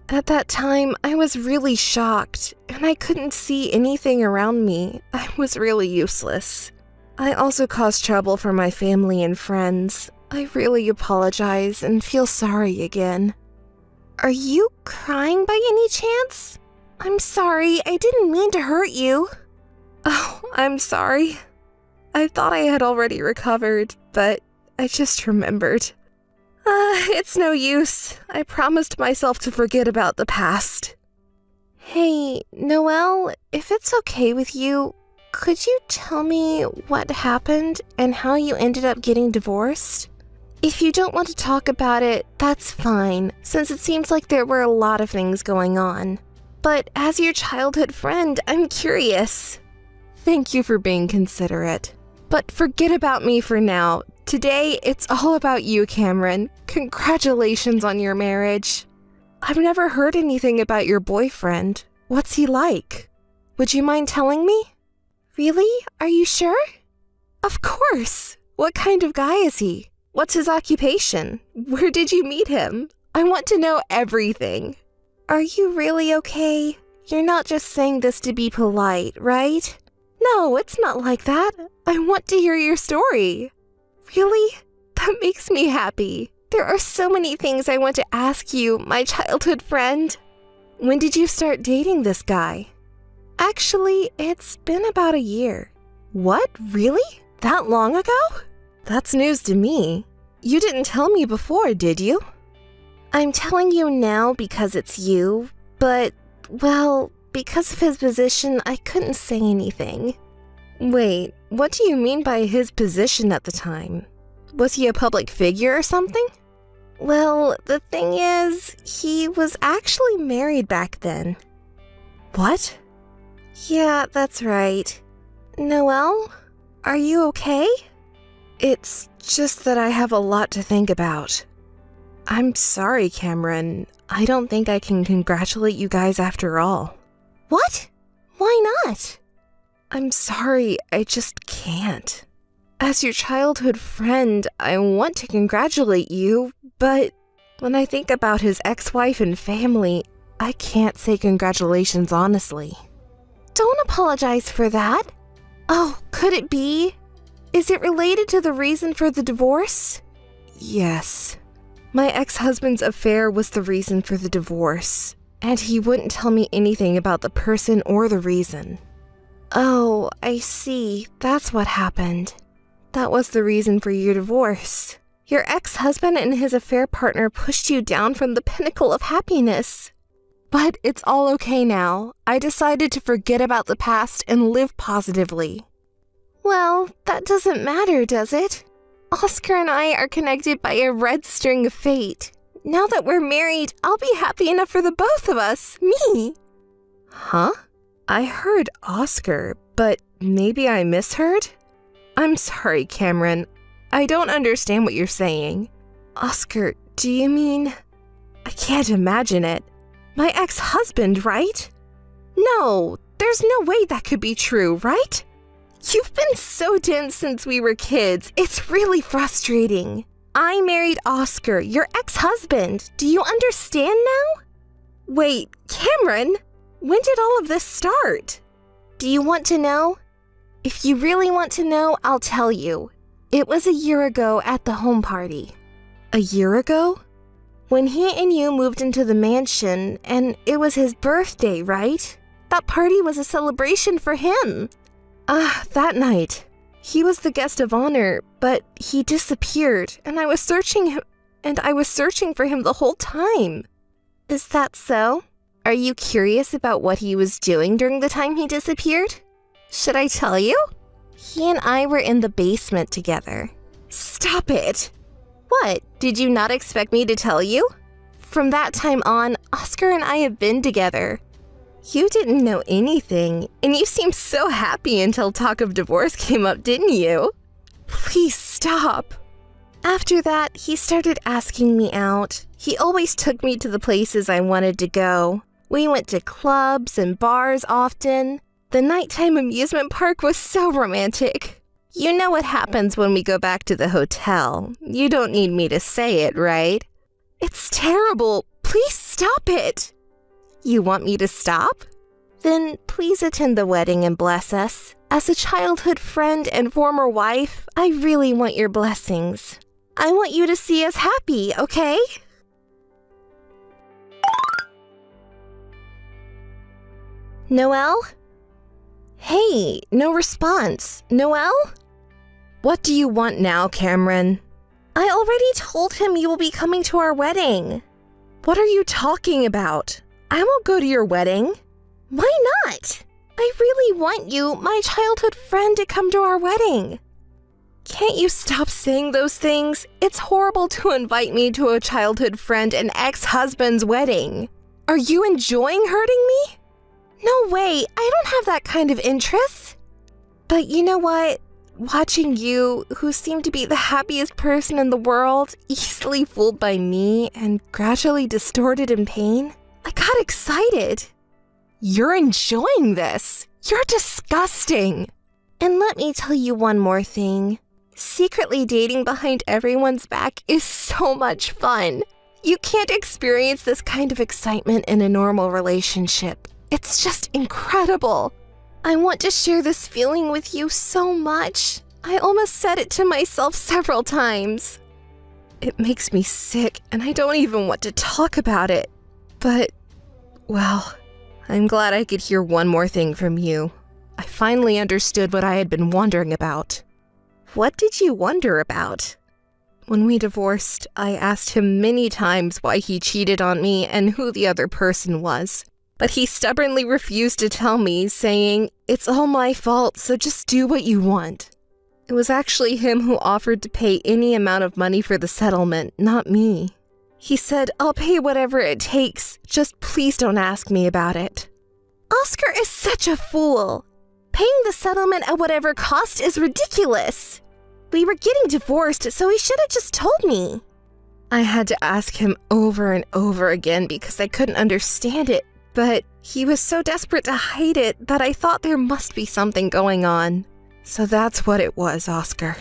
At that time, I was really shocked, and I couldn't see anything around me. I was really useless. I also caused trouble for my family and friends. I really apologize and feel sorry again. Are you crying by any chance? I'm sorry, I didn't mean to hurt you. Oh, I'm sorry. I thought I had already recovered, but I just remembered. It's no use. I promised myself to forget about the past. Hey, Noelle, if it's okay with you, could you tell me what happened and how you ended up getting divorced? If you don't want to talk about it, that's fine, since it seems like there were a lot of things going on. But as your childhood friend, I'm curious. Thank you for being considerate. But forget about me for now. Today, it's all about you, Cameron. Congratulations on your marriage. I've never heard anything about your boyfriend. What's he like? Would you mind telling me? Really? Are you sure? Of course. What kind of guy is he? What's his occupation? Where did you meet him? I want to know everything. Are you really okay? You're not just saying this to be polite, right? No, it's not like that. I want to hear your story. Really? That makes me happy. There are so many things I want to ask you, my childhood friend. When did you start dating this guy? Actually, it's been about a year. What? Really? That long ago? That's news to me. You didn't tell me before, did you? I'm telling you now because it's you, but, well, because of his position, I couldn't say anything. Wait, what do you mean by his position at the time? Was he a public figure or something? Well, the thing is, he was actually married back then. What? Yeah, that's right. Noelle, are you okay? It's just that I have a lot to think about. I'm sorry, Cameron. I don't think I can congratulate you guys after all. What? Why not? I'm sorry, I just can't. As your childhood friend, I want to congratulate you, but when I think about his ex-wife and family, I can't say congratulations honestly. Don't apologize for that. Oh, could it be? Is it related to the reason for the divorce? Yes. My ex-husband's affair was the reason for the divorce, and he wouldn't tell me anything about the person or the reason. Oh, I see. That's what happened. That was the reason for your divorce. Your ex-husband and his affair partner pushed you down from the pinnacle of happiness. But it's all okay now. I decided to forget about the past and live positively. Well, that doesn't matter, does it? Oscar and I are connected by a red string of fate. Now that we're married, I'll be happy enough for the both of us. Me. Huh? I heard Oscar, but maybe I misheard? I'm sorry, Cameron. I don't understand what you're saying. Oscar, do you mean... I can't imagine it. My ex-husband, right? No, there's no way that could be true, right? You've been so dense since we were kids. It's really frustrating. I married Oscar, your ex-husband. Do you understand now? Wait, Cameron, when did all of this start? Do you want to know? If you really want to know, I'll tell you. It was a year ago at the home party. A year ago? When he and you moved into the mansion, and it was his birthday, right? That party was a celebration for him. That night. He was the guest of honor, but he disappeared, and I was searching for him the whole time. Is that so? Are you curious about what he was doing during the time he disappeared? Should I tell you? He and I were in the basement together. Stop it! What, did you not expect me to tell you? From that time on, Oscar and I have been together. You didn't know anything, and you seemed so happy until talk of divorce came up, didn't you? Please stop. After that, he started asking me out. He always took me to the places I wanted to go. We went to clubs and bars often. The nighttime amusement park was so romantic. You know what happens when we go back to the hotel. You don't need me to say it, right? It's terrible. Please stop it. You want me to stop? Then please attend the wedding and bless us. As a childhood friend and former wife, I really want your blessings. I want you to see us happy, okay? Noelle? Hey, no response. Noelle? What do you want now, Cameron? I already told him you will be coming to our wedding. What are you talking about? I won't go to your wedding. Why not? I really want you, my childhood friend, to come to our wedding. Can't you stop saying those things? It's horrible to invite me to a childhood friend and ex-husband's wedding. Are you enjoying hurting me? No way, I don't have that kind of interest. But you know what? watching you, who seem to be the happiest person in the world, easily fooled by me and gradually distorted in pain, I got excited. You're enjoying this. You're disgusting. And let me tell you one more thing. Secretly dating behind everyone's back is so much fun. You can't experience this kind of excitement in a normal relationship. It's just incredible. I want to share this feeling with you so much. I almost said it to myself several times. It makes me sick, and I don't even want to talk about it. But, well, I'm glad I could hear one more thing from you. I finally understood what I had been wondering about. What did you wonder about? When we divorced, I asked him many times why he cheated on me and who the other person was. But he stubbornly refused to tell me, saying, "It's all my fault, so just do what you want." It was actually him who offered to pay any amount of money for the settlement, not me. He said, "I'll pay whatever it takes, just please don't ask me about it." Oscar is such a fool. Paying the settlement at whatever cost is ridiculous. We were getting divorced, so he should have just told me. I had to ask him over and over again because I couldn't understand it, but he was so desperate to hide it that I thought there must be something going on. So that's what it was, Oscar.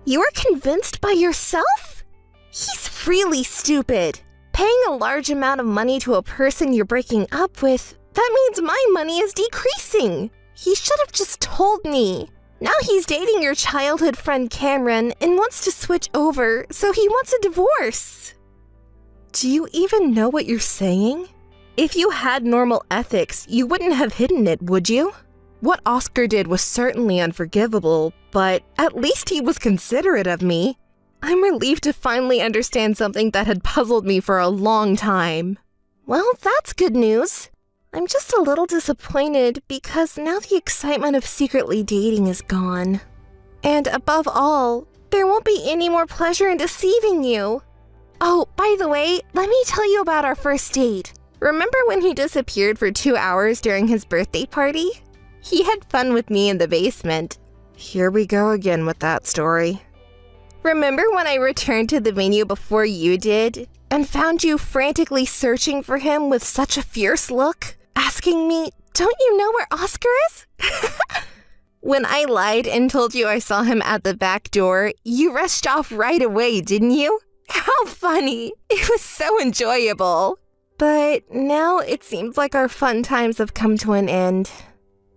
You were convinced by yourself? He's really stupid. Paying a large amount of money to a person you're breaking up with, that means my money is decreasing. He should have just told me. Now he's dating your childhood friend Cameron and wants to switch over, so he wants a divorce. Do you even know what you're saying? If you had normal ethics, you wouldn't have hidden it, would you? What Oscar did was certainly unforgivable, but at least he was considerate of me. I'm relieved to finally understand something that had puzzled me for a long time. Well, that's good news. I'm just a little disappointed because now the excitement of secretly dating is gone. And above all, there won't be any more pleasure in deceiving you. Oh, by the way, let me tell you about our first date. Remember when he disappeared for 2 hours during his birthday party? He had fun with me in the basement. Here we go again with that story. Remember when I returned to the venue before you did and found you frantically searching for him with such a fierce look? Asking me, "Don't you know where Oscar is?" When I lied and told you I saw him at the back door, you rushed off right away, didn't you? How funny! It was so enjoyable. But now it seems like our fun times have come to an end.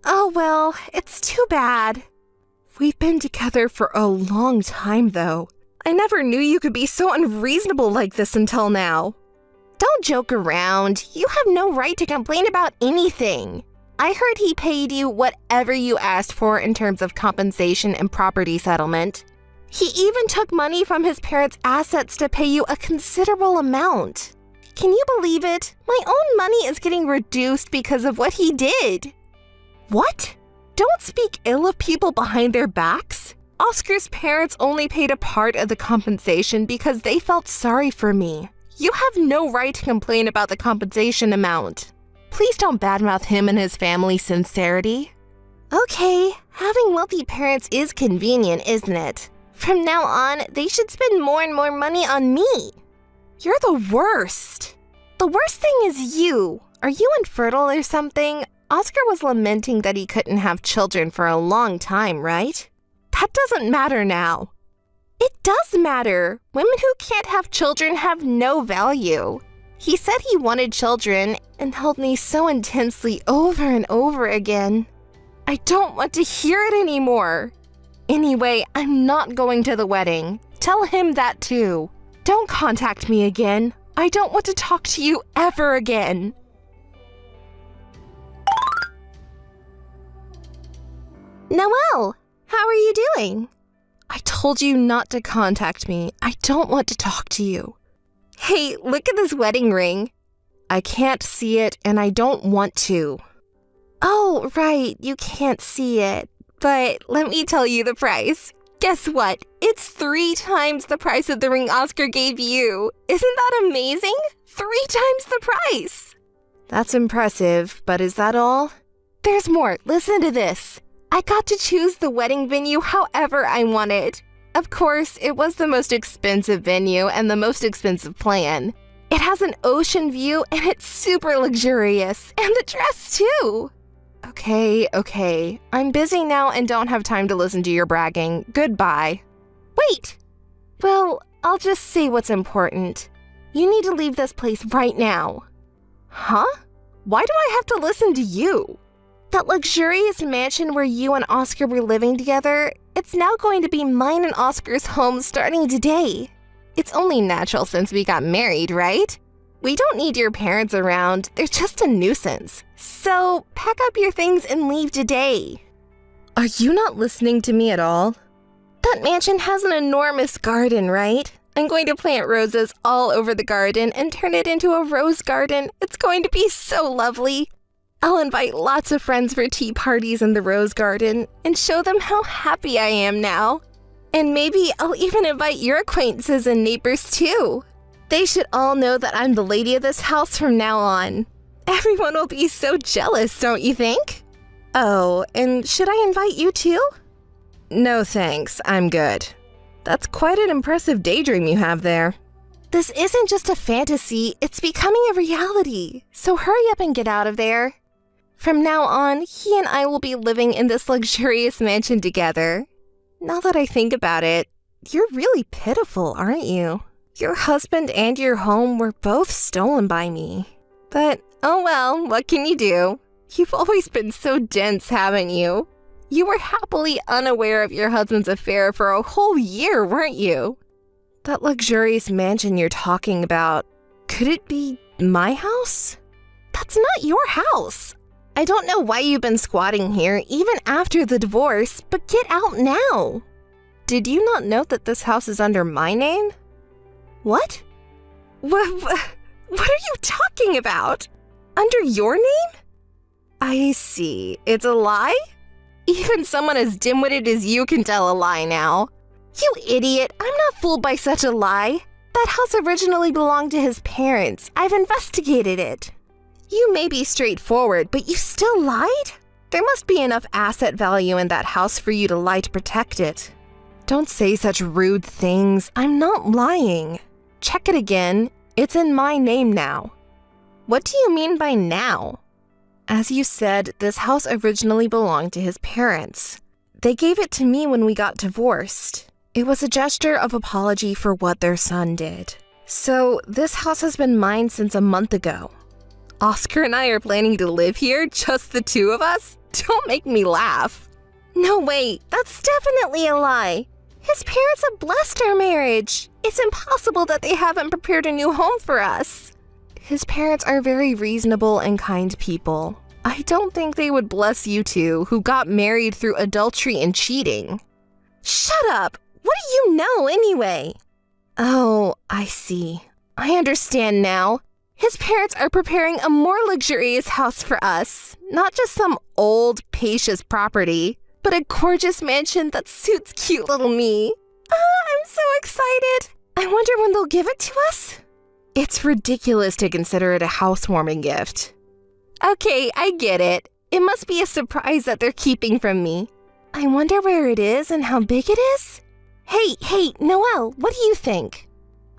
Oh well, it's too bad. We've been together for a long time, though. I never knew you could be so unreasonable like this until now. Don't joke around. You have no right to complain about anything. I heard he paid you whatever you asked for in terms of compensation and property settlement. He even took money from his parents' assets to pay you a considerable amount. Can you believe it? My own money is getting reduced because of what he did. What? Don't speak ill of people behind their backs. Oscar's parents only paid a part of the compensation because they felt sorry for me. You have no right to complain about the compensation amount. Please don't badmouth him and his family's sincerity. Okay, having wealthy parents is convenient, isn't it? From now on, they should spend more and more money on me. You're the worst. The worst thing is you. Are you infertile or something? Oscar was lamenting that he couldn't have children for a long time, right? That doesn't matter now. It does matter. Women who can't have children have no value. He said he wanted children and held me so intensely over and over again. I don't want to hear it anymore. Anyway, I'm not going to the wedding. Tell him that too. Don't contact me again. I don't want to talk to you ever again. Noelle, how are you doing? I told you not to contact me. I don't want to talk to you. Hey, look at this wedding ring. I can't see it and I don't want to. Oh, right, you can't see it. But let me tell you the price. Guess what? It's 3 times the price of the ring Oscar gave you. Isn't that amazing? 3 times the price. That's impressive, but is that all? There's more. Listen to this. I got to choose the wedding venue however I wanted. Of course, it was the most expensive venue and the most expensive plan. It has an ocean view and it's super luxurious. And the dress too. Okay. I'm busy now and don't have time to listen to your bragging. Goodbye. Wait! Well, I'll just say what's important. You need to leave this place right now. Huh? Why do I have to listen to you? That luxurious mansion where you and Oscar were living together, it's now going to be mine and Oscar's home starting today. It's only natural since we got married, right? We don't need your parents around. They're just a nuisance. So, pack up your things and leave today. Are you not listening to me at all? That mansion has an enormous garden, right? I'm going to plant roses all over the garden and turn it into a rose garden. It's going to be so lovely. I'll invite lots of friends for tea parties in the rose garden and show them how happy I am now. And maybe I'll even invite your acquaintances and neighbors too. They should all know that I'm the lady of this house from now on. Everyone will be so jealous, don't you think? Oh, and should I invite you too? No thanks, I'm good. That's quite an impressive daydream you have there. This isn't just a fantasy, it's becoming a reality. So hurry up and get out of there. From now on, he and I will be living in this luxurious mansion together. Now that I think about it, you're really pitiful, aren't you? Your husband and your home were both stolen by me. But, oh well, what can you do? You've always been so dense, haven't you? You were happily unaware of your husband's affair for a whole year, weren't you? That luxurious mansion you're talking about, could it be my house? That's not your house. I don't know why you've been squatting here even after the divorce, but get out now. Did you not know that this house is under my name? What? What are you talking about? Under your name? I see. It's a lie? Even someone as dim-witted as you can tell a lie now. You idiot, I'm not fooled by such a lie. That house originally belonged to his parents. I've investigated it. You may be straightforward, but you still lied? There must be enough asset value in that house for you to lie to protect it. Don't say such rude things. I'm not lying. Check it again. It's in my name now. What do you mean by now? As you said, this house originally belonged to his parents. They gave it to me when we got divorced. It was a gesture of apology for what their son did. So, this house has been mine since a month ago. Oscar and I are planning to live here, just the two of us? Don't make me laugh. No way, that's definitely a lie. His parents have blessed our marriage. It's impossible that they haven't prepared a new home for us. His parents are very reasonable and kind people. I don't think they would bless you two, who got married through adultery and cheating. Shut up! What do you know anyway? Oh, I see. I understand now. His parents are preparing a more luxurious house for us. Not just some old, spacious property, but a gorgeous mansion that suits cute little me. I'm so excited. I wonder when they'll give it to us? It's ridiculous to consider it a housewarming gift. Okay, I get it. It must be a surprise that they're keeping from me. I wonder where it is and how big it is? Hey, Noelle, what do you think?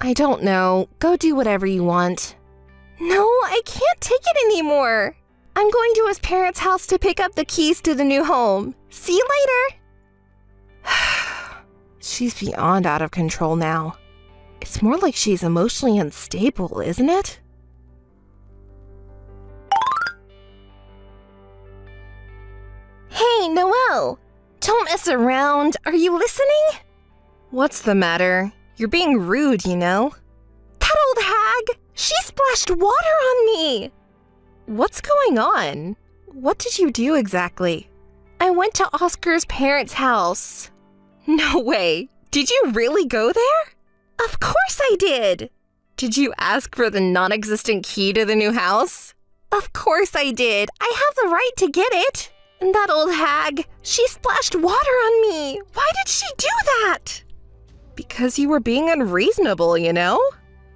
I don't know. Go do whatever you want. No, I can't take it anymore. I'm going to his parents' house to pick up the keys to the new home. See you later. She's beyond out of control now. It's more like she's emotionally unstable, isn't it? Hey, Noelle! Don't mess around. Are you listening? What's the matter? You're being rude, you know. That old hag! She splashed water on me! What's going on? What did you do exactly? I went to Oscar's parents' house. No way! Did you really go there? Of course I did! Did you ask for the non-existent key to the new house? Of course I did! I have the right to get it! And that old hag, she splashed water on me! Why did she do that? Because you were being unreasonable, you know?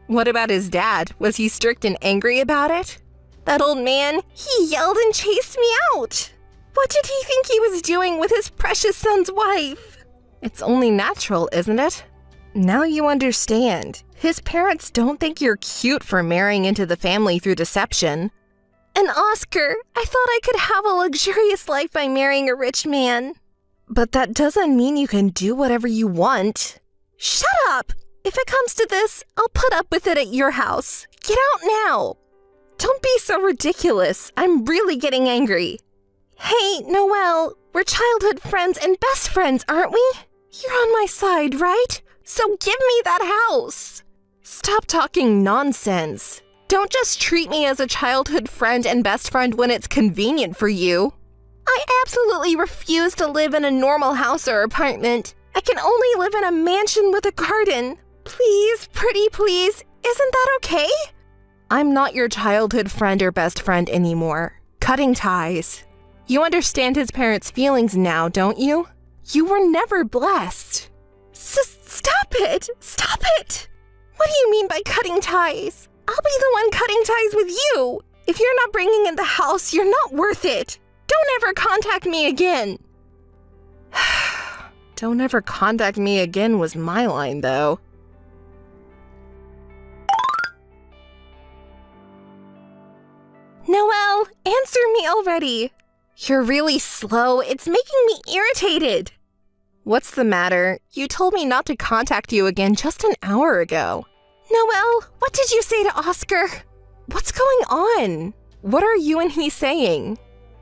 What about his dad? Was he strict and angry about it? That old man, he yelled and chased me out. What did he think he was doing with his precious son's wife? It's only natural, isn't it? Now you understand. His parents don't think you're cute for marrying into the family through deception. And Oscar, I thought I could have a luxurious life by marrying a rich man. But that doesn't mean you can do whatever you want. Shut up! If it comes to this, I'll put up with it at your house. Get out now! Don't be so ridiculous. I'm really getting angry. Hey, Noelle, we're childhood friends and best friends, aren't we? You're on my side, right? So give me that house! Stop talking nonsense. Don't just treat me as a childhood friend and best friend when it's convenient for you. I absolutely refuse to live in a normal house or apartment. I can only live in a mansion with a garden. Please, pretty please, isn't that okay? I'm not your childhood friend or best friend anymore. Cutting ties. You understand his parents' feelings now, don't you? You were never blessed. Stop it! Stop it! What do you mean by cutting ties? I'll be the one cutting ties with you. If you're not bringing in the house, you're not worth it. Don't ever contact me again. Don't ever contact me again was my line, though. Noelle, answer me already. You're really slow. It's making me irritated. What's the matter? You told me not to contact you again just an hour ago. Noelle, what did you say to Oscar? What's going on? What are you and he saying?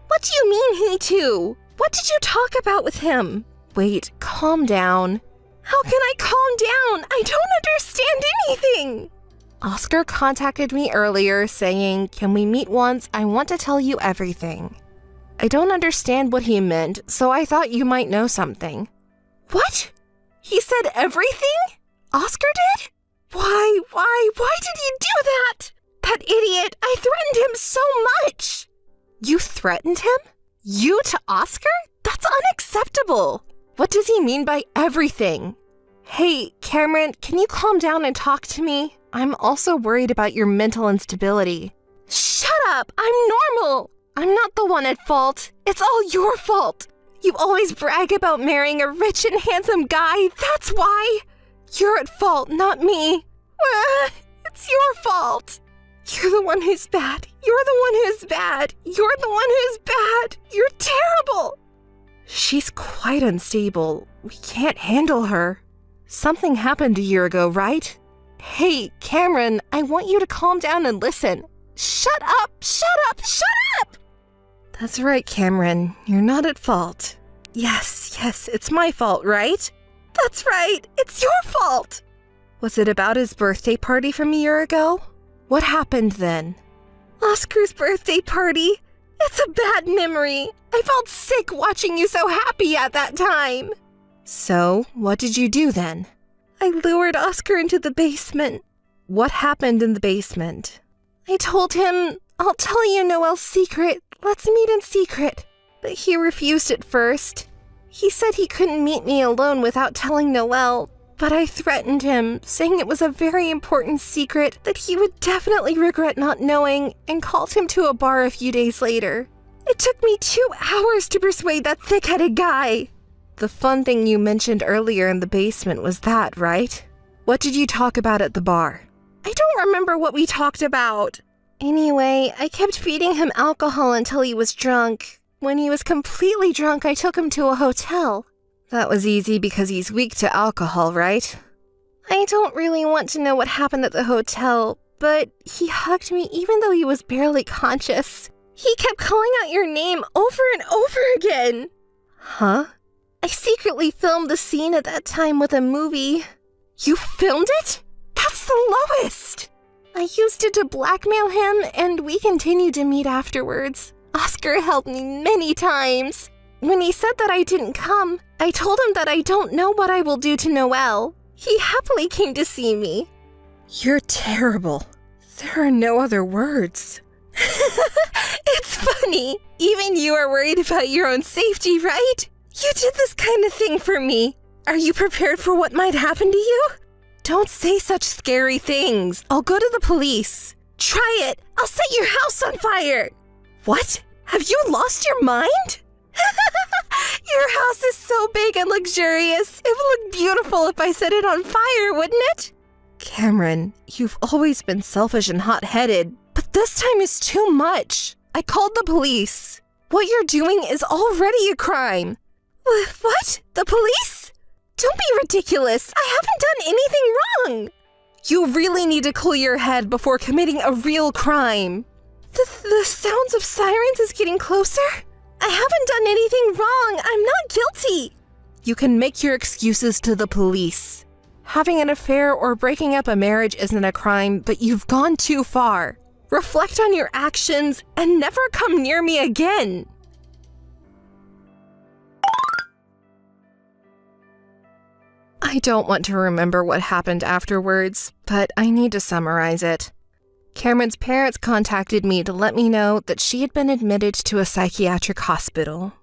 What do you mean, he too? What did you talk about with him? Wait, calm down. How can I calm down? I don't understand anything. Oscar contacted me earlier saying, "Can we meet once? I want to tell you everything." I don't understand what he meant, so I thought you might know something. What? He said everything? Oscar did? Why did he do that? That idiot, I threatened him so much. You threatened him? You to Oscar? That's unacceptable. What does he mean by everything? Hey, Cameron, can you calm down and talk to me? I'm also worried about your mental instability. Shut up, I'm normal. I'm not the one at fault. It's all your fault. You always brag about marrying a rich and handsome guy. That's why. You're at fault, not me. It's your fault. You're the one who's bad. You're the one who's bad. You're the one who's bad. You're terrible. She's quite unstable. We can't handle her. Something happened a year ago, right? Hey, Cameron, I want you to calm down and listen. Shut up! Shut up! Shut up! That's right, Cameron. You're not at fault. Yes, it's my fault, right? That's right. It's your fault. Was it about his birthday party from a year ago? What happened then? Oscar's birthday party? It's a bad memory. I felt sick watching you so happy at that time. So, what did you do then? I lured Oscar into the basement. What happened in the basement? I told him, I'll tell you Noelle's secret. Let's meet in secret. But he refused at first. He said he couldn't meet me alone without telling Noelle, but I threatened him, saying it was a very important secret that he would definitely regret not knowing, and called him to a bar a few days later. It took me 2 hours to persuade that thick-headed guy. The fun thing you mentioned earlier in the basement was that, right? What did you talk about at the bar? I don't remember what we talked about. Anyway, I kept feeding him alcohol until he was drunk. When he was completely drunk, I took him to a hotel. That was easy because he's weak to alcohol, right? I don't really want to know what happened at the hotel, but he hugged me even though he was barely conscious. He kept calling out your name over and over again. Huh? I secretly filmed the scene at that time with a movie. You filmed it? That's the lowest! I used it to blackmail him, and we continued to meet afterwards. Oscar helped me many times. When he said that I didn't come, I told him that I don't know what I will do to Noelle. He happily came to see me. You're terrible. There are no other words. It's funny. Even you are worried about your own safety, right? You did this kind of thing for me. Are you prepared for what might happen to you? Don't say such scary things. I'll go to the police. Try it. I'll set your house on fire. What? Have you lost your mind? Your house is so big and luxurious. It would look beautiful if I set it on fire, wouldn't it? Cameron, you've always been selfish and hot-headed, but this time is too much. I called the police. What you're doing is already a crime. What? The police? Don't be ridiculous. I haven't done anything wrong. You really need to clear your head before committing a real crime. The sounds of sirens is getting closer. I haven't done anything wrong. I'm not guilty. You can make your excuses to the police. Having an affair or breaking up a marriage isn't a crime, but you've gone too far. Reflect on your actions and never come near me again. I don't want to remember what happened afterwards, but I need to summarize it. Cameron's parents contacted me to let me know that she had been admitted to a psychiatric hospital.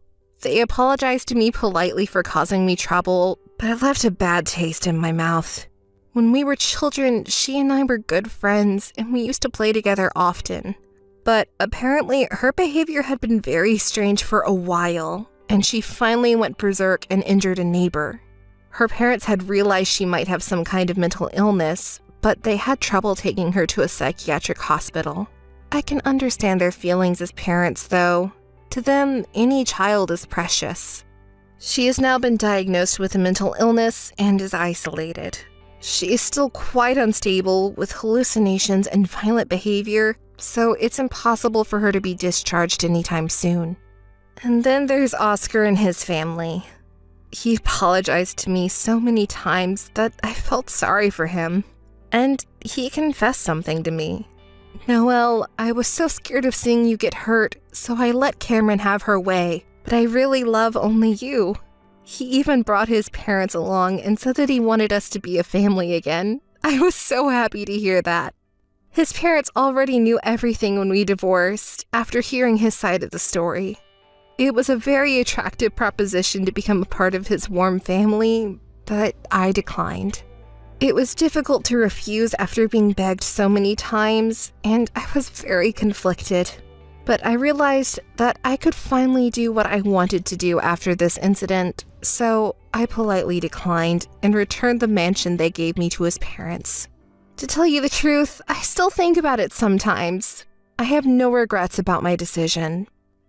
They apologized to me politely for causing me trouble, but it left a bad taste in my mouth. When we were children, she and I were good friends, and we used to play together often. But apparently, her behavior had been very strange for a while, and she finally went berserk and injured a neighbor. Her parents had realized she might have some kind of mental illness, but they had trouble taking her to a psychiatric hospital. I can understand their feelings as parents, though. To them, any child is precious. She has now been diagnosed with a mental illness and is isolated. She is still quite unstable with hallucinations and violent behavior, so it's impossible for her to be discharged anytime soon. And then there's Oscar and his family. He apologized to me so many times that I felt sorry for him. And he confessed something to me. Noelle, I was so scared of seeing you get hurt, so I let Cameron have her way. But I really love only you. He even brought his parents along and said that he wanted us to be a family again. I was so happy to hear that. His parents already knew everything when we divorced, after hearing his side of the story. It was a very attractive proposition to become a part of his warm family, but I declined. It was difficult to refuse after being begged so many times, and I was very conflicted. But I realized that I could finally do what I wanted to do after this incident, so I politely declined and returned the mansion they gave me to his parents. To tell you the truth, I still think about it sometimes. I have no regrets about my decision,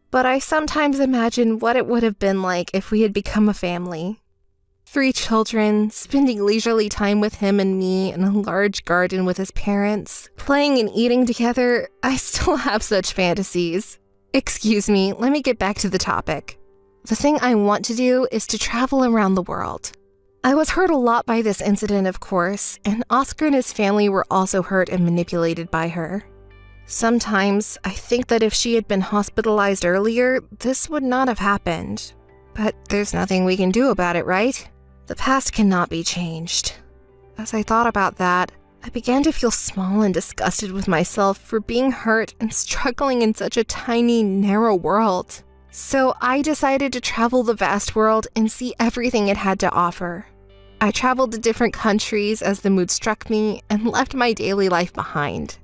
but I sometimes imagine what it would have been like if we had become a family. 3 children, spending leisurely time with him and me in a large garden with his parents, playing and eating together. I still have such fantasies. Excuse me, let me get back to the topic. The thing I want to do is to travel around the world. I was hurt a lot by this incident, of course, and Oscar and his family were also hurt and manipulated by her. Sometimes I think that if she had been hospitalized earlier, this would not have happened. But there's nothing we can do about it, right? The past cannot be changed. As I thought about that, I began to feel small and disgusted with myself for being hurt and struggling in such a tiny, narrow world. So I decided to travel the vast world and see everything it had to offer. I traveled to different countries as the mood struck me and left my daily life behind.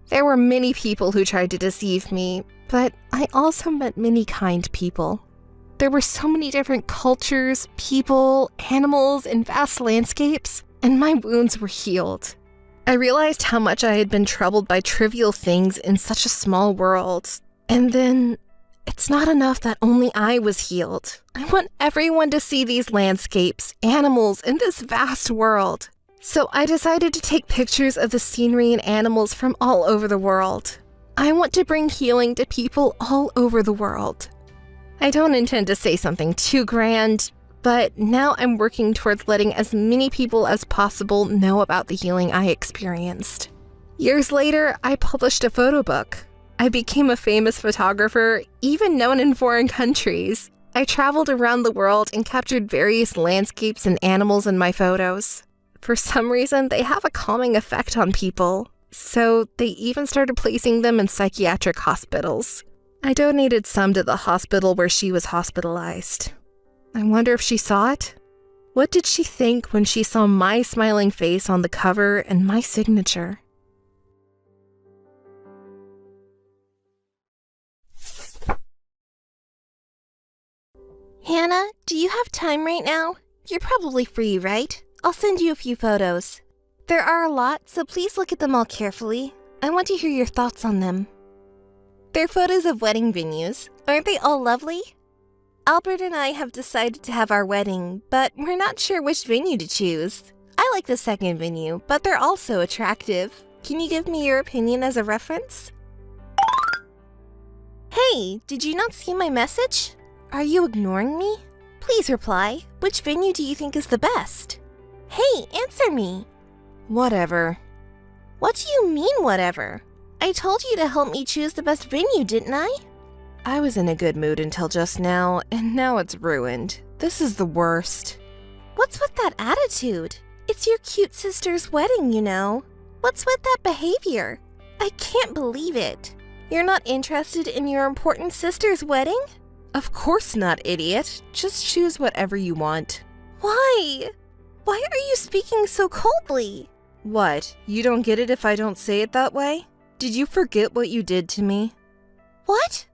There were many people who tried to deceive me, but I also met many kind people. There were so many different cultures, people, animals, and vast landscapes, and my wounds were healed. I realized how much I had been troubled by trivial things in such a small world. And then, it's not enough that only I was healed. I want everyone to see these landscapes, animals, and this vast world. So I decided to take pictures of the scenery and animals from all over the world. I want to bring healing to people all over the world. I don't intend to say something too grand, but now I'm working towards letting as many people as possible know about the healing I experienced. Years later, I published a photo book. I became a famous photographer, even known in foreign countries. I traveled around the world and captured various landscapes and animals in my photos. For some reason, they have a calming effect on people, so they even started placing them in psychiatric hospitals. I donated some to the hospital where she was hospitalized. I wonder if she saw it? What did she think when she saw my smiling face on the cover and my signature? Hannah, do you have time right now? You're probably free, right? I'll send you a few photos. There are a lot, so please look at them all carefully. I want to hear your thoughts on them. They're photos of wedding venues. Aren't they all lovely? Albert and I have decided to have our wedding, but we're not sure which venue to choose. I like the second venue, but they're also attractive. Can you give me your opinion as a reference? Hey, did you not see my message? Are you ignoring me? Please reply. Which venue do you think is the best? Hey, answer me. Whatever. What do you mean, whatever? I told you to help me choose the best venue, didn't I? I was in a good mood until just now, and now it's ruined. This is the worst. What's with that attitude? It's your cute sister's wedding, you know. What's with that behavior? I can't believe it. You're not interested in your important sister's wedding? Of course not, idiot. Just choose whatever you want. Why? Why are you speaking so coldly? What? You don't get it if I don't say it that way? Did you forget what you did to me? What?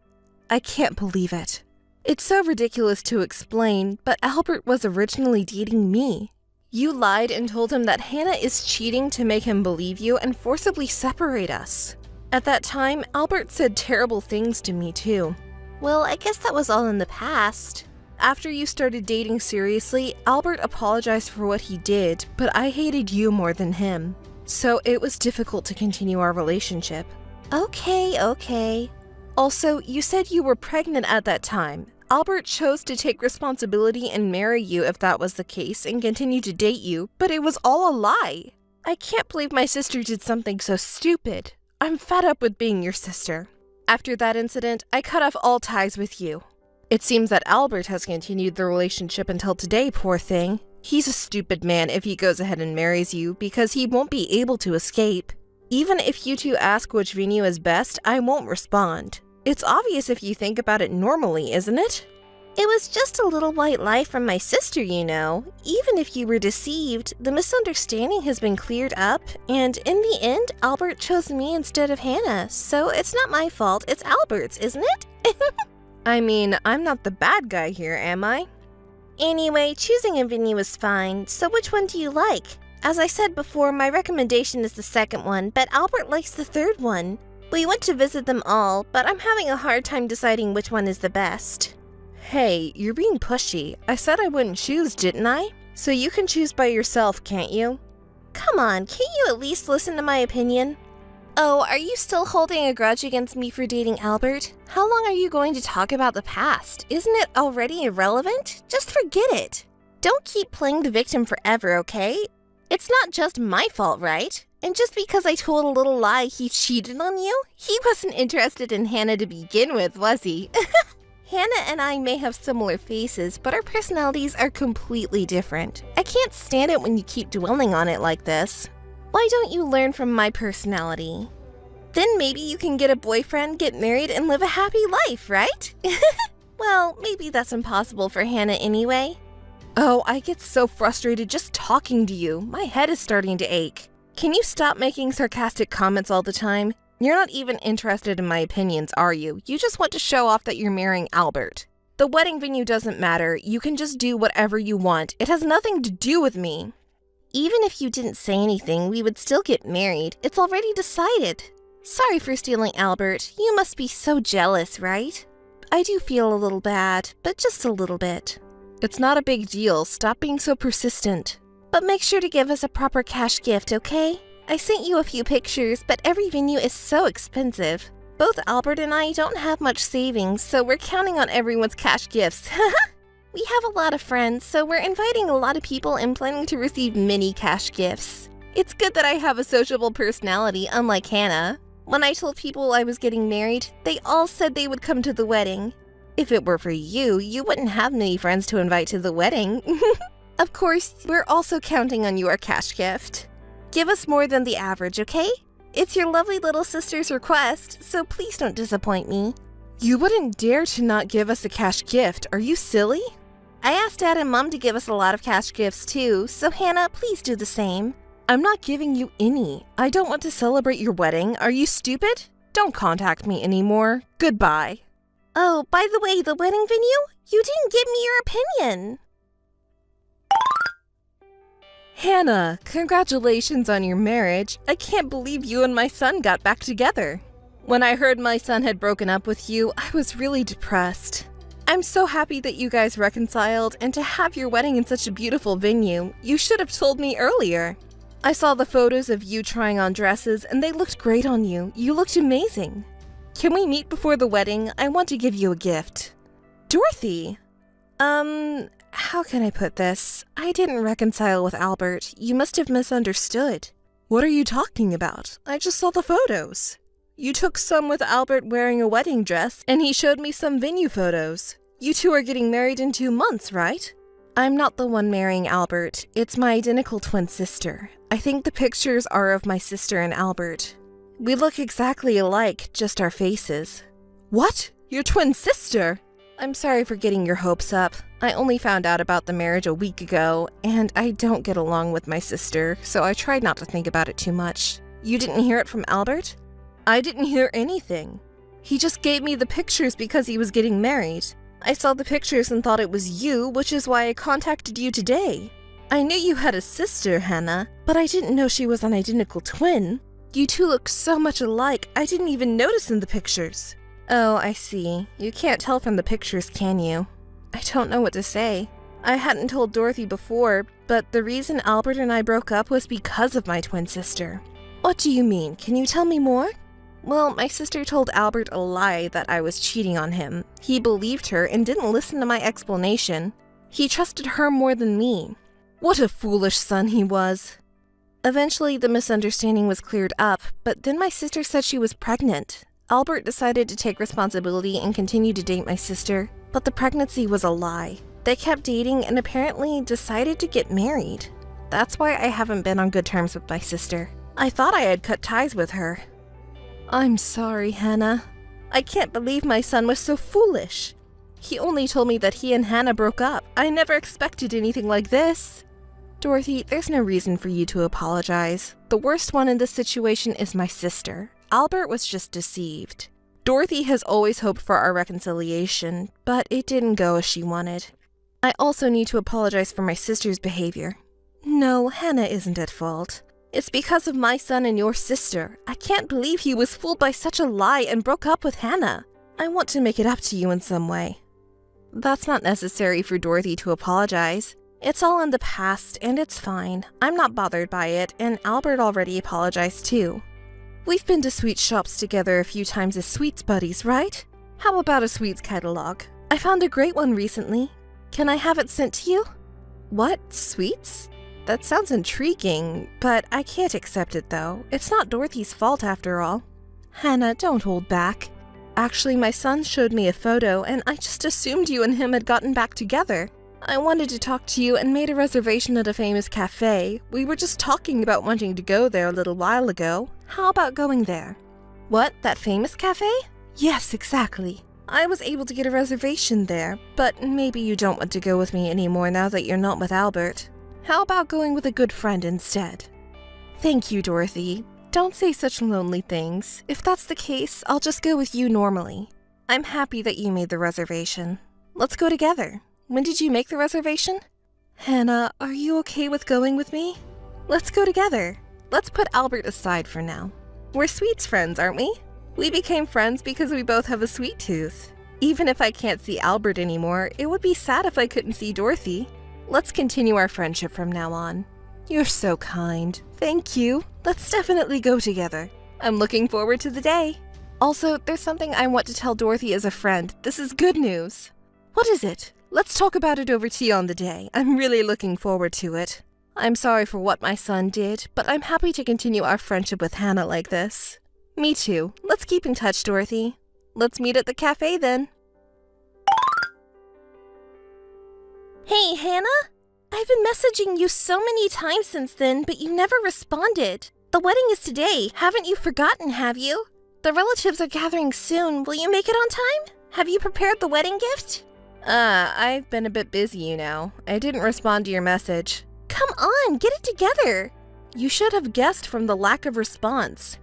I can't believe it. It's so ridiculous to explain, but Albert was originally dating me. You lied and told him that Hannah is cheating to make him believe you and forcibly separate us. At that time, Albert said terrible things to me too. Well, I guess that was all in the past. After you started dating seriously, Albert apologized for what he did, but I hated you more than him. So it was difficult to continue our relationship. Okay. Also, you said you were pregnant at that time. Albert chose to take responsibility and marry you if that was the case and continue to date you, but it was all a lie. I can't believe my sister did something so stupid. I'm fed up with being your sister. After that incident, I cut off all ties with you. It seems that Albert has continued the relationship until today, poor thing. He's a stupid man if he goes ahead and marries you because he won't be able to escape. Even if you two ask which venue is best, I won't respond. It's obvious if you think about it normally, isn't it? It was just a little white lie from my sister, you know. Even if you were deceived, the misunderstanding has been cleared up, and in the end, Albert chose me instead of Hannah, so it's not my fault, it's Albert's, isn't it? I mean, I'm not the bad guy here, am I? Anyway, choosing a venue is fine, so which one do you like? As I said before, my recommendation is the second one, but Albert likes the third one. We went to visit them all, but I'm having a hard time deciding which one is the best. Hey, you're being pushy. I said I wouldn't choose, didn't I? So you can choose by yourself, can't you? Come on, can't you at least listen to my opinion? Oh, are you still holding a grudge against me for dating Albert? How long are you going to talk about the past? Isn't it already irrelevant? Just forget it. Don't keep playing the victim forever, okay? It's not just my fault, right? And just because I told a little lie he cheated on you, he wasn't interested in Hannah to begin with, was he? Hannah and I may have similar faces, but our personalities are completely different. I can't stand it when you keep dwelling on it like this. Why don't you learn from my personality? Then maybe you can get a boyfriend, get married, and live a happy life, right? Well, maybe that's impossible for Hannah anyway. Oh, I get so frustrated just talking to you. My head is starting to ache. Can you stop making sarcastic comments all the time? You're not even interested in my opinions, are you? You just want to show off that you're marrying Albert. The wedding venue doesn't matter. You can just do whatever you want. It has nothing to do with me. Even if you didn't say anything, we would still get married. It's already decided. Sorry for stealing Albert. You must be so jealous, right? I do feel a little bad, but just a little bit. It's not a big deal. Stop being so persistent. But make sure to give us a proper cash gift, okay? I sent you a few pictures, but every venue is so expensive. Both Albert and I don't have much savings, so we're counting on everyone's cash gifts. We have a lot of friends, so we're inviting a lot of people and planning to receive mini cash gifts. It's good that I have a sociable personality, unlike Hannah. When I told people I was getting married, they all said they would come to the wedding. If it were for you, you wouldn't have many friends to invite to the wedding. Of course, we're also counting on your cash gift. Give us more than the average, okay? It's your lovely little sister's request, so please don't disappoint me. You wouldn't dare to not give us a cash gift. Are you silly? I asked Dad and Mom to give us a lot of cash gifts too, so Hannah, please do the same. I'm not giving you any. I don't want to celebrate your wedding. Are you stupid? Don't contact me anymore. Goodbye. Oh, by the way, the wedding venue? You didn't give me your opinion. Hannah, congratulations on your marriage. I can't believe you and my son got back together. When I heard my son had broken up with you, I was really depressed. I'm so happy that you guys reconciled, and to have your wedding in such a beautiful venue. You should have told me earlier. I saw the photos of you trying on dresses, and they looked great on you. You looked amazing. Can we meet before the wedding? I want to give you a gift. Dorothy! How can I put this? I didn't reconcile with Albert. You must have misunderstood. What are you talking about? I just saw the photos. You took some with Albert wearing a wedding dress, and he showed me some venue photos. You two are getting married in 2 months, right? I'm not the one marrying Albert. It's my identical twin sister. I think the pictures are of my sister and Albert. We look exactly alike, just our faces. What? Your twin sister? I'm sorry for getting your hopes up. I only found out about the marriage a week ago, and I don't get along with my sister, so I tried not to think about it too much. You didn't hear it from Albert? I didn't hear anything. He just gave me the pictures because he was getting married. I saw the pictures and thought it was you, which is why I contacted you today. I knew you had a sister, Hannah, but I didn't know she was an identical twin. You two look so much alike, I didn't even notice in the pictures. Oh, I see. You can't tell from the pictures, can you? I don't know what to say. I hadn't told Dorothy before, but the reason Albert and I broke up was because of my twin sister. What do you mean? Can you tell me more? Well, my sister told Albert a lie that I was cheating on him. He believed her and didn't listen to my explanation. He trusted her more than me. What a foolish son he was. Eventually, the misunderstanding was cleared up, but then my sister said she was pregnant. Albert decided to take responsibility and continue to date my sister, but the pregnancy was a lie. They kept dating and apparently decided to get married. That's why I haven't been on good terms with my sister. I thought I had cut ties with her. I'm sorry, Hannah. I can't believe my son was so foolish. He only told me that he and Hannah broke up. I never expected anything like this. Dorothy, there's no reason for you to apologize. The worst one in this situation is my sister. Albert was just deceived. Dorothy has always hoped for our reconciliation, but it didn't go as she wanted. I also need to apologize for my sister's behavior. No, Hannah isn't at fault. It's because of my son and your sister. I can't believe he was fooled by such a lie and broke up with Hannah. I want to make it up to you in some way. That's not necessary for Dorothy to apologize. It's all in the past, and it's fine. I'm not bothered by it, and Albert already apologized too. We've been to sweet shops together a few times as sweets buddies, right? How about a sweets catalog? I found a great one recently. Can I have it sent to you? What? Sweets? That sounds intriguing, but I can't accept it though. It's not Dorothy's fault after all. Hannah, don't hold back. Actually, my son showed me a photo, and I just assumed you and him had gotten back together. I wanted to talk to you and made a reservation at a famous cafe. We were just talking about wanting to go there a little while ago. How about going there? What, that famous cafe? Yes, exactly. I was able to get a reservation there, but maybe you don't want to go with me anymore now that you're not with Albert. How about going with a good friend instead? Thank you, Dorothy. Don't say such lonely things. If that's the case, I'll just go with you normally. I'm happy that you made the reservation. Let's go together. When did you make the reservation? Hannah, are you okay with going with me? Let's go together. Let's put Albert aside for now. We're sweets friends, aren't we? We became friends because we both have a sweet tooth. Even if I can't see Albert anymore, it would be sad if I couldn't see Dorothy. Let's continue our friendship from now on. You're so kind. Thank you. Let's definitely go together. I'm looking forward to the day. Also, there's something I want to tell Dorothy as a friend. This is good news. What is it? Let's talk about it over tea on the day. I'm really looking forward to it. I'm sorry for what my son did, but I'm happy to continue our friendship with Hannah like this. Me too. Let's keep in touch, Dorothy. Let's meet at the cafe then. Hey, Hannah? I've been messaging you so many times since then, but you never responded. The wedding is today. Haven't you forgotten, have you? The relatives are gathering soon. Will you make it on time? Have you prepared the wedding gift? I've been a bit busy, you know. I didn't respond to your message. Come on, get it together. You should have guessed from the lack of response.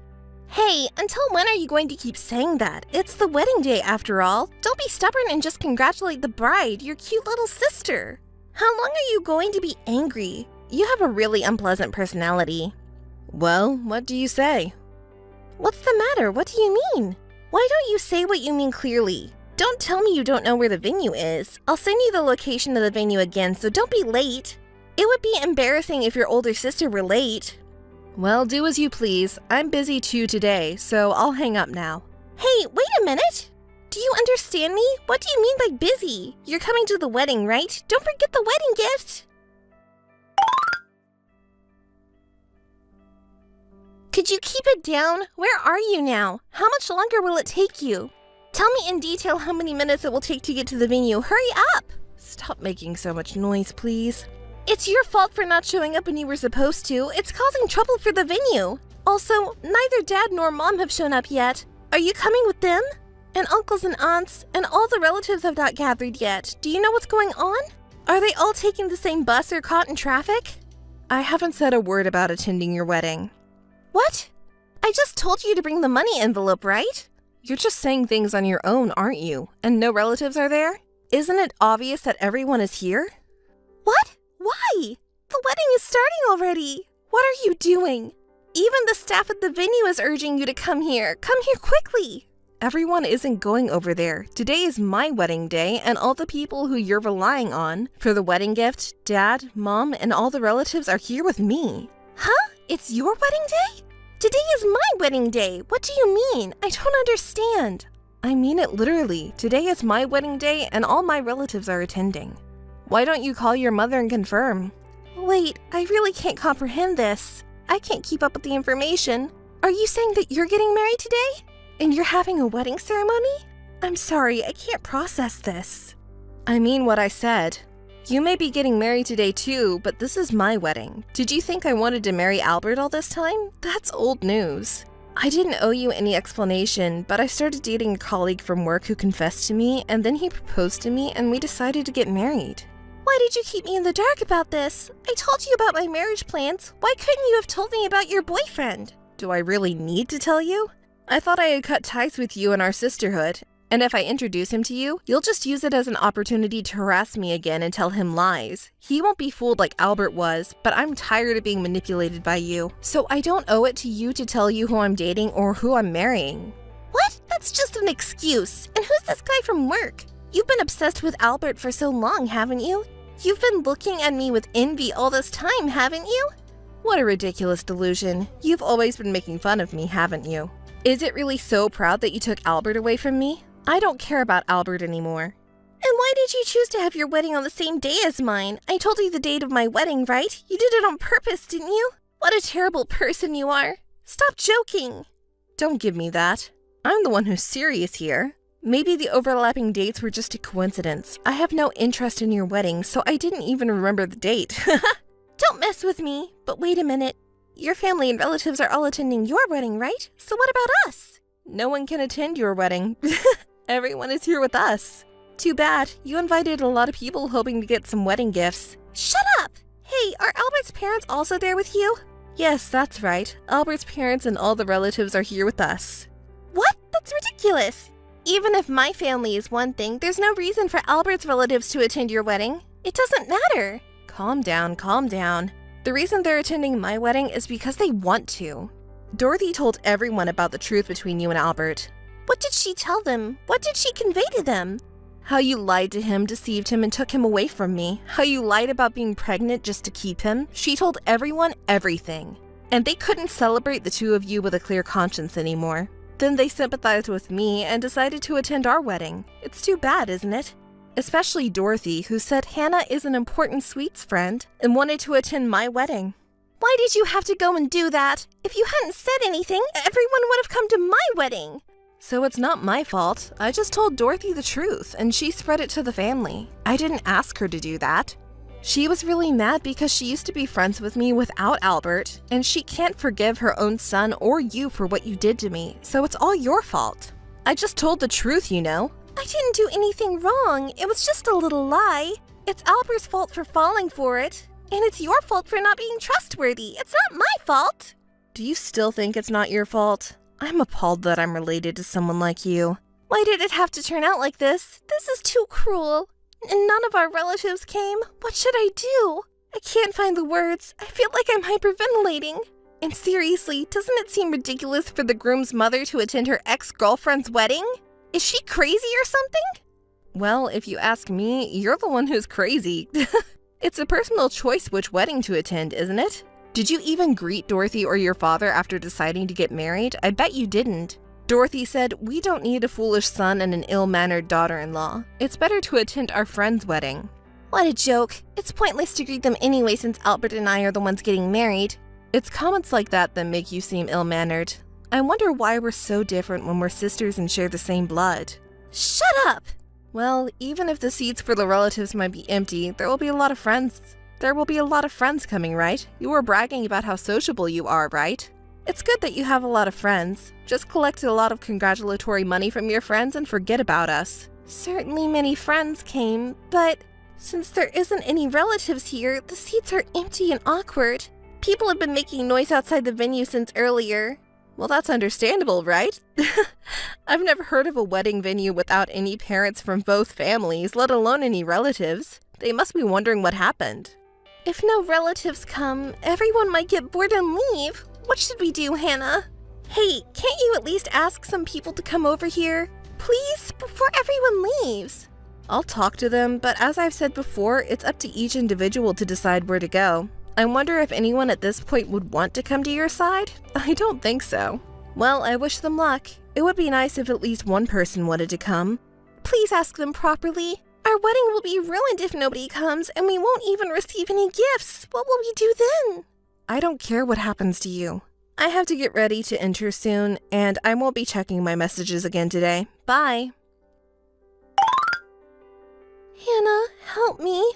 Hey, until when are you going to keep saying that? It's the wedding day after all. Don't be stubborn and just congratulate the bride, your cute little sister. How long are you going to be angry? You have a really unpleasant personality. Well, what do you say? What's the matter? What do you mean? Why don't you say what you mean clearly? Don't tell me you don't know where the venue is. I'll send you the location of the venue again, so don't be late. It would be embarrassing if your older sister were late. Well, do as you please. I'm busy too today, so I'll hang up now. Hey, wait a minute! Do you understand me? What do you mean by busy? You're coming to the wedding, right? Don't forget the wedding gift! Could you keep it down? Where are you now? How much longer will it take you? Tell me in detail how many minutes it will take to get to the venue. Hurry up! Stop making so much noise, please. It's your fault for not showing up when you were supposed to. It's causing trouble for the venue. Also, neither Dad nor Mom have shown up yet. Are you coming with them? And uncles and aunts, and all the relatives have not gathered yet. Do you know what's going on? Are they all taking the same bus or caught in traffic? I haven't said a word about attending your wedding. What? I just told you to bring the money envelope, right? You're just saying things on your own, aren't you? And no relatives are there? Isn't it obvious that everyone is here? What? Why? The wedding is starting already. What are you doing? Even the staff at the venue is urging you to come here. Come here quickly. Everyone isn't going over there. Today is my wedding day, and all the people who you're relying on for the wedding gift, Dad, Mom, and all the relatives are here with me. Huh? It's your wedding day? Today is my wedding day. What do you mean? I don't understand. I mean it literally. Today is my wedding day, and all my relatives are attending. Why don't you call your mother and confirm? Wait, I really can't comprehend this. I can't keep up with the information. Are you saying that you're getting married today? And you're having a wedding ceremony? I'm sorry, I can't process this. I mean what I said. You may be getting married today too, but this is my wedding. Did you think I wanted to marry Albert all this time? That's old news. I didn't owe you any explanation, but I started dating a colleague from work who confessed to me, and then he proposed to me, and we decided to get married. Why did you keep me in the dark about this? I told you about my marriage plans. Why couldn't you have told me about your boyfriend? Do I really need to tell you? I thought I had cut ties with you and our sisterhood, and if I introduce him to you, you'll just use it as an opportunity to harass me again and tell him lies. He won't be fooled like Albert was, but I'm tired of being manipulated by you, so I don't owe it to you to tell you who I'm dating or who I'm marrying. What? That's just an excuse. And who's this guy from work? You've been obsessed with Albert for so long, haven't you? You've been looking at me with envy all this time, haven't you? What a ridiculous delusion. You've always been making fun of me, haven't you? Is it really so proud that you took Albert away from me? I don't care about Albert anymore. And why did you choose to have your wedding on the same day as mine? I told you the date of my wedding, right? You did it on purpose, didn't you? What a terrible person you are. Stop joking. Don't give me that. I'm the one who's serious here. Maybe the overlapping dates were just a coincidence. I have no interest in your wedding, so I didn't even remember the date. Don't mess with me. But wait a minute. Your family and relatives are all attending your wedding, right? So what about us? No one can attend your wedding. Everyone is here with us. Too bad. You invited a lot of people hoping to get some wedding gifts. Shut up! Hey, are Albert's parents also there with you? Yes, that's right. Albert's parents and all the relatives are here with us. What? That's ridiculous. Even if my family is one thing, there's no reason for Albert's relatives to attend your wedding. It doesn't matter. Calm down, calm down. The reason they're attending my wedding is because they want to. Dorothy told everyone about the truth between you and Albert. What did she tell them? What did she convey to them? How you lied to him, deceived him, and took him away from me. How you lied about being pregnant just to keep him. She told everyone everything. And they couldn't celebrate the two of you with a clear conscience anymore. Then they sympathized with me and decided to attend our wedding. It's too bad, isn't it? Especially Dorothy, who said Hannah is an important sweets friend and wanted to attend my wedding. Why did you have to go and do that? If you hadn't said anything, everyone would have come to my wedding. So it's not my fault. I just told Dorothy the truth, and she spread it to the family. I didn't ask her to do that. She was really mad because she used to be friends with me without Albert, and she can't forgive her own son or you for what you did to me, so it's all your fault. I just told the truth, you know. I didn't do anything wrong. It was just a little lie. It's Albert's fault for falling for it. And it's your fault for not being trustworthy. It's not my fault. Do you still think it's not your fault? I'm appalled that I'm related to someone like you. Why did it have to turn out like this? This is too cruel. And none of our relatives came. What should I do? I can't find the words. I feel like I'm hyperventilating. And seriously, doesn't it seem ridiculous for the groom's mother to attend her ex-girlfriend's wedding? Is she crazy or something? Well, if you ask me, you're the one who's crazy. It's a personal choice which wedding to attend, isn't it? Did you even greet Dorothy or your father after deciding to get married? I bet you didn't. Dorothy said, "We don't need a foolish son and an ill-mannered daughter-in-law. It's better to attend our friend's wedding." What a joke. It's pointless to greet them anyway since Albert and I are the ones getting married. It's comments like that that make you seem ill-mannered. I wonder why we're so different when we're sisters and share the same blood. Shut up! Well, even if the seats for the relatives might be empty, there will be a lot of friends. There will be a lot of friends coming, right? You were bragging about how sociable you are, right? It's good that you have a lot of friends. Just collect a lot of congratulatory money from your friends and forget about us. Certainly many friends came, but since there isn't any relatives here, the seats are empty and awkward. People have been making noise outside the venue since earlier. Well, that's understandable, right? I've never heard of a wedding venue without any parents from both families, let alone any relatives. They must be wondering what happened. If no relatives come, everyone might get bored and leave. What should we do, Hannah? Hey, can't you at least ask some people to come over here? Please, before everyone leaves. I'll talk to them, but as I've said before, it's up to each individual to decide where to go. I wonder if anyone at this point would want to come to your side? I don't think so. Well, I wish them luck. It would be nice if at least one person wanted to come. Please ask them properly. Our wedding will be ruined if nobody comes, and we won't even receive any gifts. What will we do then? I don't care what happens to you. I have to get ready to enter soon, and I won't be checking my messages again today. Bye. Hannah, help me.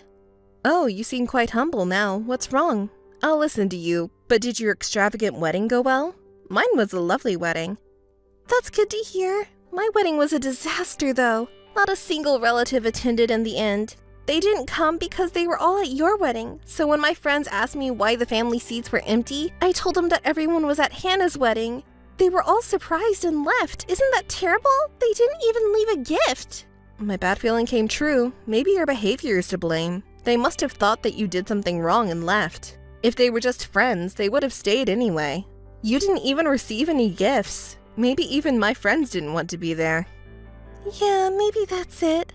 Oh, you seem quite humble now. What's wrong? I'll listen to you, but did your extravagant wedding go well? Mine was a lovely wedding. That's good to hear. My wedding was a disaster, though. Not a single relative attended in the end. They didn't come because they were all at your wedding. So when my friends asked me why the family seats were empty, I told them that everyone was at Hannah's wedding. They were all surprised and left. Isn't that terrible? They didn't even leave a gift. My bad feeling came true. Maybe your behavior is to blame. They must have thought that you did something wrong and left. If they were just friends, they would have stayed anyway. You didn't even receive any gifts. Maybe even my friends didn't want to be there. Yeah, maybe that's it.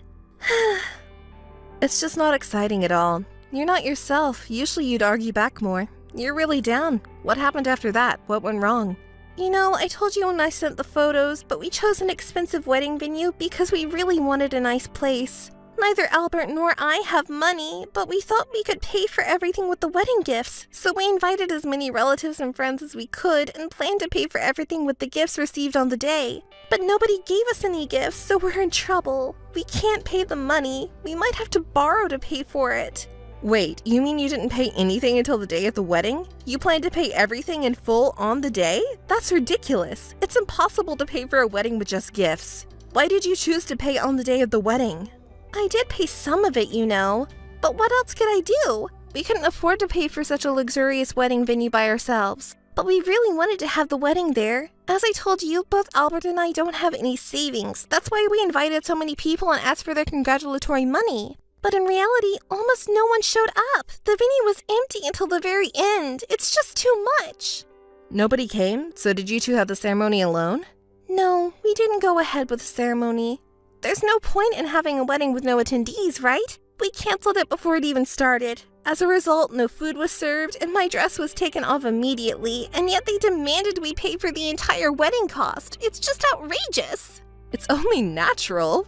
It's just not exciting at all. You're not yourself. Usually you'd argue back more. You're really down. What happened after that? What went wrong? You know, I told you when I sent the photos, but we chose an expensive wedding venue because we really wanted a nice place. Neither Albert nor I have money, but we thought we could pay for everything with the wedding gifts, so we invited as many relatives and friends as we could and planned to pay for everything with the gifts received on the day. But nobody gave us any gifts, so we're in trouble. We can't pay the money. We might have to borrow to pay for it. Wait, you mean you didn't pay anything until the day of the wedding? You planned to pay everything in full on the day? That's ridiculous. It's impossible to pay for a wedding with just gifts. Why did you choose to pay on the day of the wedding? I did pay some of it, you know. But what else could I do? We couldn't afford to pay for such a luxurious wedding venue by ourselves. But we really wanted to have the wedding there. As I told you, both Albert and I don't have any savings. That's why we invited so many people and asked for their congratulatory money. But in reality, almost no one showed up. The venue was empty until the very end. It's just too much. Nobody came? So did you two have the ceremony alone? No, we didn't go ahead with the ceremony. There's no point in having a wedding with no attendees, right? We canceled it before it even started. As a result, no food was served and my dress was taken off immediately, and yet they demanded we pay for the entire wedding cost. It's just outrageous. It's only natural.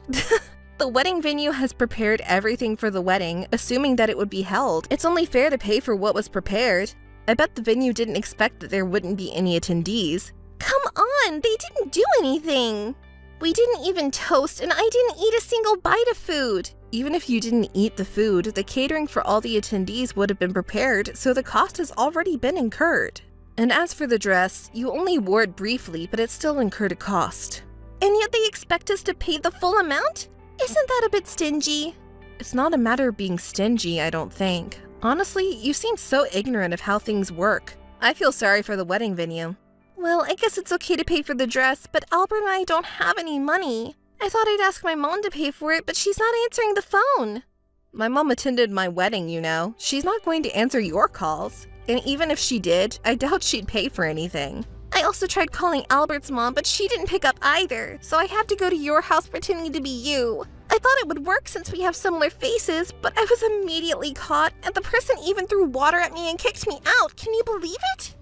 The wedding venue has prepared everything for the wedding, assuming that it would be held. It's only fair to pay for what was prepared. I bet the venue didn't expect that there wouldn't be any attendees. Come on, they didn't do anything. We didn't even toast, and I didn't eat a single bite of food. Even if you didn't eat the food, the catering for all the attendees would have been prepared, so the cost has already been incurred. And as for the dress, you only wore it briefly, but it still incurred a cost. And yet they expect us to pay the full amount? Isn't that a bit stingy? It's not a matter of being stingy, I don't think. Honestly, you seem so ignorant of how things work. I feel sorry for the wedding venue. Well, I guess it's okay to pay for the dress, but Albert and I don't have any money. I thought I'd ask my mom to pay for it, but she's not answering the phone. My mom attended my wedding, you know. She's not going to answer your calls. And even if she did, I doubt she'd pay for anything. I also tried calling Albert's mom, but she didn't pick up either, so I had to go to your house pretending to be you. I thought it would work since we have similar faces, but I was immediately caught, and the person even threw water at me and kicked me out. Can you believe it?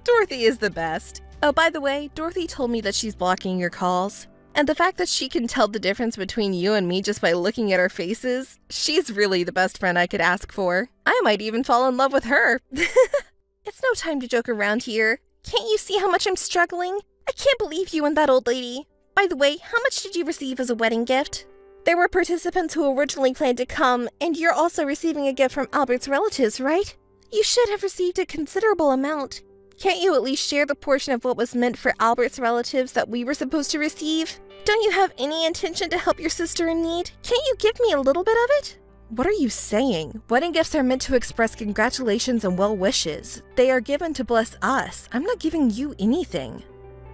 Dorothy is the best. Oh, by the way, Dorothy told me that she's blocking your calls. And the fact that she can tell the difference between you and me just by looking at our faces, she's really the best friend I could ask for. I might even fall in love with her. It's no time to joke around here. Can't you see how much I'm struggling? I can't believe you and that old lady. By the way, how much did you receive as a wedding gift? There were participants who originally planned to come, and you're also receiving a gift from Albert's relatives, right? You should have received a considerable amount. Can't you at least share the portion of what was meant for Albert's relatives that we were supposed to receive? Don't you have any intention to help your sister in need? Can't you give me a little bit of it? What are you saying? Wedding gifts are meant to express congratulations and well wishes. They are given to bless us. I'm not giving you anything.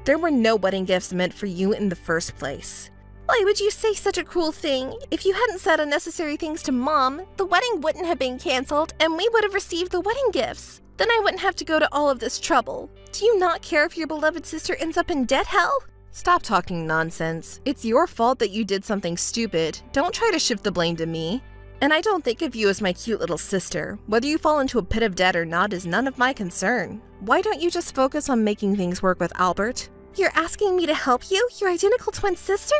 There were no wedding gifts meant for you in the first place. Why would you say such a cruel thing? If you hadn't said unnecessary things to Mom, the wedding wouldn't have been canceled and we would have received the wedding gifts. Then I wouldn't have to go to all of this trouble. Do you not care if your beloved sister ends up in debt hell? Stop talking nonsense. It's your fault that you did something stupid. Don't try to shift the blame to me. And I don't think of you as my cute little sister. Whether you fall into a pit of debt or not is none of my concern. Why don't you just focus on making things work with Albert? You're asking me to help you? Your identical twin sister?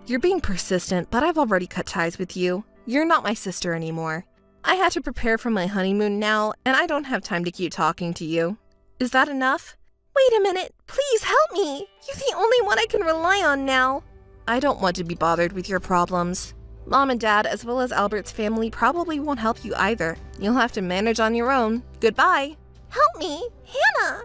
You're being persistent, but I've already cut ties with you. You're not my sister anymore. I had to prepare for my honeymoon now, and I don't have time to keep talking to you. Is that enough? Wait a minute. Please help me. You're the only one I can rely on now. I don't want to be bothered with your problems. Mom and Dad, as well as Albert's family, probably won't help you either. You'll have to manage on your own. Goodbye. Help me, Hannah.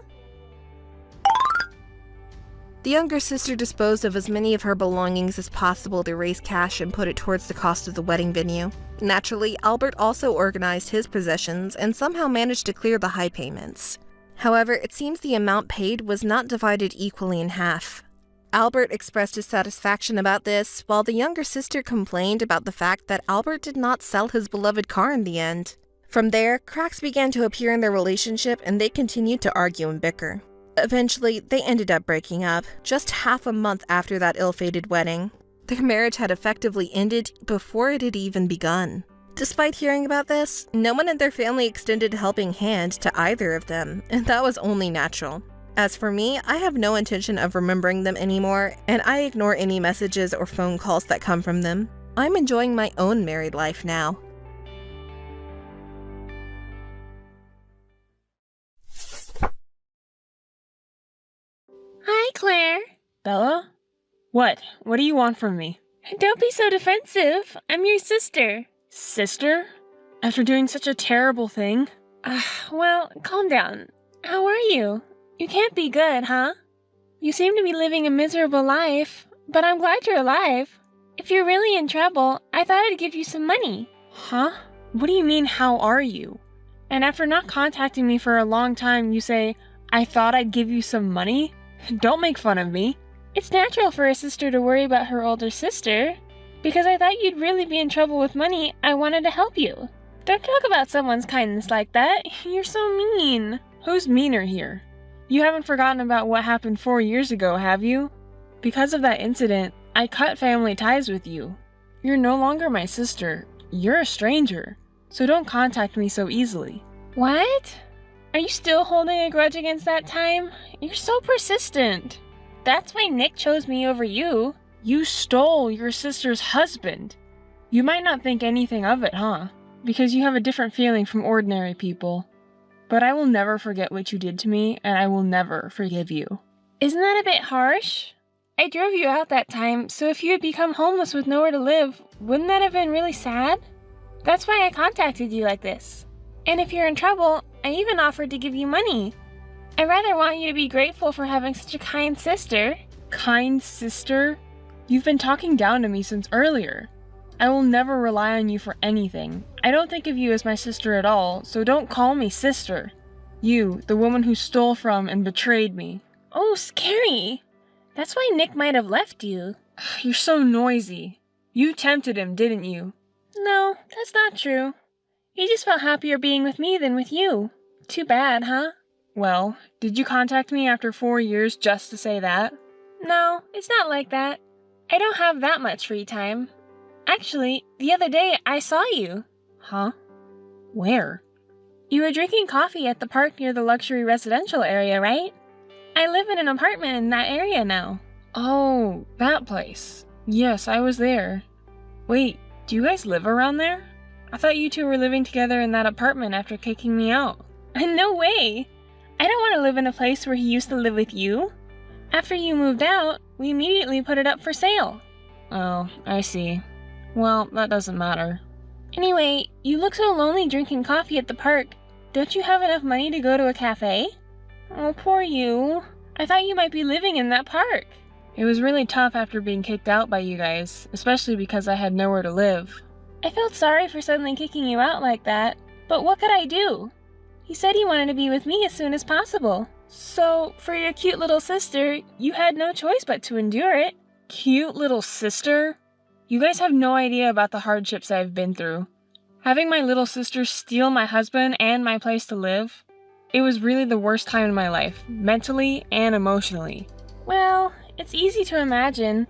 The younger sister disposed of as many of her belongings as possible to raise cash and put it towards the cost of the wedding venue. Naturally, Albert also organized his possessions and somehow managed to clear the high payments. However, it seems the amount paid was not divided equally in half. Albert expressed his satisfaction about this, while the younger sister complained about the fact that Albert did not sell his beloved car in the end. From there, cracks began to appear in their relationship and they continued to argue and bicker. Eventually, they ended up breaking up, just half a month after that ill-fated wedding. Their marriage had effectively ended before it had even begun. Despite hearing about this, no one in their family extended a helping hand to either of them, and that was only natural. As for me, I have no intention of remembering them anymore, and I ignore any messages or phone calls that come from them. I'm enjoying my own married life now. Hi, Claire. Bella? What? What do you want from me? Don't be so defensive. I'm your sister. Sister? After doing such a terrible thing? Well, calm down. How are you? You can't be good, huh? You seem to be living a miserable life, but I'm glad you're alive. If you're really in trouble, I thought I'd give you some money. Huh? What do you mean, how are you? And after not contacting me for a long time, you say, I thought I'd give you some money? Don't make fun of me. It's natural for a sister to worry about her older sister. Because I thought you'd really be in trouble with money, I wanted to help you. Don't talk about someone's kindness like that. You're so mean. Who's meaner here? You haven't forgotten about what happened 4 years ago, have you? Because of that incident, I cut family ties with you. You're no longer my sister. You're a stranger. So don't contact me so easily. What? Are you still holding a grudge against that time? You're so persistent. That's why Nick chose me over you. You stole your sister's husband. You might not think anything of it, huh? Because you have a different feeling from ordinary people. But I will never forget what you did to me, and I will never forgive you. Isn't that a bit harsh? I drove you out that time, so if you had become homeless with nowhere to live, wouldn't that have been really sad? That's why I contacted you like this. And if you're in trouble, I even offered to give you money. I rather want you to be grateful for having such a kind sister. Kind sister? You've been talking down to me since earlier. I will never rely on you for anything. I don't think of you as my sister at all, so don't call me sister. You, the woman who stole from and betrayed me. Oh, scary. That's why Nick might have left you. You're so noisy. You tempted him, didn't you? No, that's not true. He just felt happier being with me than with you. Too bad, huh? Well, did you contact me after 4 years just to say that? No, it's not like that. I don't have that much free time. Actually, the other day I saw you. Huh? Where? You were drinking coffee at the park near the luxury residential area, right? I live in an apartment in that area now. Oh, that place. Yes, I was there. Wait, do you guys live around there? I thought you two were living together in that apartment after kicking me out. No way! I don't want to live in a place where he used to live with you. After you moved out, we immediately put it up for sale. Oh, I see. Well, that doesn't matter. Anyway, you look so lonely drinking coffee at the park. Don't you have enough money to go to a cafe? Oh, poor you. I thought you might be living in that park. It was really tough after being kicked out by you guys, especially because I had nowhere to live. I felt sorry for suddenly kicking you out like that, but what could I do? He said he wanted to be with me as soon as possible. So, for your cute little sister, you had no choice but to endure it. Cute little sister? You guys have no idea about the hardships I've been through. Having my little sister steal my husband and my place to live, it was really the worst time in my life, mentally and emotionally. Well, it's easy to imagine.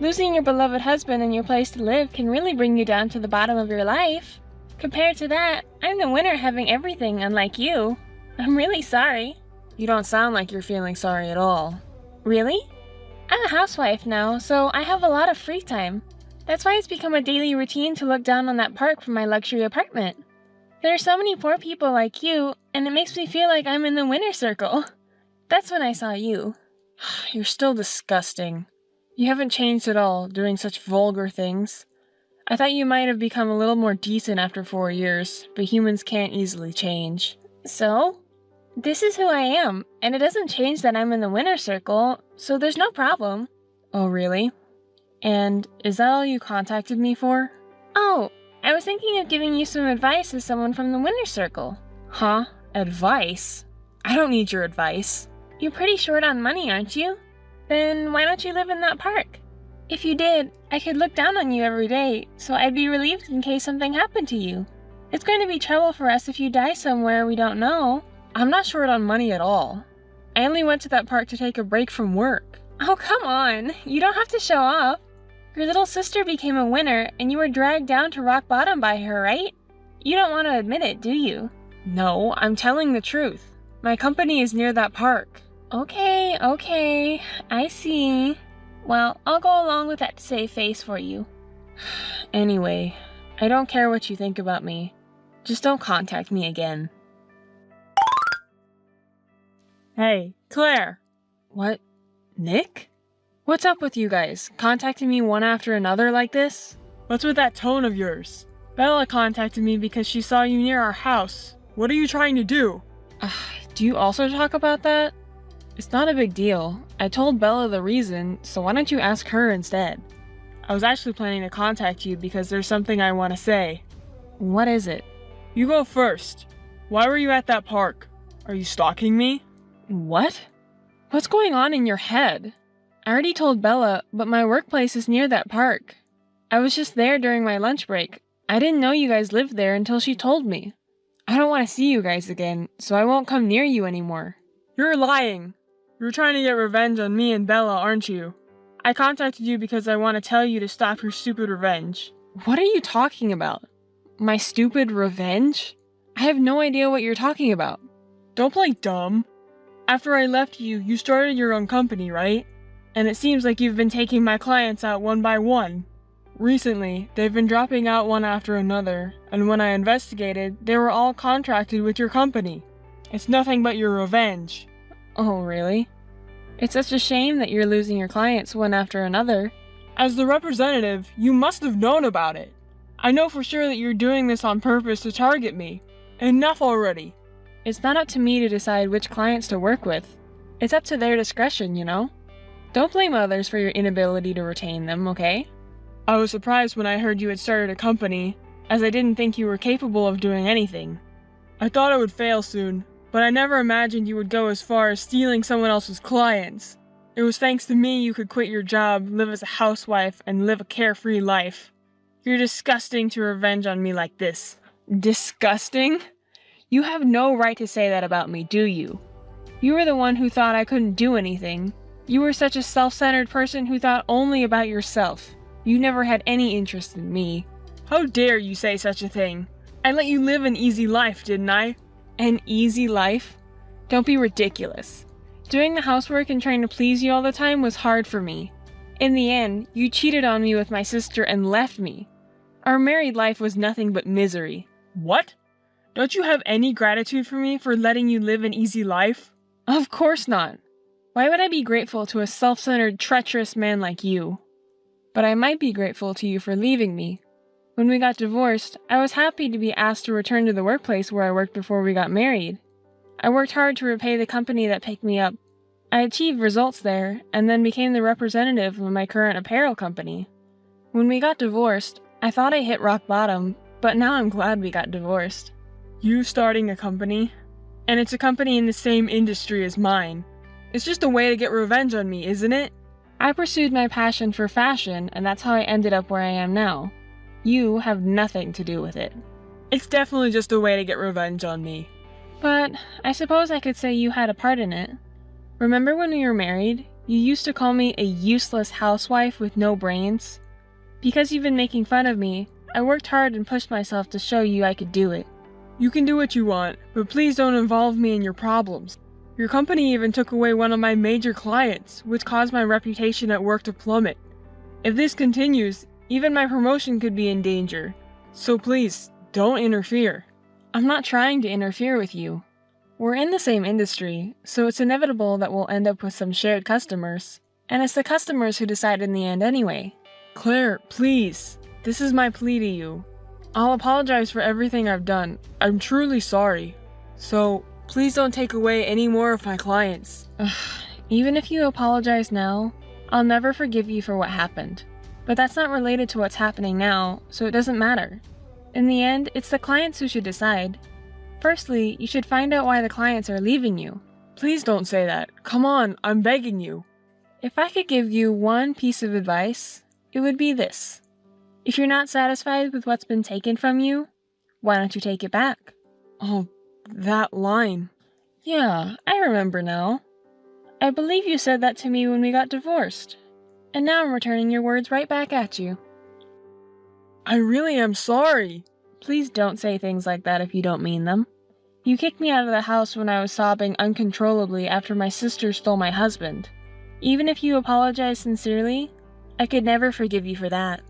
Losing your beloved husband and your place to live can really bring you down to the bottom of your life. Compared to that, I'm the winner having everything, unlike you. I'm really sorry. You don't sound like you're feeling sorry at all. Really? I'm a housewife now, so I have a lot of free time. That's why it's become a daily routine to look down on that park from my luxury apartment. There are so many poor people like you, and it makes me feel like I'm in the winner's circle. That's when I saw you. You're still disgusting. You haven't changed at all, doing such vulgar things. I thought you might have become a little more decent after 4 years, but humans can't easily change. So? This is who I am, and it doesn't change that I'm in the winner's circle, so there's no problem. Oh, really? And is that all you contacted me for? Oh, I was thinking of giving you some advice as someone from the winner's circle. Huh? Advice? I don't need your advice. You're pretty short on money, aren't you? Then why don't you live in that park? If you did, I could look down on you every day, so I'd be relieved in case something happened to you. It's going to be trouble for us if you die somewhere we don't know. I'm not short on money at all. I only went to that park to take a break from work. Oh, come on. You don't have to show off. Your little sister became a winner, and you were dragged down to rock bottom by her, right? You don't want to admit it, do you? No, I'm telling the truth. My company is near that park. Okay, I see. Well, I'll go along with that to save face for you. Anyway, I don't care what you think about me. Just don't contact me again. Hey, Claire! What? Nick? What's up with you guys? Contacting me one after another like this? What's with that tone of yours? Bella contacted me because she saw you near our house. What are you trying to do? Do you also talk about that? It's not a big deal. I told Bella the reason, so why don't you ask her instead? I was actually planning to contact you because there's something I want to say. What is it? You go first. Why were you at that park? Are you stalking me? What? What's going on in your head? I already told Bella, but my workplace is near that park. I was just there during my lunch break. I didn't know you guys lived there until she told me. I don't want to see you guys again, so I won't come near you anymore. You're lying. You're trying to get revenge on me and Bella, aren't you? I contacted you because I want to tell you to stop your stupid revenge. What are you talking about? My stupid revenge? I have no idea what you're talking about. Don't play dumb. After I left you, you started your own company, right? And it seems like you've been taking my clients out one by one. Recently, they've been dropping out one after another, and when I investigated, they were all contracted with your company. It's nothing but your revenge. Oh, really? It's such a shame that you're losing your clients one after another. As the representative, you must have known about it. I know for sure that you're doing this on purpose to target me. Enough already. It's not up to me to decide which clients to work with. It's up to their discretion, you know? Don't blame others for your inability to retain them, okay? I was surprised when I heard you had started a company, as I didn't think you were capable of doing anything. I thought it would fail soon, but I never imagined you would go as far as stealing someone else's clients. It was thanks to me you could quit your job, live as a housewife, and live a carefree life. You're disgusting to revenge on me like this. Disgusting? You have no right to say that about me, do you? You were the one who thought I couldn't do anything. You were such a self-centered person who thought only about yourself. You never had any interest in me. How dare you say such a thing? I let you live an easy life, didn't I? An easy life? Don't be ridiculous. Doing the housework and trying to please you all the time was hard for me. In the end, you cheated on me with my sister and left me. Our married life was nothing but misery. What? Don't you have any gratitude for me for letting you live an easy life? Of course not. Why would I be grateful to a self-centered, treacherous man like you? But I might be grateful to you for leaving me. When we got divorced, I was happy to be asked to return to the workplace where I worked before we got married. I worked hard to repay the company that picked me up. I achieved results there, and then became the representative of my current apparel company. When we got divorced, I thought I hit rock bottom, but now I'm glad we got divorced. You starting a company? And it's a company in the same industry as mine. It's just a way to get revenge on me, isn't it? I pursued my passion for fashion, and that's how I ended up where I am now. You have nothing to do with it. It's definitely just a way to get revenge on me. But I suppose I could say you had a part in it. Remember when we were married, you used to call me a useless housewife with no brains? Because you've been making fun of me, I worked hard and pushed myself to show you I could do it. You can do what you want, but please don't involve me in your problems. Your company even took away one of my major clients, which caused my reputation at work to plummet. If this continues, even my promotion could be in danger. So please, don't interfere. I'm not trying to interfere with you. We're in the same industry, so it's inevitable that we'll end up with some shared customers. And it's the customers who decide in the end anyway. Claire, please. This is my plea to you. I'll apologize for everything I've done. I'm truly sorry. So, please don't take away any more of my clients. Even if you apologize now, I'll never forgive you for what happened. But that's not related to what's happening now, so it doesn't matter. In the end, it's the clients who should decide. Firstly, you should find out why the clients are leaving you. Please don't say that. Come on, I'm begging you. If I could give you one piece of advice, it would be this. If you're not satisfied with what's been taken from you, why don't you take it back? Oh, that line. Yeah, I remember now. I believe you said that to me when we got divorced. And now I'm returning your words right back at you. I really am sorry. Please don't say things like that if you don't mean them. You kicked me out of the house when I was sobbing uncontrollably after my sister stole my husband. Even if you apologize sincerely, I could never forgive you for that.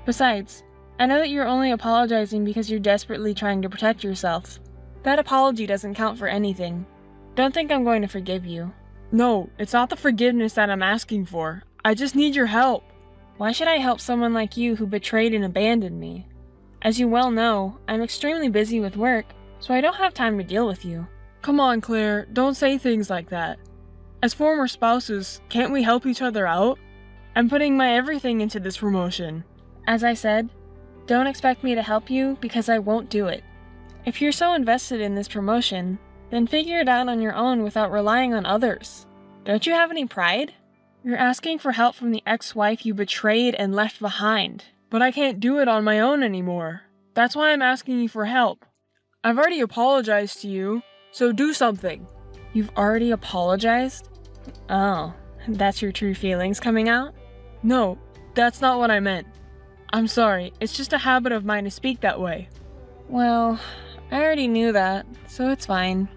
Besides, I know that you're only apologizing because you're desperately trying to protect yourself. That apology doesn't count for anything. Don't think I'm going to forgive you. No, it's not the forgiveness that I'm asking for. I just need your help. Why should I help someone like you who betrayed and abandoned me? As you well know, I'm extremely busy with work, so I don't have time to deal with you. Come on, Claire, don't say things like that. As former spouses, can't we help each other out? I'm putting my everything into this promotion. As I said, don't expect me to help you because I won't do it. If you're so invested in this promotion, then figure it out on your own without relying on others. Don't you have any pride? You're asking for help from the ex-wife you betrayed and left behind. But I can't do it on my own anymore. That's why I'm asking you for help. I've already apologized to you, so do something. You've already apologized? Oh, that's your true feelings coming out? No, that's not what I meant. I'm sorry, it's just a habit of mine to speak that way. Well, I already knew that, so it's fine.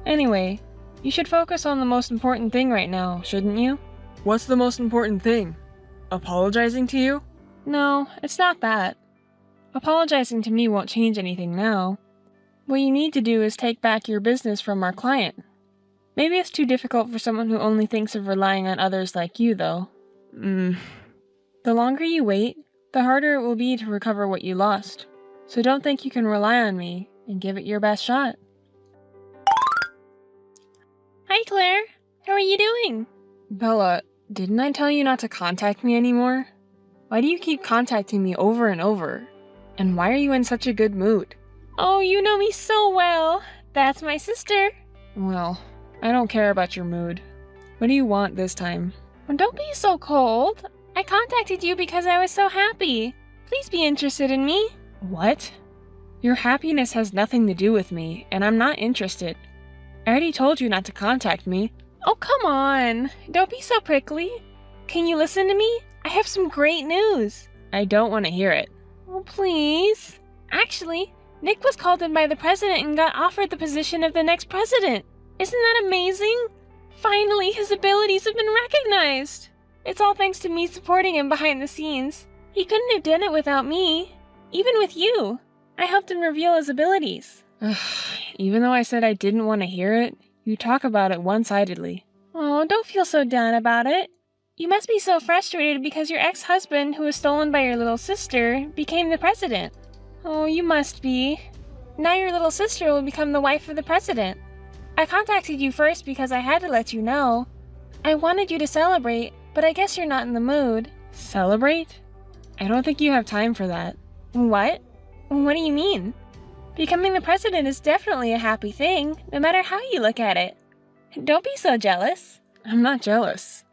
Anyway, you should focus on the most important thing right now, shouldn't you? What's the most important thing? Apologizing to you? No, it's not that. Apologizing to me won't change anything now. What you need to do is take back your business from our client. Maybe it's too difficult for someone who only thinks of relying on others like you, though. The longer you wait, the harder it will be to recover what you lost. So don't think you can rely on me, and give it your best shot. Hi, Claire. How are you doing? Bella, didn't I tell you not to contact me anymore? Why do you keep contacting me over and over? And why are you in such a good mood? Oh, you know me so well. That's my sister. Well, I don't care about your mood. What do you want this time? Don't be so cold. I contacted you because I was so happy. Please be interested in me. What? Your happiness has nothing to do with me, and I'm not interested. I already told you not to contact me. Oh, come on. Don't be so prickly. Can you listen to me? I have some great news. I don't want to hear it. Oh, please. Actually, Nick was called in by the president and got offered the position of the next president. Isn't that amazing? Finally, his abilities have been recognized. It's all thanks to me supporting him behind the scenes. He couldn't have done it without me. Even with you. I helped him reveal his abilities. Even though I said I didn't want to hear it, you talk about it one-sidedly. Oh, don't feel so down about it. You must be so frustrated because your ex-husband, who was stolen by your little sister, became the president. Oh, you must be. Now your little sister will become the wife of the president. I contacted you first because I had to let you know. I wanted you to celebrate, but I guess you're not in the mood. Celebrate? I don't think you have time for that. What? What do you mean? Becoming the president is definitely a happy thing, no matter how you look at it. Don't be so jealous. I'm not jealous.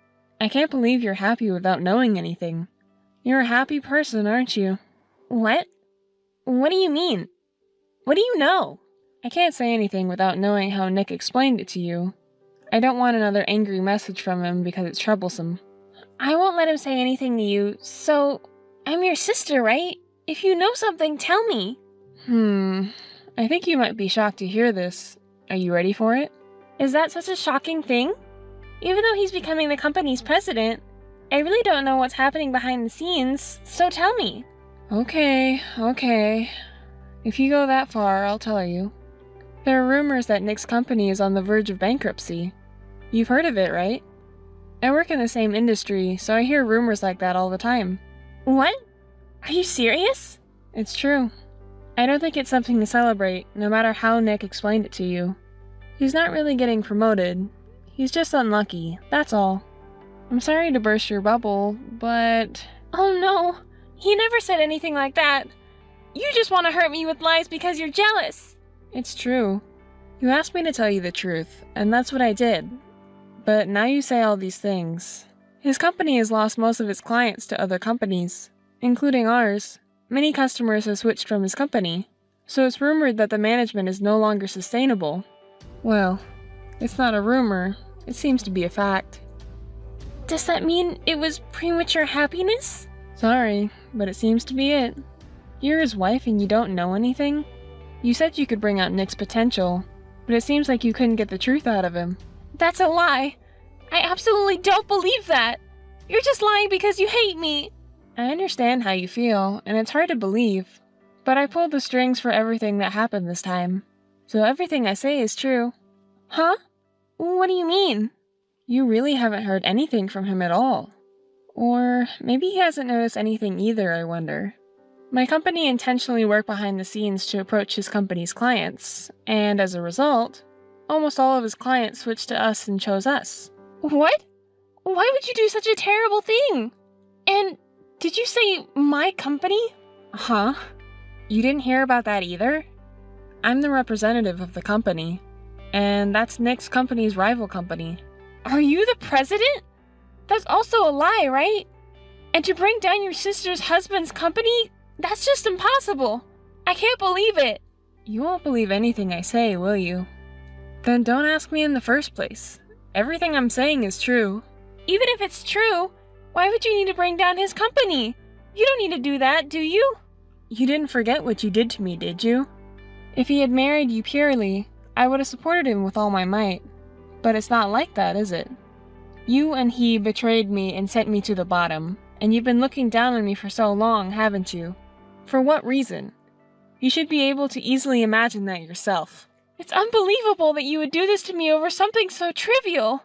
I can't believe you're happy without knowing anything. You're a happy person, aren't you? What? What do you mean? What do you know? I can't say anything without knowing how Nick explained it to you. I don't want another angry message from him because it's troublesome. I won't let him say anything to you, so I'm your sister, right? If you know something, tell me. I think you might be shocked to hear this. Are you ready for it? Is that such a shocking thing? Even though he's becoming the company's president, I really don't know what's happening behind the scenes, so tell me. Okay. If you go that far, I'll tell you. There are rumors that Nick's company is on the verge of bankruptcy. You've heard of it, right? I work in the same industry, so I hear rumors like that all the time. What? Are you serious? It's true. I don't think it's something to celebrate, no matter how Nick explained it to you. He's not really getting promoted. He's just unlucky, that's all. I'm sorry to burst your bubble, but... Oh no, he never said anything like that. You just want to hurt me with lies because you're jealous. It's true. You asked me to tell you the truth, and that's what I did. But now you say all these things. His company has lost most of its clients to other companies, including ours. Many customers have switched from his company, so it's rumored that the management is no longer sustainable. Well, it's not a rumor. It seems to be a fact. Does that mean it was premature happiness? Sorry, but it seems to be it. You're his wife and you don't know anything? You said you could bring out Nick's potential, but it seems like you couldn't get the truth out of him. That's a lie. I absolutely don't believe that. You're just lying because you hate me. I understand how you feel, and it's hard to believe, but I pulled the strings for everything that happened this time, so everything I say is true. Huh? What do you mean? You really haven't heard anything from him at all. Or maybe he hasn't noticed anything either, I wonder. My company intentionally worked behind the scenes to approach his company's clients, and as a result, almost all of his clients switched to us and chose us. What? Why would you do such a terrible thing? And did you say my company? Huh? You didn't hear about that either? I'm the representative of the company, and that's Nick's company's rival company. Are you the president? That's also a lie, right? And to bring down your sister's husband's company? That's just impossible. I can't believe it. You won't believe anything I say, will you? Then don't ask me in the first place. Everything I'm saying is true. Even if it's true, why would you need to bring down his company? You don't need to do that, do you? You didn't forget what you did to me, did you? If he had married you purely, I would have supported him with all my might. But it's not like that, is it? You and he betrayed me and sent me to the bottom, and you've been looking down on me for so long, haven't you? For what reason? You should be able to easily imagine that yourself. It's unbelievable that you would do this to me over something so trivial.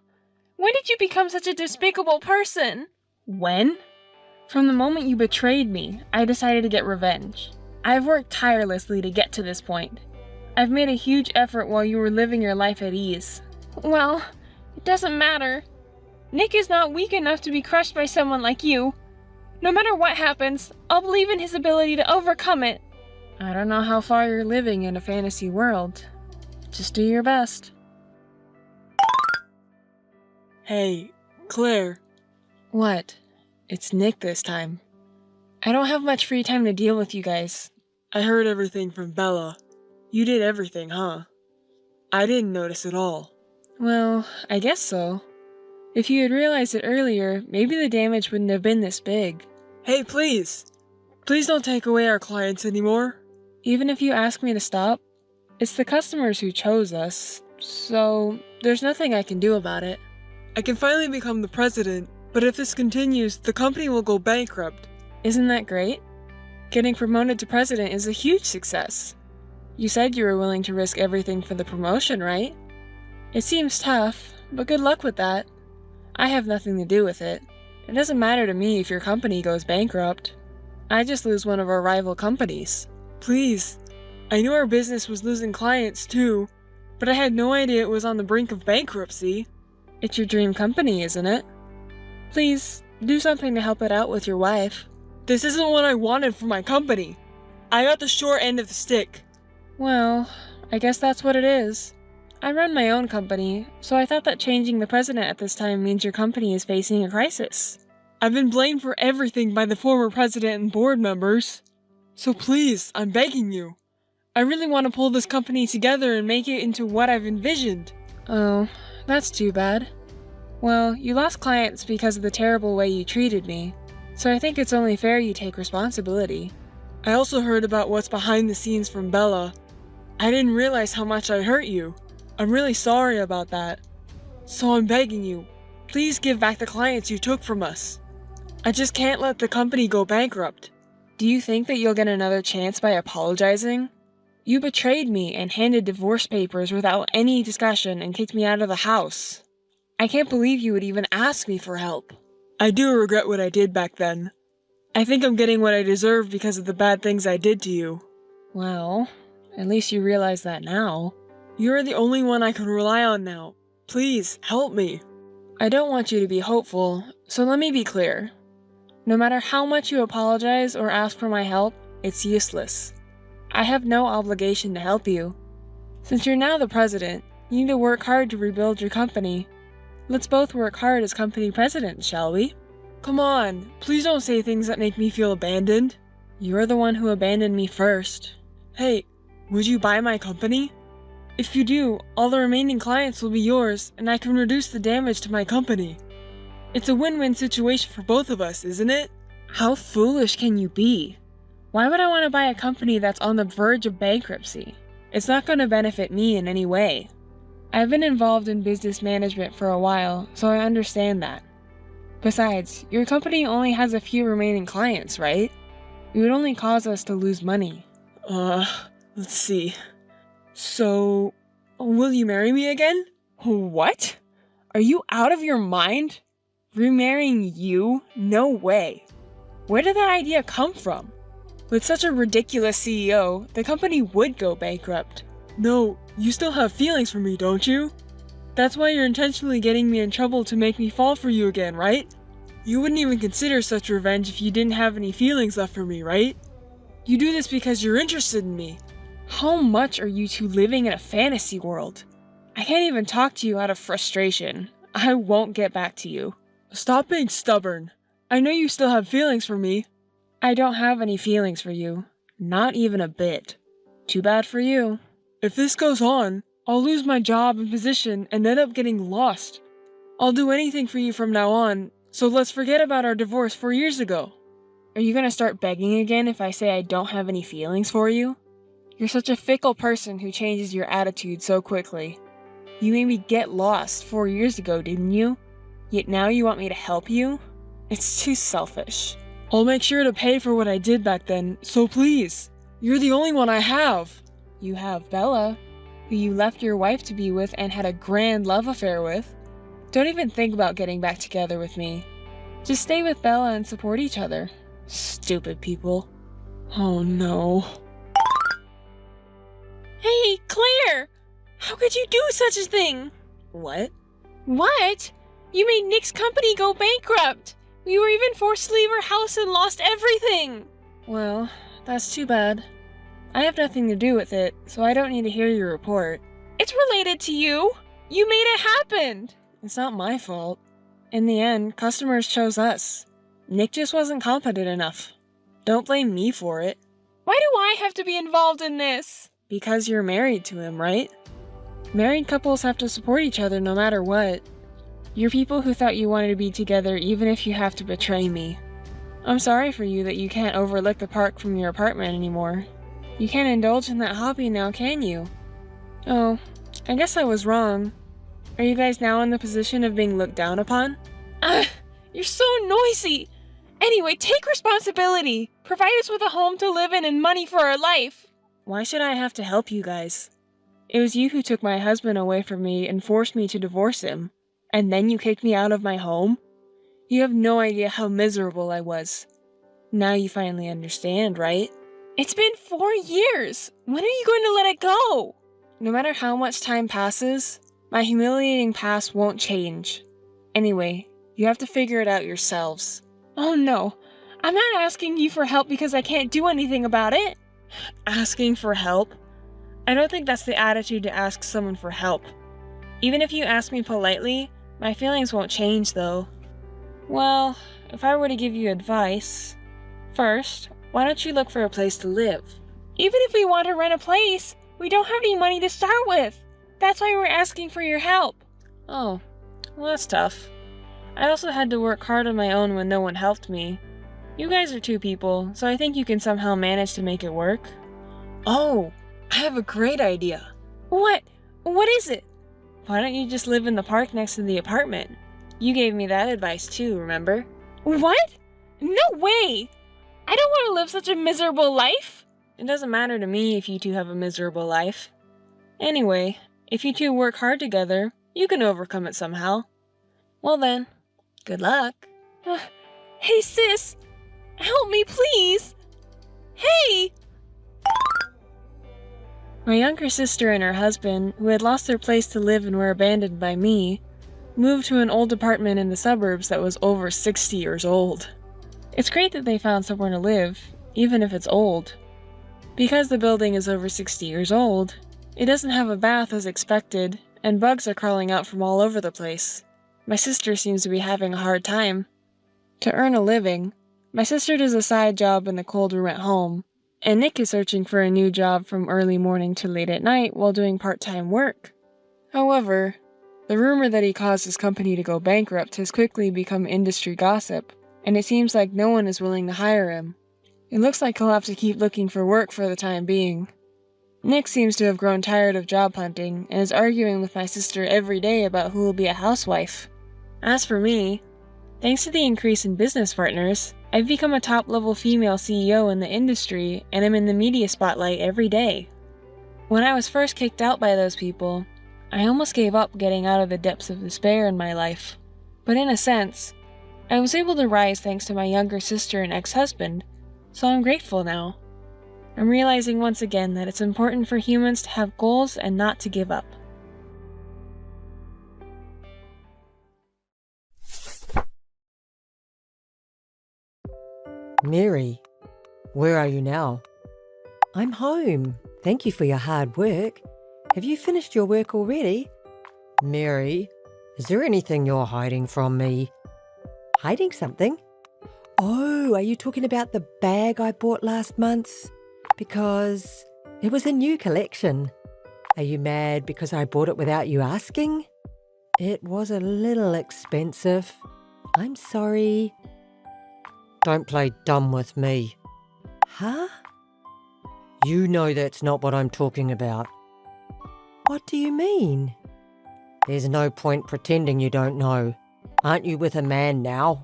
When did you become such a despicable person? When? From the moment you betrayed me, I decided to get revenge. I've worked tirelessly to get to this point. I've made a huge effort while you were living your life at ease. Well, it doesn't matter. Nick is not weak enough to be crushed by someone like you. No matter what happens, I'll believe in his ability to overcome it. I don't know how far you're living in a fantasy world. Just do your best. Hey, Claire. What? It's Nick this time. I don't have much free time to deal with you guys. I heard everything from Bella. You did everything, huh? I didn't notice at all. Well, I guess so. If you had realized it earlier, maybe the damage wouldn't have been this big. Hey, please! Please don't take away our clients anymore. Even if you ask me to stop, it's the customers who chose us, so there's nothing I can do about it. I can finally become the president, but if this continues, the company will go bankrupt. Isn't that great? Getting promoted to president is a huge success. You said you were willing to risk everything for the promotion, right? It seems tough, but good luck with that. I have nothing to do with it. It doesn't matter to me if your company goes bankrupt. I just lose one of our rival companies. Please. I knew our business was losing clients too, but I had no idea it was on the brink of bankruptcy. It's your dream company, isn't it? Please, do something to help it out with your wife. This isn't what I wanted for my company. I got the short end of the stick. Well, I guess that's what it is. I run my own company, so I thought that changing the president at this time means your company is facing a crisis. I've been blamed for everything by the former president and board members. So please, I'm begging you. I really want to pull this company together and make it into what I've envisioned. Oh, that's too bad. Well, you lost clients because of the terrible way you treated me, so I think it's only fair you take responsibility. I also heard about what's behind the scenes from Bella. I didn't realize how much I hurt you. I'm really sorry about that. So I'm begging you, please give back the clients you took from us. I just can't let the company go bankrupt. Do you think that you'll get another chance by apologizing? You betrayed me and handed divorce papers without any discussion and kicked me out of the house. I can't believe you would even ask me for help. I do regret what I did back then. I think I'm getting what I deserve because of the bad things I did to you. Well, at least you realize that now. You're the only one I can rely on now. Please, help me. I don't want you to be hopeful, so let me be clear. No matter how much you apologize or ask for my help, it's useless. I have no obligation to help you. Since you're now the president, you need to work hard to rebuild your company. Let's both work hard as company presidents, shall we? Come on, please don't say things that make me feel abandoned. You're the one who abandoned me first. Hey, would you buy my company? If you do, all the remaining clients will be yours, and I can reduce the damage to my company. It's a win-win situation for both of us, isn't it? How foolish can you be? Why would I want to buy a company that's on the verge of bankruptcy? It's not going to benefit me in any way. I've been involved in business management for a while, so I understand that. Besides, your company only has a few remaining clients, right? It would only cause us to lose money. Let's see. So, will you marry me again? What? Are you out of your mind? Remarrying you? No way. Where did that idea come from? With such a ridiculous CEO, the company would go bankrupt. No, you still have feelings for me, don't you? That's why you're intentionally getting me in trouble to make me fall for you again, right? You wouldn't even consider such revenge if you didn't have any feelings left for me, right? You do this because you're interested in me. How much are you two living in a fantasy world? I can't even talk to you out of frustration. I won't get back to you. Stop being stubborn. I know you still have feelings for me. I don't have any feelings for you. Not even a bit. Too bad for you. If this goes on, I'll lose my job and position and end up getting lost. I'll do anything for you from now on, so let's forget about our divorce 4 years ago. Are you gonna start begging again if I say I don't have any feelings for you? You're such a fickle person who changes your attitude so quickly. You made me get lost 4 years ago, didn't you? Yet now you want me to help you? It's too selfish. I'll make sure to pay for what I did back then, so please. You're the only one I have. You have Bella, who you left your wife to be with and had a grand love affair with. Don't even think about getting back together with me. Just stay with Bella and support each other. Stupid people. Oh no. Hey, Claire! How could you do such a thing? What? What? You made Nick's company go bankrupt! We were even forced to leave our house and lost everything! Well, that's too bad. I have nothing to do with it, so I don't need to hear your report. It's It's related to you. You made it happen. It's not my fault. In the end, customers chose us. Nick just wasn't competent enough. Don't blame me for it. Why do I have to be involved in this? Because you're married to him, right? Married couples have to support each other no matter what. You're people who thought you wanted to be together even if you have to betray me. I'm sorry for you that you can't overlook the park from your apartment anymore. You can't indulge in that hobby now, can you? Oh, I guess I was wrong. Are you guys now in the position of being looked down upon? You're so noisy. Anyway, take responsibility. Provide us with a home to live in and money for our life. Why should I have to help you guys? It was you who took my husband away from me and forced me to divorce him. And then you kicked me out of my home? You have no idea how miserable I was. Now you finally understand, right? It's been 4 years. When are you going to let it go? No matter how much time passes, my humiliating past won't change. Anyway, you have to figure it out yourselves. Oh no, I'm not asking you for help because I can't do anything about it. Asking for help? I don't think that's the attitude to ask someone for help. Even if you ask me politely, my feelings won't change though. Well, if I were to give you advice, first, why don't you look for a place to live? Even if we want to rent a place, we don't have any money to start with. That's why we're asking for your help. Oh, well that's tough. I also had to work hard on my own when no one helped me. You guys are 2 people, so I think you can somehow manage to make it work. Oh, I have a great idea. What? What is it? Why don't you just live in the park next to the apartment? You gave me that advice too, remember? What? No way! I don't want to live such a miserable life. It doesn't matter to me if you 2 have a miserable life. Anyway, if you 2 work hard together, you can overcome it somehow. Well then, good luck. Hey sis, help me please. Hey! My younger sister and her husband, who had lost their place to live and were abandoned by me, moved to an old apartment in the suburbs that was over 60 years old. It's great that they found somewhere to live, even if it's old. Because the building is over 60 years old, it doesn't have a bath as expected, and bugs are crawling out from all over the place. My sister seems to be having a hard time. To earn a living, my sister does a side job in the cold room at home, and Nick is searching for a new job from early morning to late at night while doing part-time work. However, the rumor that he caused his company to go bankrupt has quickly become industry gossip, and it seems like no one is willing to hire him. It looks like he'll have to keep looking for work for the time being. Nick seems to have grown tired of job hunting and is arguing with my sister every day about who will be a housewife. As for me, thanks to the increase in business partners, I've become a top-level female CEO in the industry and am in the media spotlight every day. When I was first kicked out by those people, I almost gave up getting out of the depths of despair in my life. But in a sense, I was able to rise thanks to my younger sister and ex-husband, so I'm grateful now. I'm realizing once again that it's important for humans to have goals and not to give up. Mary, where are you now? I'm home. Thank you for your hard work. Have you finished your work already? Mary, is there anything you're hiding from me? Hiding something? Oh, are you talking about the bag I bought last month? Because it was a new collection. Are you mad because I bought it without you asking? It was a little expensive. I'm sorry. Don't play dumb with me. Huh? You know that's not what I'm talking about. What do you mean? There's no point pretending you don't know. Aren't you with a man now?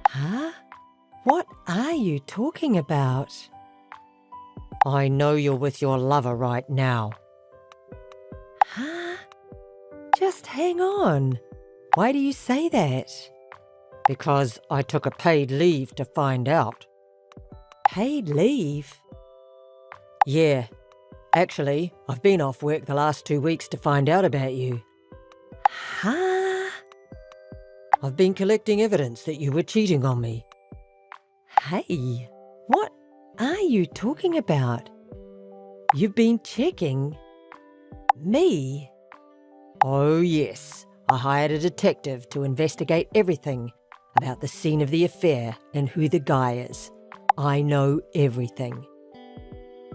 Huh? What are you talking about? I know you're with your lover right now. Huh? Just hang on. Why do you say that? Because I took a paid leave to find out. Paid leave? Yeah. Actually, I've been off work the last 2 weeks to find out about you. Huh? I've been collecting evidence that you were cheating on me. Hey, what are you talking about? You've been checking? Me? Oh, yes. I hired a detective to investigate everything about the scene of the affair and who the guy is. I know everything.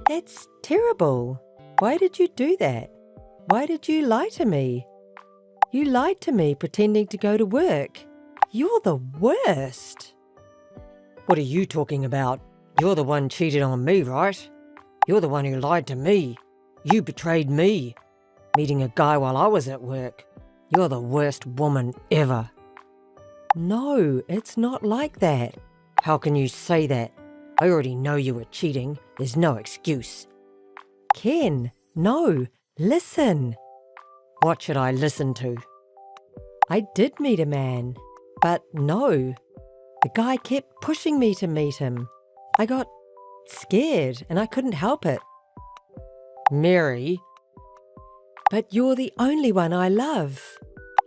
That's terrible. Why did you do that? Why did you lie to me? You lied to me pretending to go to work. You're the worst. What are you talking about? You're the one cheated on me, right? You're the one who lied to me. You betrayed me. Meeting a guy while I was at work. You're the worst woman ever. No, it's not like that. How can you say that? I already know you were cheating. There's no excuse. Ken, no, listen. What should I listen to? I did meet a man, but no. The guy kept pushing me to meet him. I got scared and I couldn't help it. Mary. But you're the only one I love.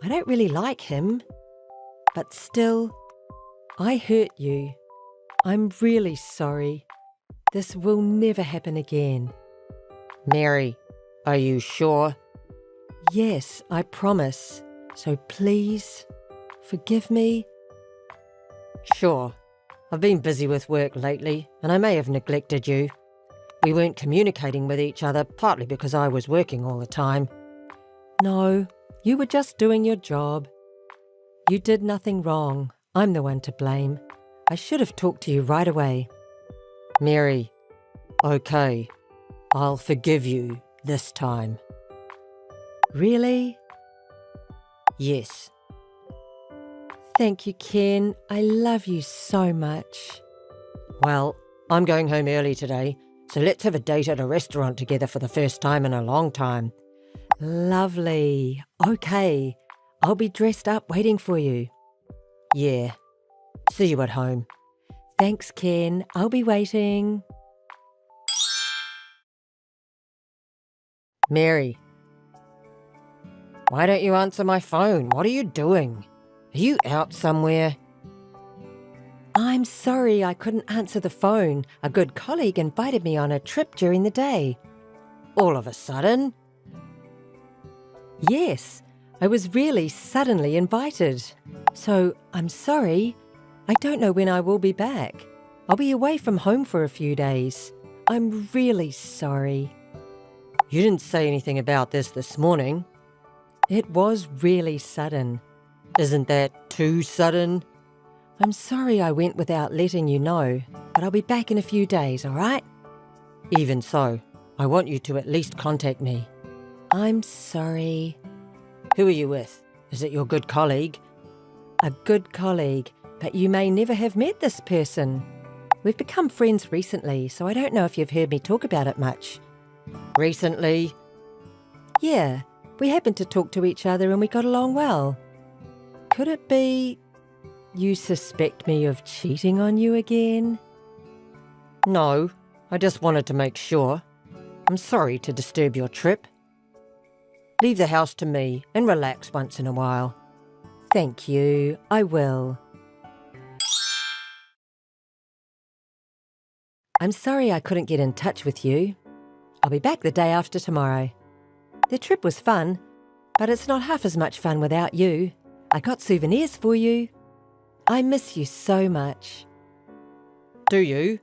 I don't really like him. But still, I hurt you. I'm really sorry. This will never happen again. Mary, are you sure? Yes, I promise. So please, forgive me. Sure. I've been busy with work lately, and I may have neglected you. We weren't communicating with each other, partly because I was working all the time. No, you were just doing your job. You did nothing wrong. I'm the one to blame. I should have talked to you right away. Mary, okay, I'll forgive you this time. Really? Yes. Thank you, Ken. I love you so much. Well, I'm going home early today, so let's have a date at a restaurant together for the first time in a long time. Lovely. Okay. I'll be dressed up waiting for you. Yeah. See you at home. Thanks, Ken. I'll be waiting. Mary. Why don't you answer my phone? What are you doing? Are you out somewhere? I'm sorry I couldn't answer the phone. A good colleague invited me on a trip during the day. All of a sudden? Yes, I was really suddenly invited. So I'm sorry. I don't know when I will be back. I'll be away from home for a few days. I'm really sorry. You didn't say anything about this morning. It was really sudden. Isn't that too sudden? I'm sorry I went without letting you know, but I'll be back in a few days, all right? Even so, I want you to at least contact me. I'm sorry. Who are you with? Is it your good colleague? A good colleague, but you may never have met this person. We've become friends recently, so I don't know if you've heard me talk about it much. Recently? Yeah, we happened to talk to each other and we got along well. Could it be you suspect me of cheating on you again? No, I just wanted to make sure. I'm sorry to disturb your trip. Leave the house to me and relax once in a while. Thank you, I will. I'm sorry I couldn't get in touch with you. I'll be back the day after tomorrow. The trip was fun, but it's not half as much fun without you. I got souvenirs for you. I miss you so much. Do you?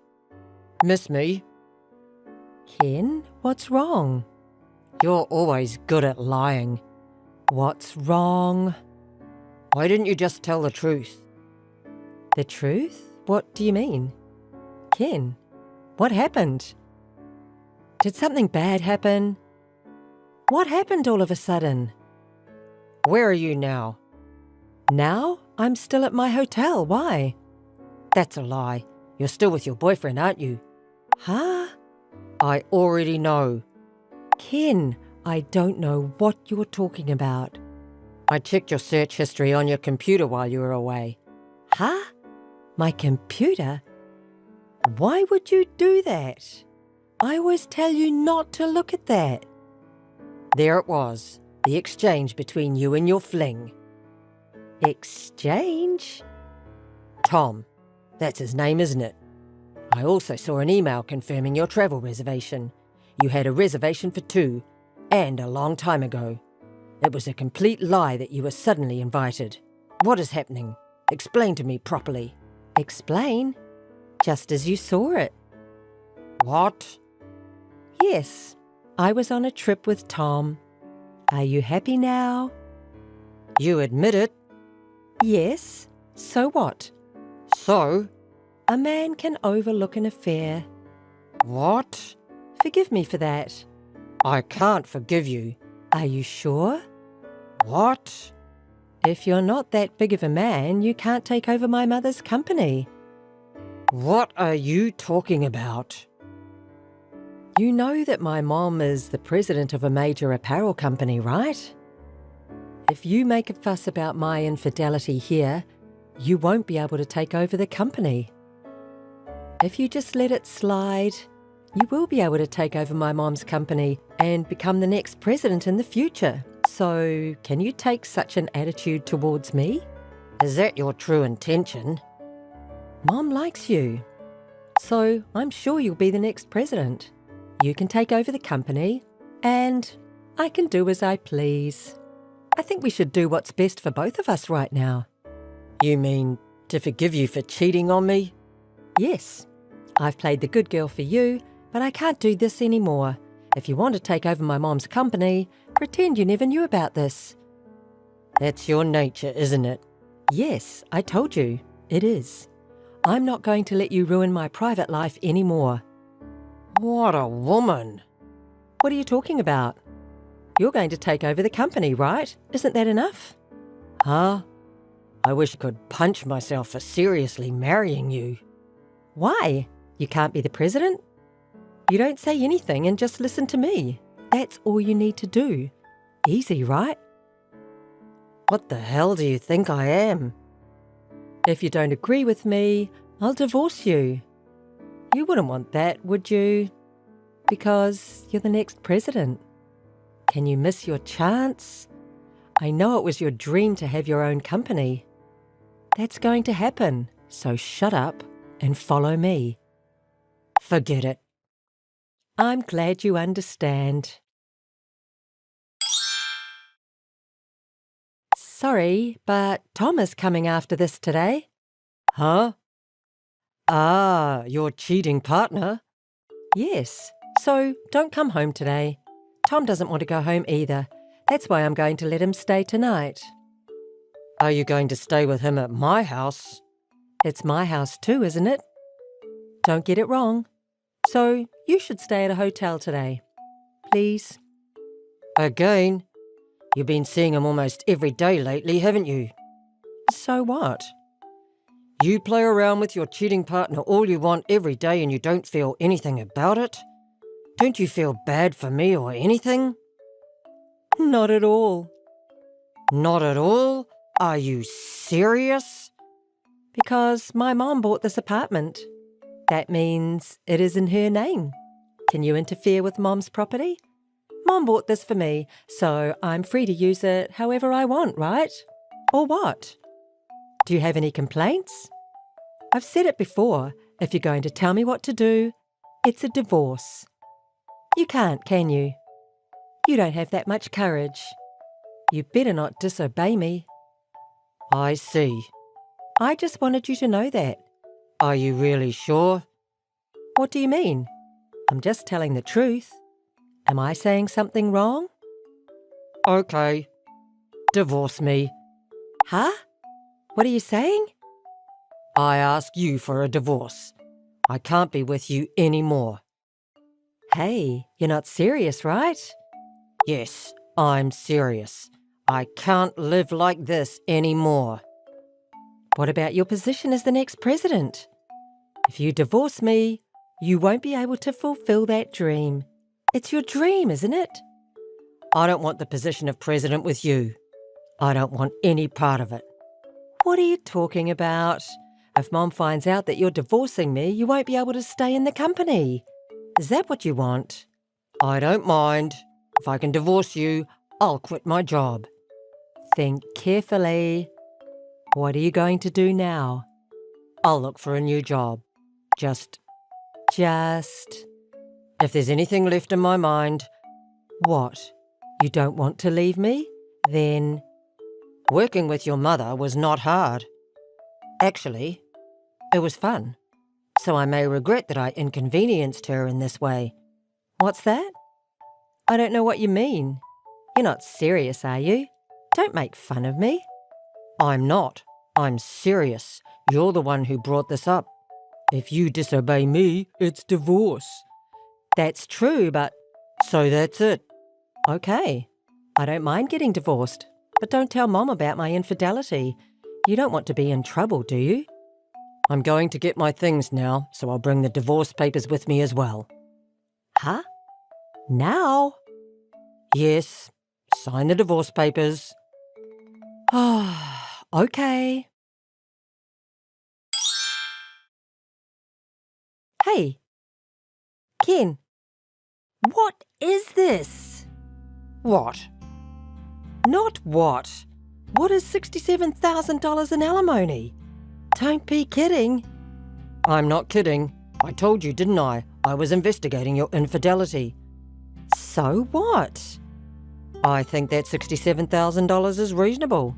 Miss me? Ken, what's wrong? You're always good at lying. What's wrong? Why didn't you just tell the truth? The truth? What do you mean? Ken, what happened? Did something bad happen? What happened all of a sudden? Where are you now? Now? I'm still at my hotel. Why? That's a lie. You're still with your boyfriend, aren't you? Huh? I already know. Ken, I don't know what you're talking about. I checked your search history on your computer while you were away. Huh? My computer? Why would you do that? I always tell you not to look at that. There it was, the exchange between you and your fling. Exchange? Tom. That's his name, isn't it? I also saw an email confirming your travel reservation. You had a reservation for 2. And a long time ago. It was a complete lie that you were suddenly invited. What is happening? Explain to me properly. Explain? Just as you saw it. What? Yes, I was on a trip with Tom. Are you happy now? You admit it? Yes. So what? So? A man can overlook an affair. What? Forgive me for that. I can't forgive you. Are you sure? What? If you're not that big of a man, you can't take over my mother's company. What are you talking about? You know that my mom is the president of a major apparel company, right? If you make a fuss about my infidelity here, you won't be able to take over the company. If you just let it slide, you will be able to take over my mom's company and become the next president in the future. So, can you take such an attitude towards me? Is that your true intention? Mom likes you. So, I'm sure you'll be the next president. You can take over the company, and I can do as I please. I think we should do what's best for both of us right now. You mean to forgive you for cheating on me? Yes. I've played the good girl for you, but I can't do this anymore. If you want to take over my mom's company, pretend you never knew about this. That's your nature, isn't it? Yes, I told you. It is. I'm not going to let you ruin my private life anymore. What a woman! What are you talking about? You're going to take over the company, right? Isn't that enough? Huh? I wish I could punch myself for seriously marrying you. Why? You can't be the president? You don't say anything and just listen to me. That's all you need to do. Easy, right? What the hell do you think I am? If you don't agree with me, I'll divorce you. You wouldn't want that, would you? Because you're the next president. Can you miss your chance? I know it was your dream to have your own company. That's going to happen, so shut up and follow me. Forget it. I'm glad you understand. Sorry, but Tom is coming after this today. Huh? Ah, your cheating partner? Yes, so don't come home today. Tom doesn't want to go home either. That's why I'm going to let him stay tonight. Are you going to stay with him at my house? It's my house too, isn't it? Don't get it wrong. So you should stay at a hotel today. Please. Again? You've been seeing him almost every day lately, haven't you? So what? You play around with your cheating partner all you want every day and you don't feel anything about it? Don't you feel bad for me or anything? Not at all. Not at all? Are you serious? Because my mom bought this apartment. That means it is in her name. Can you interfere with Mom's property? Mom bought this for me, so I'm free to use it however I want, right? Or what? Do you have any complaints? I've said it before. If you're going to tell me what to do, it's a divorce. You can't, can you? You don't have that much courage. You better not disobey me. I see. I just wanted you to know that. Are you really sure? What do you mean? I'm just telling the truth. Am I saying something wrong? Okay. Divorce me. Huh? What are you saying? I ask you for a divorce. I can't be with you anymore. Hey, you're not serious, right? Yes, I'm serious. I can't live like this anymore. What about your position as the next president? If you divorce me, you won't be able to fulfill that dream. It's your dream, isn't it? I don't want the position of president with you. I don't want any part of it. What are you talking about? If Mom finds out that you're divorcing me, you won't be able to stay in the company. Is that what you want? I don't mind. If I can divorce you, I'll quit my job. Think carefully. What are you going to do now? I'll look for a new job. Just. If there's anything left in my mind. What? You don't want to leave me? Then working with your mother was not hard. Actually, it was fun. So I may regret that I inconvenienced her in this way. What's that? I don't know what you mean. You're not serious, are you? Don't make fun of me. I'm not. I'm serious. You're the one who brought this up. If you disobey me, it's divorce. That's true, but... So that's it. Okay. I don't mind getting divorced, but don't tell Mom about my infidelity. You don't want to be in trouble, do you? I'm going to get my things now, so I'll bring the divorce papers with me as well. Huh? Now? Yes. Sign the divorce papers. Ah, okay. Hey, Ken, what is this? What? Not what. What is $67,000 in alimony? Don't be kidding. I'm not kidding. I told you, didn't I? I was investigating your infidelity. So what? I think that $67,000 is reasonable.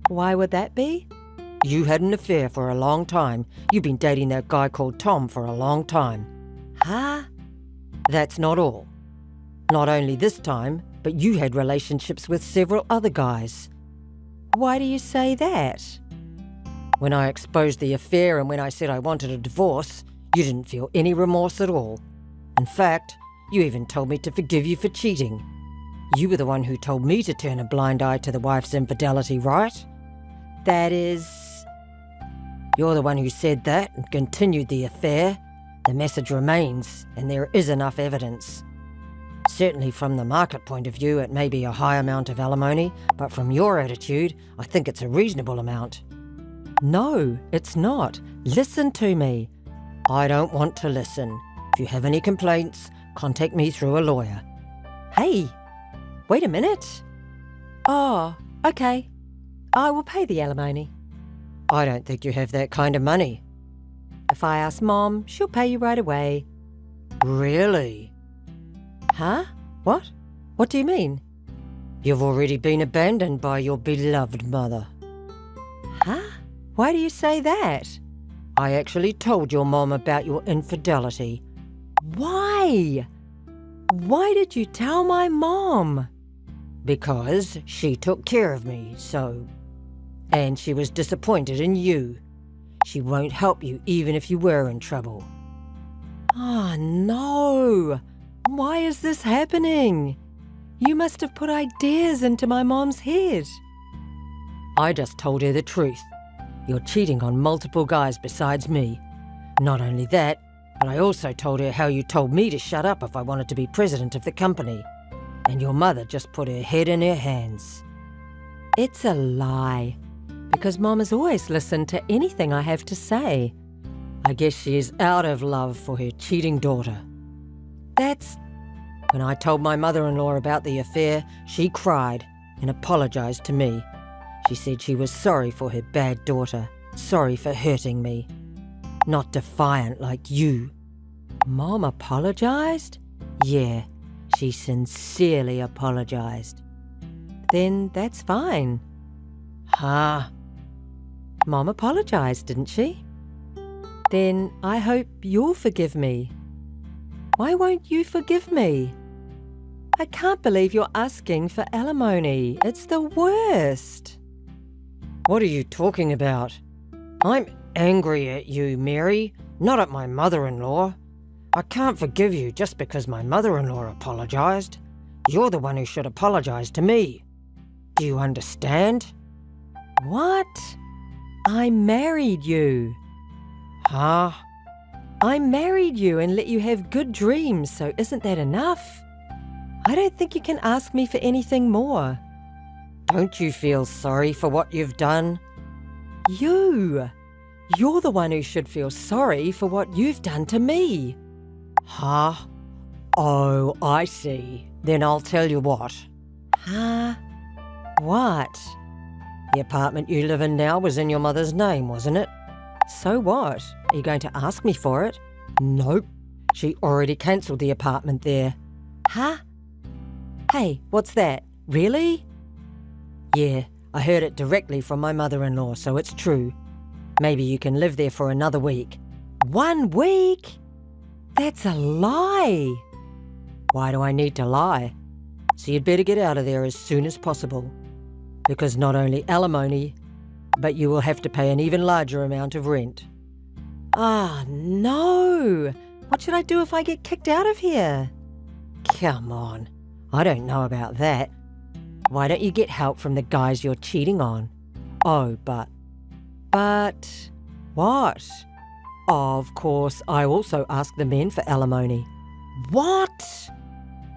Why would that be? You had an affair for a long time. You've been dating that guy called Tom for a long time. Huh? That's not all. Not only this time, but you had relationships with several other guys. Why do you say that? When I exposed the affair and when I said I wanted a divorce, you didn't feel any remorse at all. In fact, you even told me to forgive you for cheating. You were the one who told me to turn a blind eye to the wife's infidelity, right? That is... You're the one who said that and continued the affair. The message remains, and there is enough evidence. Certainly from the market point of view, it may be a high amount of alimony, but from your attitude, I think it's a reasonable amount. No, it's not. Listen to me. I don't want to listen. If you have any complaints, contact me through a lawyer. Hey, wait a minute. Oh, okay. I will pay the alimony. I don't think you have that kind of money. If I ask Mom, she'll pay you right away. Really? Huh? What? What do you mean? You've already been abandoned by your beloved mother. Huh? Why do you say that? I actually told your mom about your infidelity. Why? Why did you tell my mom? Because she took care of me, so... And she was disappointed in you. She won't help you even if you were in trouble. Oh, no. Why is this happening? You must have put ideas into my mom's head. I just told her the truth. You're cheating on multiple guys besides me. Not only that, but I also told her how you told me to shut up if I wanted to be president of the company. And your mother just put her head in her hands. It's a lie. Because Mom has always listened to anything I have to say. I guess she is out of love for her cheating daughter. When I told my mother-in-law about the affair, she cried and apologized to me. She said she was sorry for her bad daughter, sorry for hurting me. Not defiant like you. Mom apologized? Yeah, she sincerely apologized. Then that's fine. Huh? Mom apologized, didn't she? Then I hope you'll forgive me. Why won't you forgive me? I can't believe you're asking for alimony. It's the worst. What are you talking about? I'm angry at you, Mary, not at my mother-in-law. I can't forgive you just because my mother-in-law apologized. You're the one who should apologize to me. Do you understand? What? I married you. Huh? I married you and let you have good dreams, so isn't that enough? I don't think you can ask me for anything more. Don't you feel sorry for what you've done? You're the one who should feel sorry for what you've done to me. Huh? Oh, I see. Then I'll tell you what. Huh? What? The apartment you live in now was in your mother's name, wasn't it? So what? Are you going to ask me for it? Nope. She already cancelled the apartment there. Huh? Hey, what's that? Really? Yeah, I heard it directly from my mother-in-law, so it's true. Maybe you can live there for another week. 1 week? That's a lie. Why do I need to lie? So you'd better get out of there as soon as possible. Because not only alimony, but you will have to pay an even larger amount of rent. Ah, no! What should I do if I get kicked out of here? Come on, I don't know about that. Why don't you get help from the guys you're cheating on? Oh, but what? Of course, I also ask the men for alimony. What?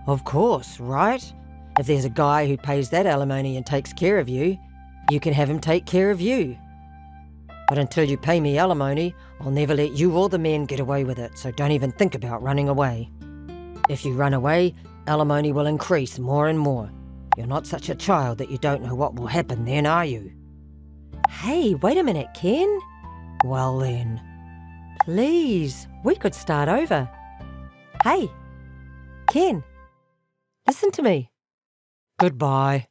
Of course, right? If there's a guy who pays that alimony and takes care of you, you can have him take care of you. But until you pay me alimony, I'll never let you or the men get away with it, so don't even think about running away. If you run away, alimony will increase more and more. You're not such a child that you don't know what will happen then, are you? Hey, wait a minute, Ken. Well then, please, we could start over. Hey, Ken, listen to me. Goodbye.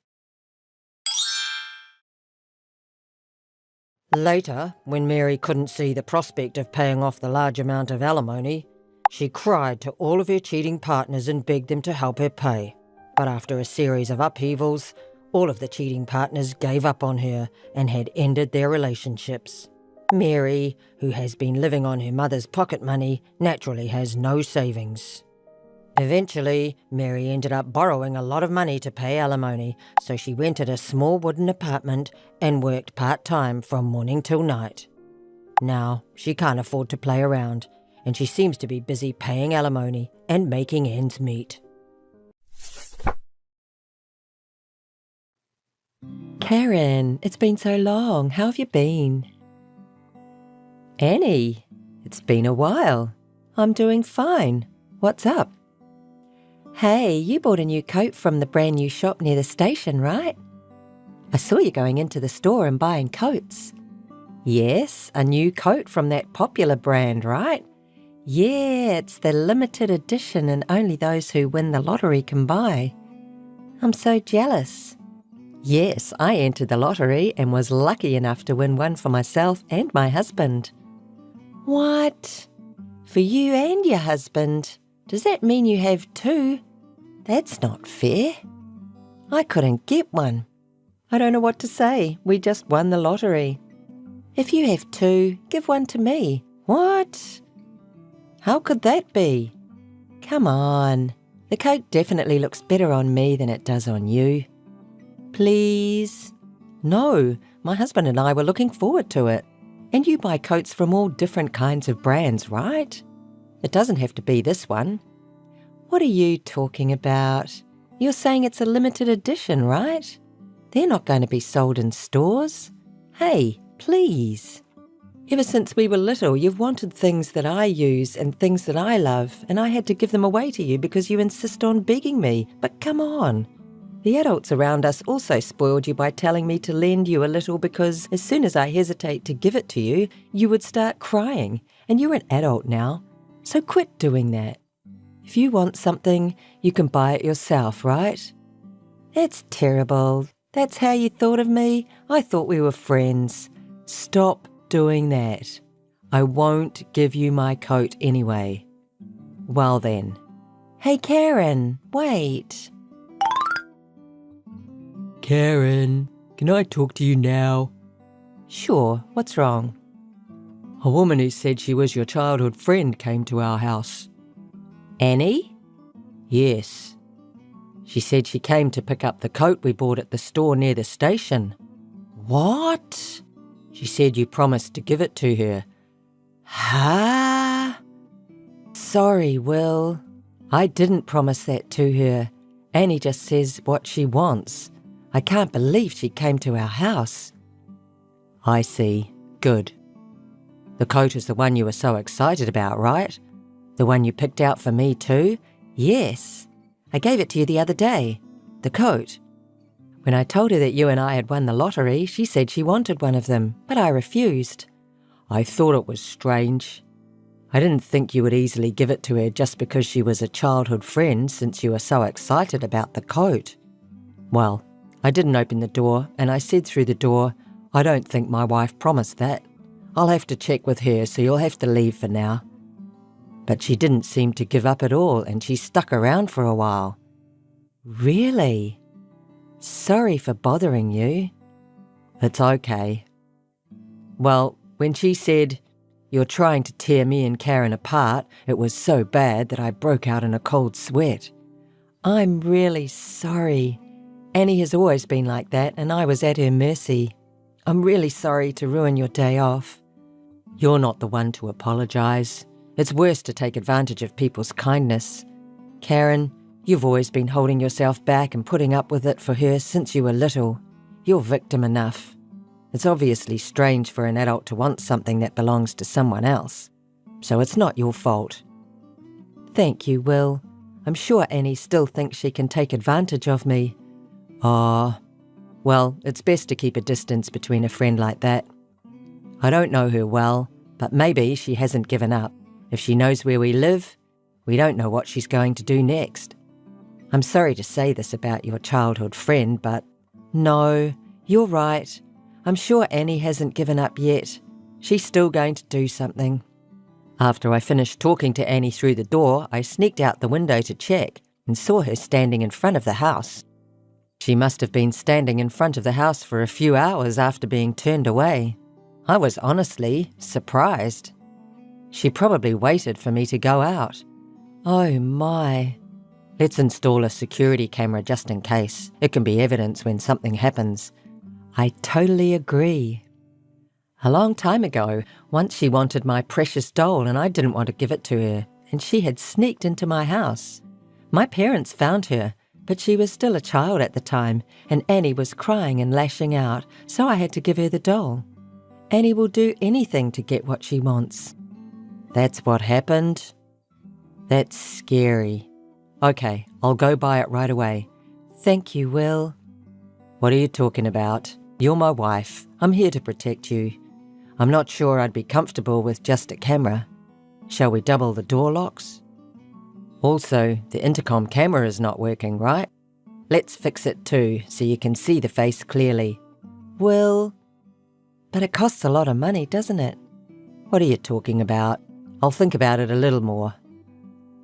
Later, when Mary couldn't see the prospect of paying off the large amount of alimony, she cried to all of her cheating partners and begged them to help her pay. But after a series of upheavals, all of the cheating partners gave up on her and had ended their relationships. Mary, who has been living on her mother's pocket money, naturally has no savings. Eventually, Mary ended up borrowing a lot of money to pay alimony, so she rented a small wooden apartment and worked part-time from morning till night. Now, she can't afford to play around, and she seems to be busy paying alimony and making ends meet. Karen, it's been so long. How have you been? Annie, it's been a while. I'm doing fine. What's up? Hey, you bought a new coat from the brand new shop near the station, right? I saw you going into the store and buying coats. Yes, a new coat from that popular brand, right? Yeah, it's the limited edition and only those who win the lottery can buy. I'm so jealous. Yes, I entered the lottery and was lucky enough to win one for myself and my husband. What? For you and your husband? Does that mean you have two? That's not fair. I couldn't get one. I don't know what to say. We just won the lottery. If you have two, give one to me. What? How could that be? Come on. The coat definitely looks better on me than it does on you. Please? No, my husband and I were looking forward to it. And you buy coats from all different kinds of brands, right? It doesn't have to be this one. What are you talking about? You're saying it's a limited edition, right? They're not going to be sold in stores. Hey, please. Ever since we were little, you've wanted things that I use and things that I love, and I had to give them away to you because you insist on begging me. But come on. The adults around us also spoiled you by telling me to lend you a little because as soon as I hesitate to give it to you, you would start crying. And you're an adult now, so quit doing that. If you want something, you can buy it yourself, right? That's terrible. That's how you thought of me? I thought we were friends. Stop doing that. I won't give you my coat anyway. Well then. Hey Karen, wait. Karen, can I talk to you now? Sure, what's wrong? A woman who said she was your childhood friend came to our house. Annie? Yes. She said she came to pick up the coat we bought at the store near the station. What? She said you promised to give it to her. Huh? Sorry, Will. I didn't promise that to her. Annie just says what she wants. I can't believe she came to our house. I see. Good. The coat is the one you were so excited about, right? The one you picked out for me too? Yes. I gave it to you the other day. The coat. When I told her that you and I had won the lottery, she said she wanted one of them, but I refused. I thought it was strange. I didn't think you would easily give it to her just because she was a childhood friend since you were so excited about the coat. Well, I didn't open the door and I said through the door, I don't think my wife promised that. I'll have to check with her, so you'll have to leave for now. But she didn't seem to give up at all and she stuck around for a while. Really? Sorry for bothering you. It's okay. Well, when she said, "You're trying to tear me and Karen apart," it was so bad that I broke out in a cold sweat. I'm really sorry. Annie has always been like that and I was at her mercy. I'm really sorry to ruin your day off. You're not the one to apologise. It's worse to take advantage of people's kindness. Karen, you've always been holding yourself back and putting up with it for her since you were little. You're victim enough. It's obviously strange for an adult to want something that belongs to someone else. So it's not your fault. Thank you, Will. I'm sure Annie still thinks she can take advantage of me. Well, it's best to keep a distance between a friend like that. I don't know her well, but maybe she hasn't given up. If she knows where we live, we don't know what she's going to do next. I'm sorry to say this about your childhood friend, but no, you're right. I'm sure Annie hasn't given up yet. She's still going to do something. After I finished talking to Annie through the door, I sneaked out the window to check and saw her standing in front of the house. She must have been standing in front of the house for a few hours after being turned away. I was honestly surprised. She probably waited for me to go out. Oh my. Let's install a security camera just in case. It can be evidence when something happens. I totally agree. A long time ago, once she wanted my precious doll and I didn't want to give it to her, and she had sneaked into my house. My parents found her, but she was still a child at the time, and Annie was crying and lashing out, so I had to give her the doll. Annie will do anything to get what she wants. That's what happened? That's scary. Okay, I'll go buy it right away. Thank you, Will. What are you talking about? You're my wife. I'm here to protect you. I'm not sure I'd be comfortable with just a camera. Shall we double the door locks? Also, the intercom camera is not working, right? Let's fix it too, so you can see the face clearly. Will? But it costs a lot of money, doesn't it? What are you talking about? I'll think about it a little more.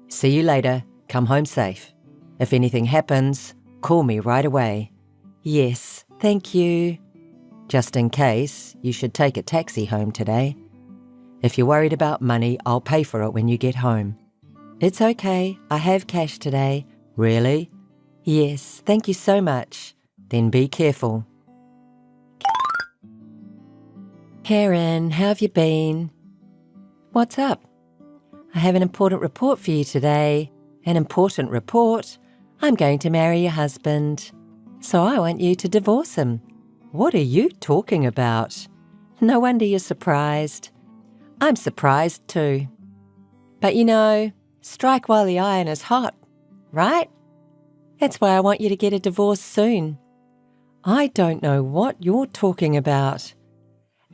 See you later. Come home safe. If anything happens, call me right away. Yes, thank you. Just in case, you should take a taxi home today. If you're worried about money, I'll pay for it when you get home. It's okay, I have cash today. Really? Yes, thank you so much. Then be careful. Karen, how have you been? What's up? I have an important report for you today. An important report? I'm going to marry your husband. So I want you to divorce him. What are you talking about? No wonder you're surprised. I'm surprised too. But you know, strike while the iron is hot, right? That's why I want you to get a divorce soon. I don't know what you're talking about.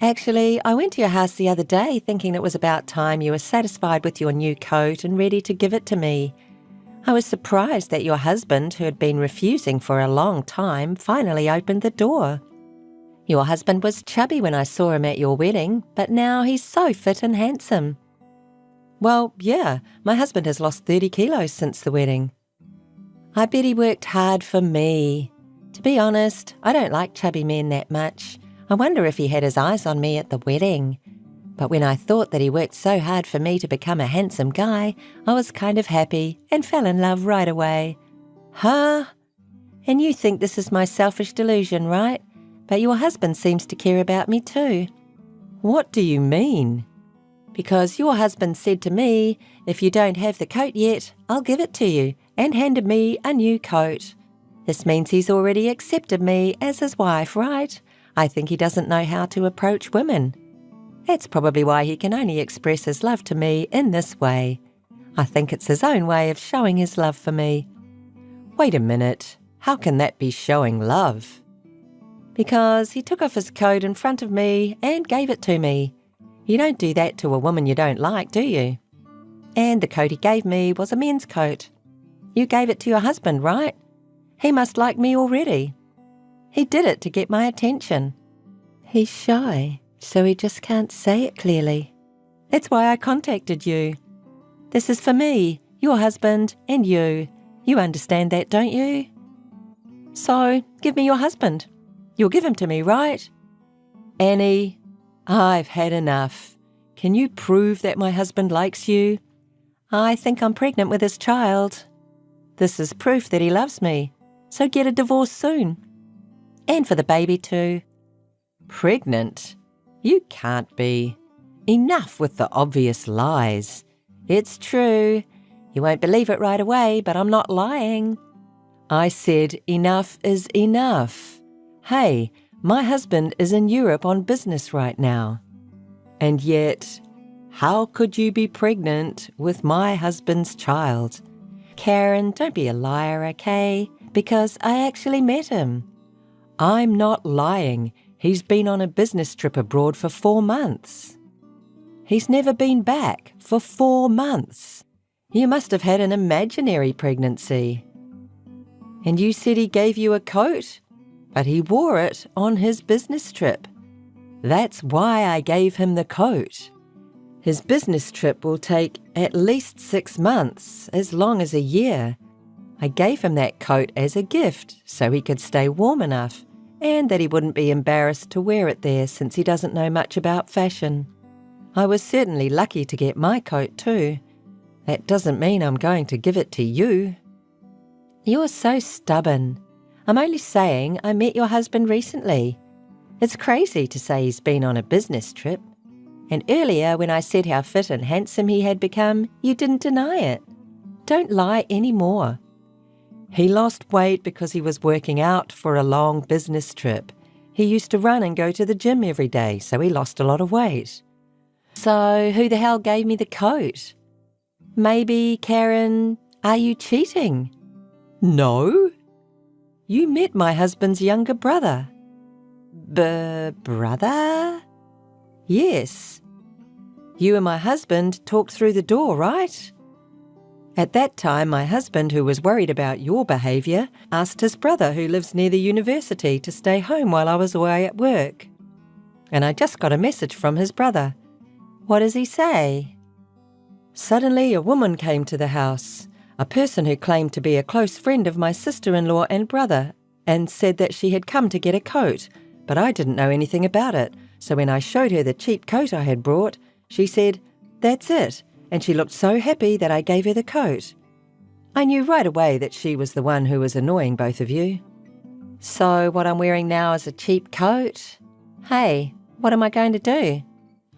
Actually, I went to your house the other day thinking it was about time you were satisfied with your new coat and ready to give it to me. I was surprised that your husband, who had been refusing for a long time, finally opened the door. Your husband was chubby when I saw him at your wedding, but now he's so fit and handsome. Well, yeah, my husband has lost 30 kilos since the wedding. I bet he worked hard for me. To be honest, I don't like chubby men that much. I wonder if he had his eyes on me at the wedding. But when I thought that he worked so hard for me to become a handsome guy, I was kind of happy and fell in love right away. Huh? And you think this is my selfish delusion, right? But your husband seems to care about me too. What do you mean? Because your husband said to me, if you don't have the coat yet, I'll give it to you, and handed me a new coat. This means he's already accepted me as his wife, right? I think he doesn't know how to approach women. That's probably why he can only express his love to me in this way. I think it's his own way of showing his love for me. Wait a minute, how can that be showing love? Because he took off his coat in front of me and gave it to me. You don't do that to a woman you don't like, do you? And the coat he gave me was a men's coat. You gave it to your husband, right? He must like me already. He did it to get my attention. He's shy, so he just can't say it clearly. That's why I contacted you. This is for me, your husband, and you. You understand that, don't you? So, give me your husband. You'll give him to me, right? Annie, I've had enough. Can you prove that my husband likes you? I think I'm pregnant with his child. This is proof that he loves me, so get a divorce soon. And for the baby too. Pregnant? You can't be. Enough with the obvious lies. It's true. You won't believe it right away, but I'm not lying. I said enough is enough. Hey, my husband is in Europe on business right now. And yet, how could you be pregnant with my husband's child? Karen, don't be a liar, okay? Because I actually met him. I'm not lying. He's been on a business trip abroad for 4 months. He's never been back for 4 months. You must have had an imaginary pregnancy. And you said he gave you a coat, but he wore it on his business trip. That's why I gave him the coat. His business trip will take at least 6 months, as long as a year. I gave him that coat as a gift so he could stay warm enough and that he wouldn't be embarrassed to wear it there since he doesn't know much about fashion. I was certainly lucky to get my coat too. That doesn't mean I'm going to give it to you. You're so stubborn. I'm only saying I met your husband recently. It's crazy to say he's been on a business trip. And earlier, when I said how fit and handsome he had become, you didn't deny it. Don't lie anymore. He lost weight because he was working out for a long business trip. He used to run and go to the gym every day, so he lost a lot of weight. So who the hell gave me the coat? Maybe, Karen, are you cheating? No. You met my husband's younger brother. Brother? Yes. You and my husband talked through the door, right? At that time, my husband, who was worried about your behaviour, asked his brother, who lives near the university, to stay home while I was away at work. And I just got a message from his brother. What does he say? Suddenly, a woman came to the house, a person who claimed to be a close friend of my sister-in-law and brother, and said that she had come to get a coat, but I didn't know anything about it. So when I showed her the cheap coat I had brought, she said, "That's it," and she looked so happy that I gave her the coat. I knew right away that she was the one who was annoying both of you. So what I'm wearing now is a cheap coat? Hey, what am I going to do?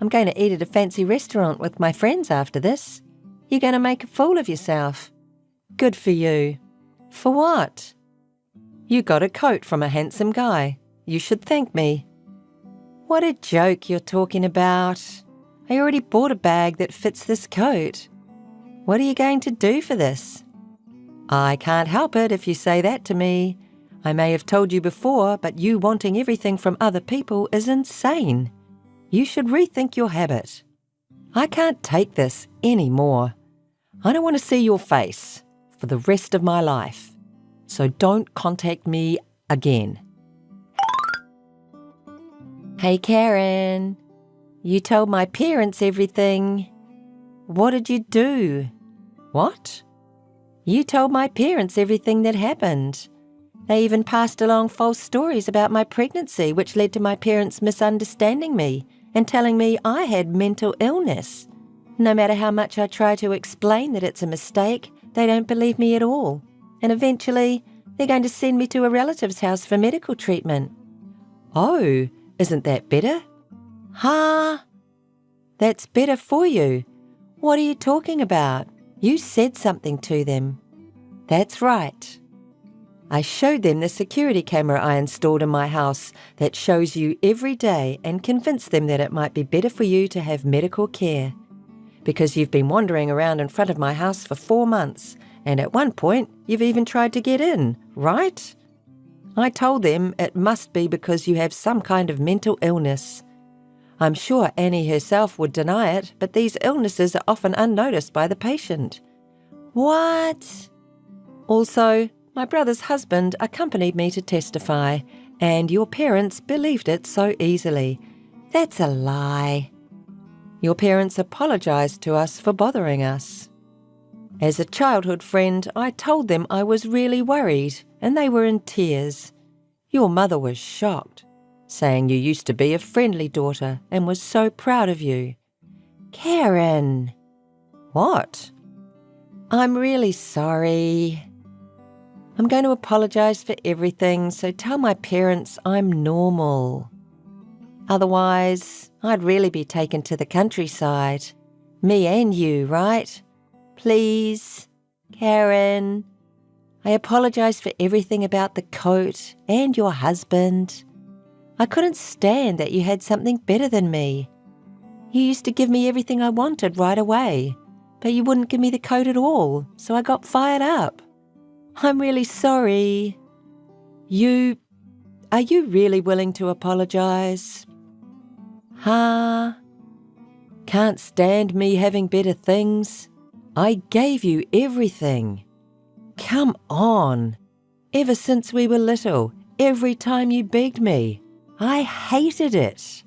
I'm going to eat at a fancy restaurant with my friends after this. You're going to make a fool of yourself. Good for you. For what? You got a coat from a handsome guy. You should thank me. What a joke you're talking about. I already bought a bag that fits this coat. What are you going to do for this? I can't help it if you say that to me. I may have told you before, but you wanting everything from other people is insane. You should rethink your habit. I can't take this anymore. I don't want to see your face for the rest of my life. So don't contact me again. Hey, Karen. You told my parents everything. What did you do? What? You told my parents everything that happened. They even passed along false stories about my pregnancy, which led to my parents misunderstanding me and telling me I had mental illness. No matter how much I try to explain that it's a mistake, they don't believe me at all. And eventually, they're going to send me to a relative's house for medical treatment. Oh, isn't that better? Huh? That's better for you. What are you talking about? You said something to them. That's right. I showed them the security camera I installed in my house that shows you every day and convinced them that it might be better for you to have medical care. Because you've been wandering around in front of my house for 4 months, and at one point you've even tried to get in, right? I told them it must be because you have some kind of mental illness. I'm sure Annie herself would deny it, but these illnesses are often unnoticed by the patient. What? Also, my brother's husband accompanied me to testify, and your parents believed it so easily. That's a lie. Your parents apologised to us for bothering us. As a childhood friend, I told them I was really worried, and they were in tears. Your mother was shocked, saying you used to be a friendly daughter and was so proud of you. Karen! What? I'm really sorry. I'm going to apologise for everything, so tell my parents I'm normal. Otherwise, I'd really be taken to the countryside. Me and you, right? Please, Karen. I apologise for everything about the coat and your husband. I couldn't stand that you had something better than me. You used to give me everything I wanted right away, but you wouldn't give me the coat at all, so I got fired up. I'm really sorry. Are you really willing to apologise? Huh? Can't stand me having better things? I gave you everything. Come on. Ever since we were little, every time you begged me, I hated it.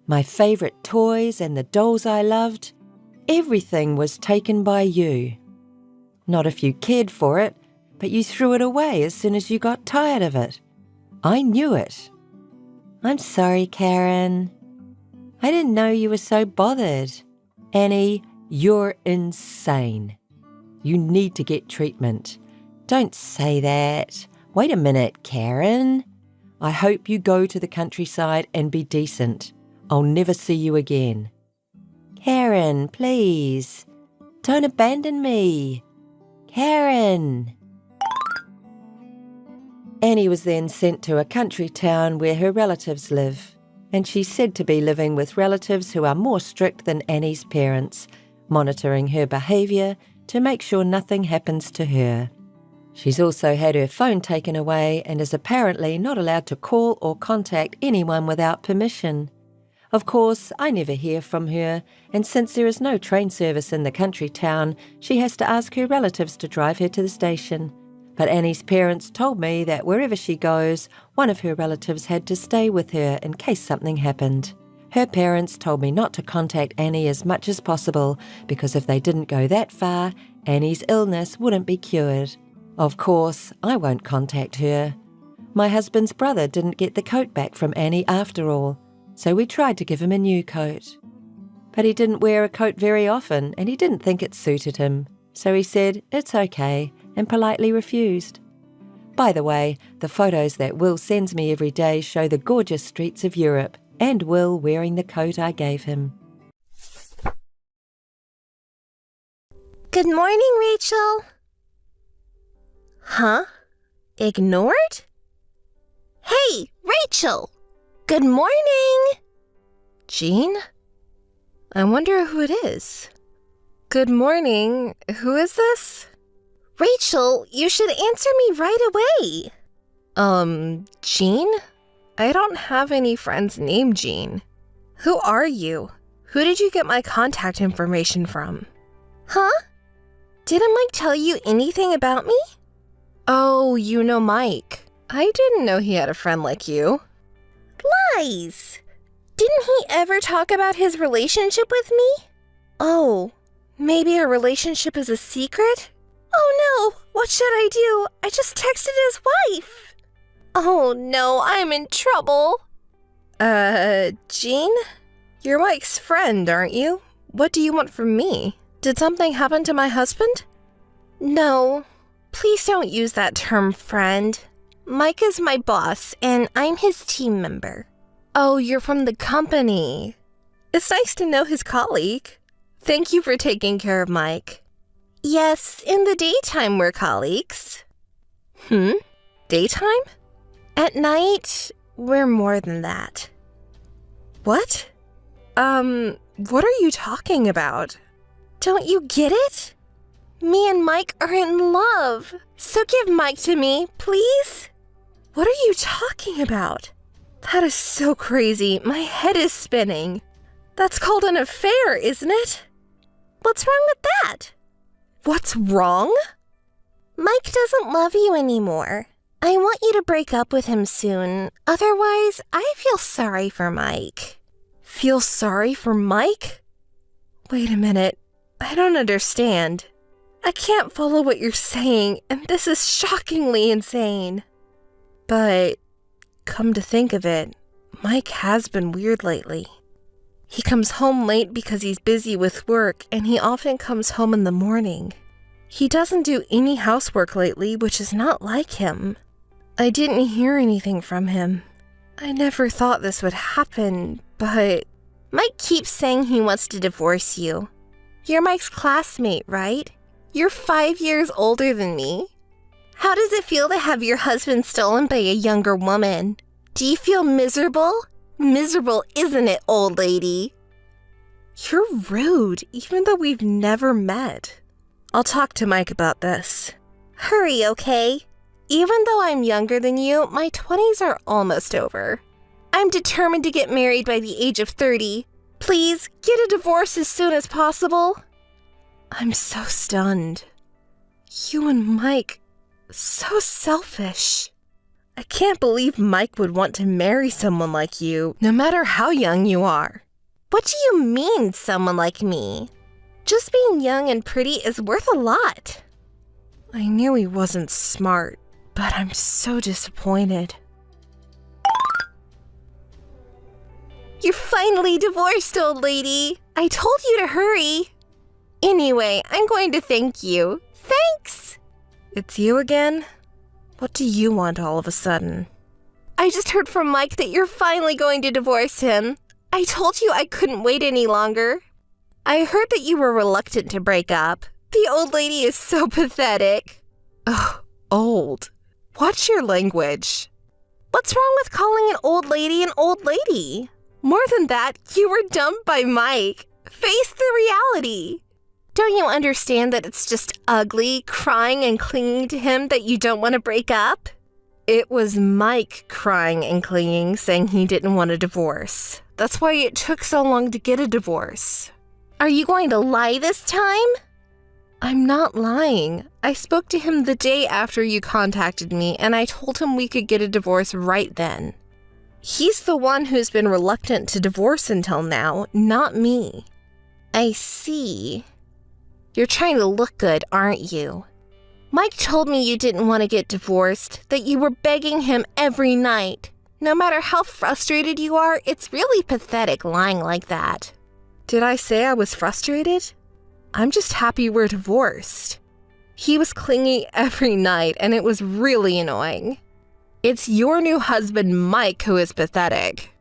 My favourite toys and the dolls I loved, everything was taken by you. Not if you cared for it, but you threw it away as soon as you got tired of it. I knew it. I'm sorry, Karen. I didn't know you were so bothered. Annie, you're insane. You need to get treatment. Don't say that. Wait a minute, Karen. I hope you go to the countryside and be decent. I'll never see you again. Karen, please. Don't abandon me. Karen. Annie was then sent to a country town where her relatives live, and she's said to be living with relatives who are more strict than Annie's parents, monitoring her behaviour to make sure nothing happens to her. She's also had her phone taken away and is apparently not allowed to call or contact anyone without permission. Of course, I never hear from her, and since there is no train service in the country town, she has to ask her relatives to drive her to the station. But Annie's parents told me that wherever she goes, one of her relatives had to stay with her in case something happened. Her parents told me not to contact Annie as much as possible because if they didn't go that far, Annie's illness wouldn't be cured. Of course, I won't contact her. My husband's brother didn't get the coat back from Annie after all, so we tried to give him a new coat. But he didn't wear a coat very often and he didn't think it suited him, so he said it's okay and politely refused. By the way, the photos that Will sends me every day show the gorgeous streets of Europe and Will wearing the coat I gave him. Good morning, Rachel. Huh? Ignored? Hey, Rachel! Good morning! Jean? I wonder who it is. Good morning. Who is this? Rachel, you should answer me right away. Jean? I don't have any friends named Jean. Who are you? Who did you get my contact information from? Huh? Didn't Mike tell you anything about me? Oh, you know Mike. I didn't know he had a friend like you. Lies! Didn't he ever talk about his relationship with me? Oh, maybe our relationship is a secret? Oh no, what should I do? I just texted his wife. Oh no, I'm in trouble. Jean? You're Mike's friend, aren't you? What do you want from me? Did something happen to my husband? No, please don't use that term, friend. Mike is my boss, and I'm his team member. Oh, you're from the company. It's nice to know his colleague. Thank you for taking care of Mike. Yes, in the daytime we're colleagues. Daytime? At night, we're more than that. What? What are you talking about? Don't you get it? Me and Mike are in love, so give Mike to me, please. What are you talking about? That is so crazy. My head is spinning. That's called an affair, isn't it? What's wrong with that? What's wrong? Mike doesn't love you anymore. I want you to break up with him soon. Otherwise, I feel sorry for Mike. Feel sorry for Mike? Wait a minute. I don't understand. I can't follow what you're saying, and this is shockingly insane. But, come to think of it, Mike has been weird lately. He comes home late because he's busy with work, and he often comes home in the morning. He doesn't do any housework lately, which is not like him. I didn't hear anything from him. I never thought this would happen, but... Mike keeps saying he wants to divorce you. You're Mike's classmate, right? You're 5 years older than me. How does it feel to have your husband stolen by a younger woman? Do you feel miserable? Miserable, isn't it, old lady? You're rude, even though we've never met. I'll talk to Mike about this. Hurry, okay? Even though I'm younger than you, my 20s are almost over. I'm determined to get married by the age of 30. Please, get a divorce as soon as possible. I'm so stunned. You and Mike, so selfish. I can't believe Mike would want to marry someone like you, no matter how young you are. What do you mean, someone like me? Just being young and pretty is worth a lot. I knew he wasn't smart, but I'm so disappointed. You're finally divorced, old lady. I told you to hurry. Anyway, I'm going to thank you. Thanks! It's you again? What do you want all of a sudden? I just heard from Mike that you're finally going to divorce him. I told you I couldn't wait any longer. I heard that you were reluctant to break up. The old lady is so pathetic. Oh, old. Watch your language. What's wrong with calling an old lady? More than that, you were dumped by Mike. Face the reality. Don't you understand that it's just ugly, crying and clinging to him that you don't want to break up? It was Mike crying and clinging, saying he didn't want a divorce. That's why it took so long to get a divorce. Are you going to lie this time? I'm not lying. I spoke to him the day after you contacted me, and I told him we could get a divorce right then. He's the one who's been reluctant to divorce until now, not me. I see. You're trying to look good, aren't you? Mike told me you didn't want to get divorced, that you were begging him every night. No matter how frustrated you are, it's really pathetic lying like that. Did I say I was frustrated? I'm just happy we're divorced. He was clingy every night, and it was really annoying. It's your new husband, Mike, who is pathetic.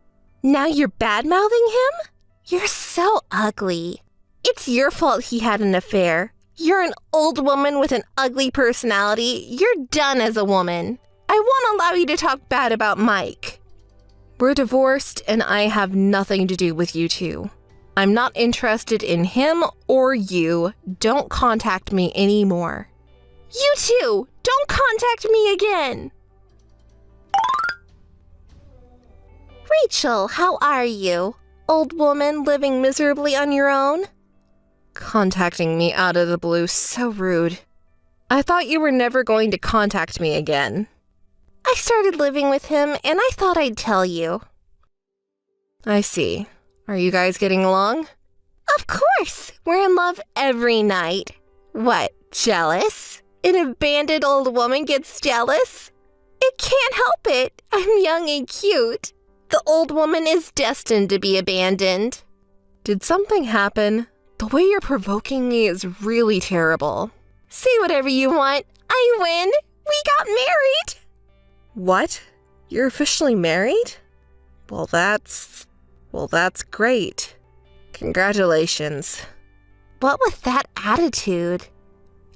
Now you're bad-mouthing him? You're so ugly. It's your fault he had an affair. You're an old woman with an ugly personality. You're done as a woman. I won't allow you to talk bad about Mike. We're divorced, and I have nothing to do with you two. I'm not interested in him or you. Don't contact me anymore. You too! Don't contact me again! Rachel, how are you? Old woman living miserably on your own? Contacting me out of the blue, so rude. I thought you were never going to contact me again. I started living with him, and I thought I'd tell you. I see. Are you guys getting along? Of course! We're in love every night. What, jealous? An abandoned old woman gets jealous? It can't help it. I'm young and cute. The old woman is destined to be abandoned. Did something happen? The way you're provoking me is really terrible. Say whatever you want. I win. We got married. What? You're officially married? Well, that's great. Congratulations. What with that attitude?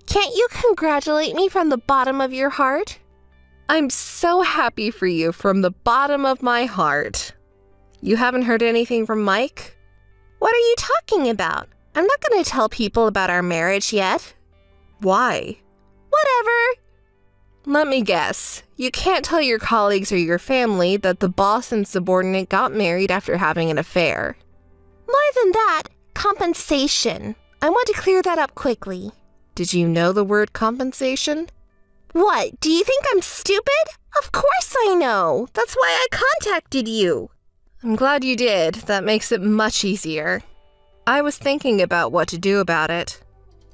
Can't you congratulate me from the bottom of your heart? I'm so happy for you from the bottom of my heart. You haven't heard anything from Mike? What are you talking about? I'm not going to tell people about our marriage yet. Why? Whatever. Let me guess. You can't tell your colleagues or your family that the boss and subordinate got married after having an affair. More than that, compensation. I want to clear that up quickly. Did you know the word compensation? What, do you think I'm stupid? Of course I know. That's why I contacted you. I'm glad you did. That makes it much easier. I was thinking about what to do about it.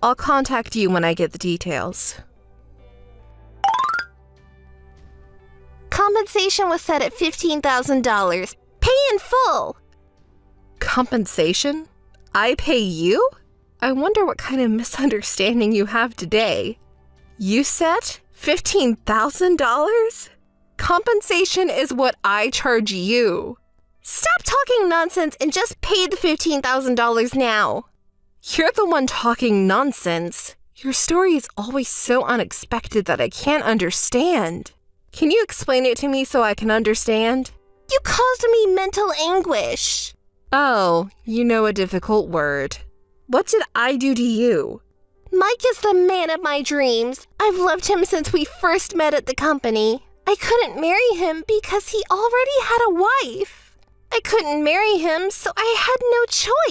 I'll contact you when I get the details. Compensation was set at $15,000. Pay in full. Compensation? I pay you? I wonder what kind of misunderstanding you have today. You set $15,000? Compensation is what I charge you. Stop talking nonsense and just pay the $15,000 now. You're the one talking nonsense. Your story is always so unexpected that I can't understand. Can you explain it to me so I can understand? You caused me mental anguish. Oh, you know a difficult word. What did I do to you? Mike is the man of my dreams. I've loved him since we first met at the company. I couldn't marry him because he already had a wife. I couldn't marry him, so I had no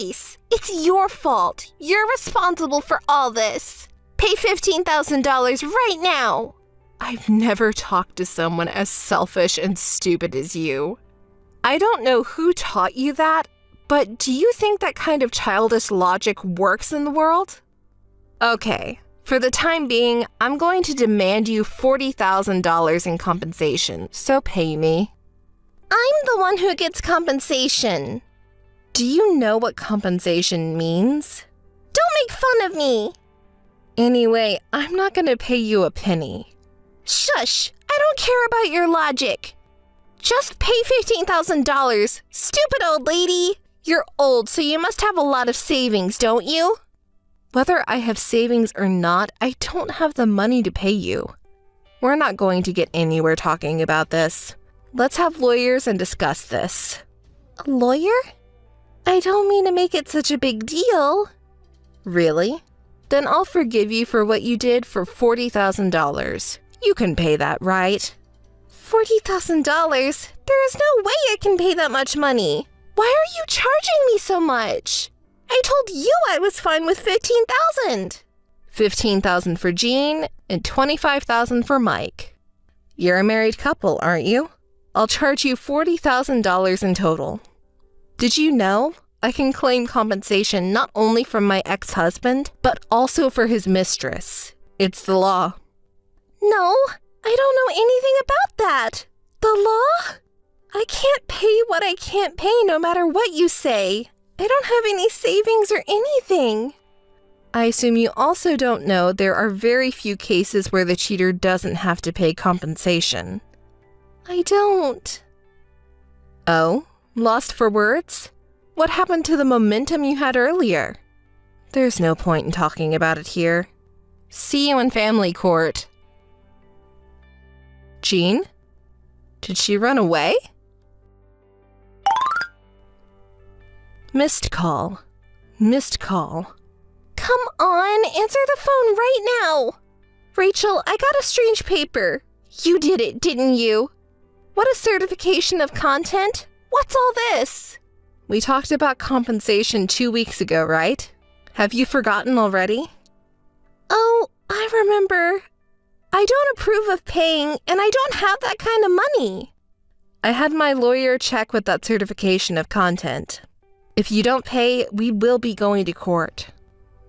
choice. It's your fault. You're responsible for all this. Pay $15,000 right now. I've never talked to someone as selfish and stupid as you. I don't know who taught you that, but do you think that kind of childish logic works in the world? Okay, for the time being, I'm going to demand you $40,000 in compensation, so pay me. I'm the one who gets compensation. Do you know what compensation means? Don't make fun of me. Anyway, I'm not going to pay you a penny. Shush! I don't care about your logic. Just pay $15,000, stupid old lady. You're old, so you must have a lot of savings, don't you? Whether I have savings or not, I don't have the money to pay you. We're not going to get anywhere talking about this. Let's have lawyers and discuss this. A lawyer? I don't mean to make it such a big deal. Really? Then I'll forgive you for what you did for $40,000. You can pay that, right? $40,000? There is no way I can pay that much money. Why are you charging me so much? I told you I was fine with $15,000. $15,000 for Jean and $25,000 for Mike. You're a married couple, aren't you? I'll charge you $40,000 in total. Did you know I can claim compensation not only from my ex-husband, but also for his mistress? It's the law. No, I don't know anything about that. The law? I can't pay what I can't pay no matter what you say. I don't have any savings or anything. I assume you also don't know there are very few cases where the cheater doesn't have to pay compensation. I don't. Oh, lost for words? What happened to the momentum you had earlier? There's no point in talking about it here. See you in family court. Jean? Did she run away? Missed call. Missed call. Come on, answer the phone right now. Rachel, I got a strange paper. You did it, didn't you? What a certification of content. What's all this? We talked about compensation 2 weeks ago, right? Have you forgotten already? Oh, I remember. I don't approve of paying, and I don't have that kind of money. I had my lawyer check with that certification of content. If you don't pay, we will be going to court.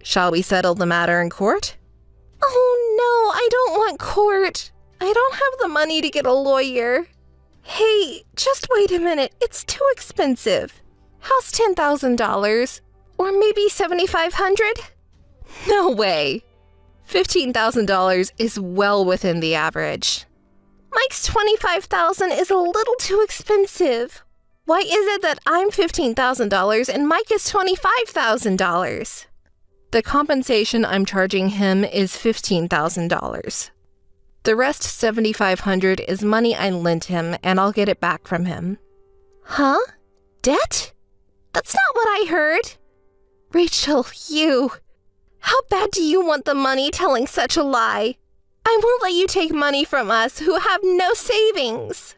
Shall we settle the matter in court? Oh no, I don't want court. I don't have the money to get a lawyer. Hey, just wait a minute. It's too expensive. How's $10,000? Or maybe $7,500? No way. $15,000 is well within the average. Mike's $25,000 is a little too expensive. Why is it that I'm $15,000 and Mike is $25,000? The compensation I'm charging him is $15,000. The rest, $7,500, is money I lent him, and I'll get it back from him. Huh? Debt? That's not what I heard. Rachel, you... How bad do you want the money telling such a lie? I won't let you take money from us who have no savings.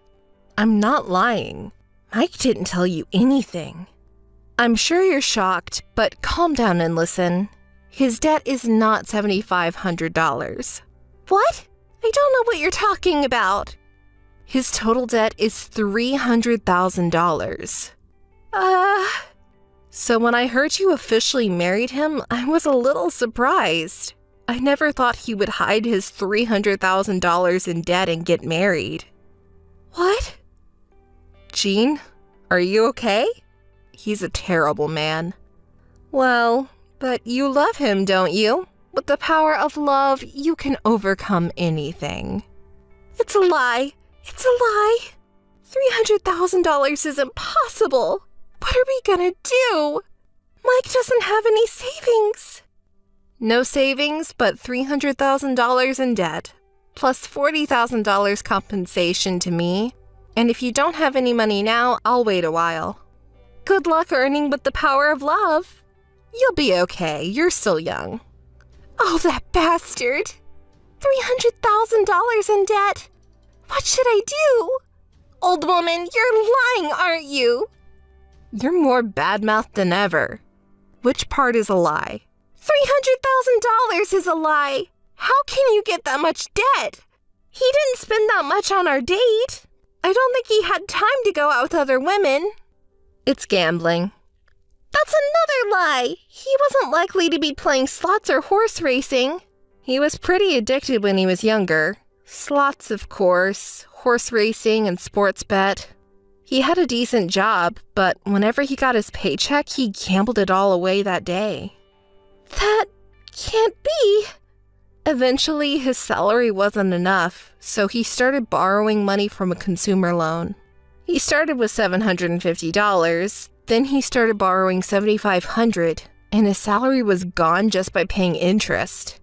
I'm not lying. Mike didn't tell you anything. I'm sure you're shocked, but calm down and listen. His debt is not $7,500. What? I don't know what you're talking about. His total debt is $300,000. So when I heard you officially married him, I was a little surprised. I never thought he would hide his $300,000 in debt and get married. What? Jean, are you okay? He's a terrible man. Well, but you love him, don't you? With the power of love, you can overcome anything. It's a lie. It's a lie. $300,000 is impossible. What are we gonna do? Mike doesn't have any savings. No savings, but $300,000 in debt, plus $40,000 compensation to me. And if you don't have any money now, I'll wait a while. Good luck earning with the power of love. You'll be okay. You're still young. Oh, that bastard. $300,000 in debt. What should I do? Old woman, you're lying, aren't you? You're more bad-mouthed than ever. Which part is a lie? $300,000 is a lie. How can you get that much debt? He didn't spend that much on our date. I don't think he had time to go out with other women. It's gambling. That's another lie. He wasn't likely to be playing slots or horse racing. He was pretty addicted when he was younger. Slots, of course, horse racing and sports bet. He had a decent job, but whenever he got his paycheck, he gambled it all away that day. That can't be. Eventually, his salary wasn't enough, so he started borrowing money from a consumer loan. He started with $750, then he started borrowing $7,500, and his salary was gone just by paying interest.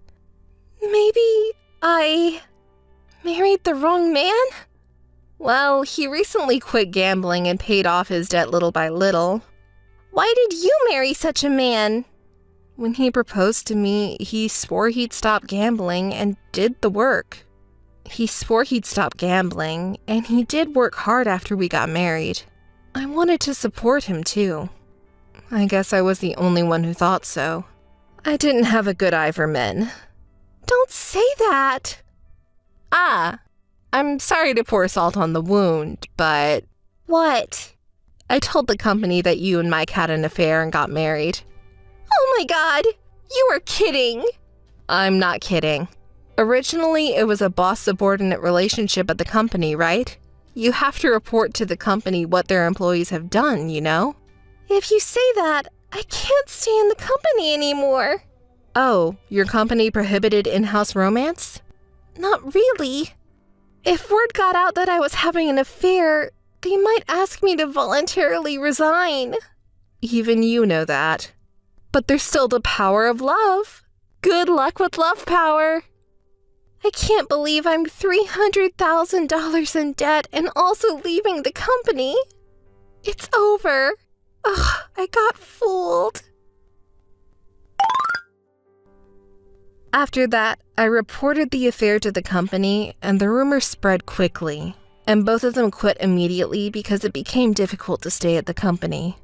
Maybe I married the wrong man? Well, he recently quit gambling and paid off his debt little by little. Why did you marry such a man? When he proposed to me, he swore he'd stop gambling and did the work. He swore he'd stop gambling, and he did work hard after we got married. I wanted to support him, too. I guess I was the only one who thought so. I didn't have a good eye for men. Don't say that. I'm sorry to pour salt on the wound, but... What? I told the company that you and Mike had an affair and got married. Oh my God, you were kidding. I'm not kidding. Originally, it was a boss-subordinate relationship at the company, right? You have to report to the company what their employees have done, you know? If you say that, I can't stay in the company anymore. Oh, your company prohibited in-house romance? Not really. If word got out that I was having an affair, they might ask me to voluntarily resign. Even you know that. But there's still the power of love. Good luck with love power. I can't believe I'm $300,000 in debt and also leaving the company. It's over. Ugh, I got fooled. After that, I reported the affair to the company, and the rumor spread quickly, and both of them quit immediately because it became difficult to stay at the company.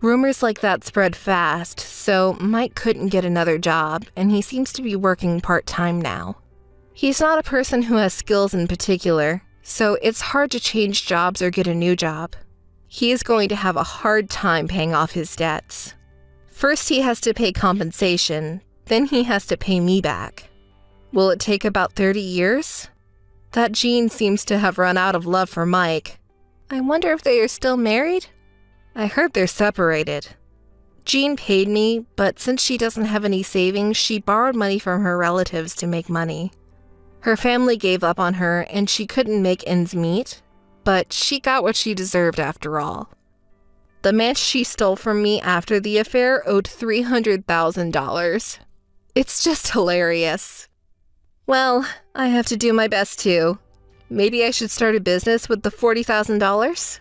Rumors like that spread fast, so Mike couldn't get another job, and he seems to be working part-time now. He's not a person who has skills in particular, so it's hard to change jobs or get a new job. He is going to have a hard time paying off his debts. First, he has to pay compensation, then he has to pay me back. Will it take about 30 years? That Jean seems to have run out of love for Mike. I wonder if they are still married? I heard they're separated. Jean paid me, but since she doesn't have any savings, she borrowed money from her relatives to make money. Her family gave up on her and she couldn't make ends meet, but she got what she deserved after all. The man she stole from me after the affair owed $300,000. It's just hilarious. Well, I have to do my best too. Maybe I should start a business with the $40,000?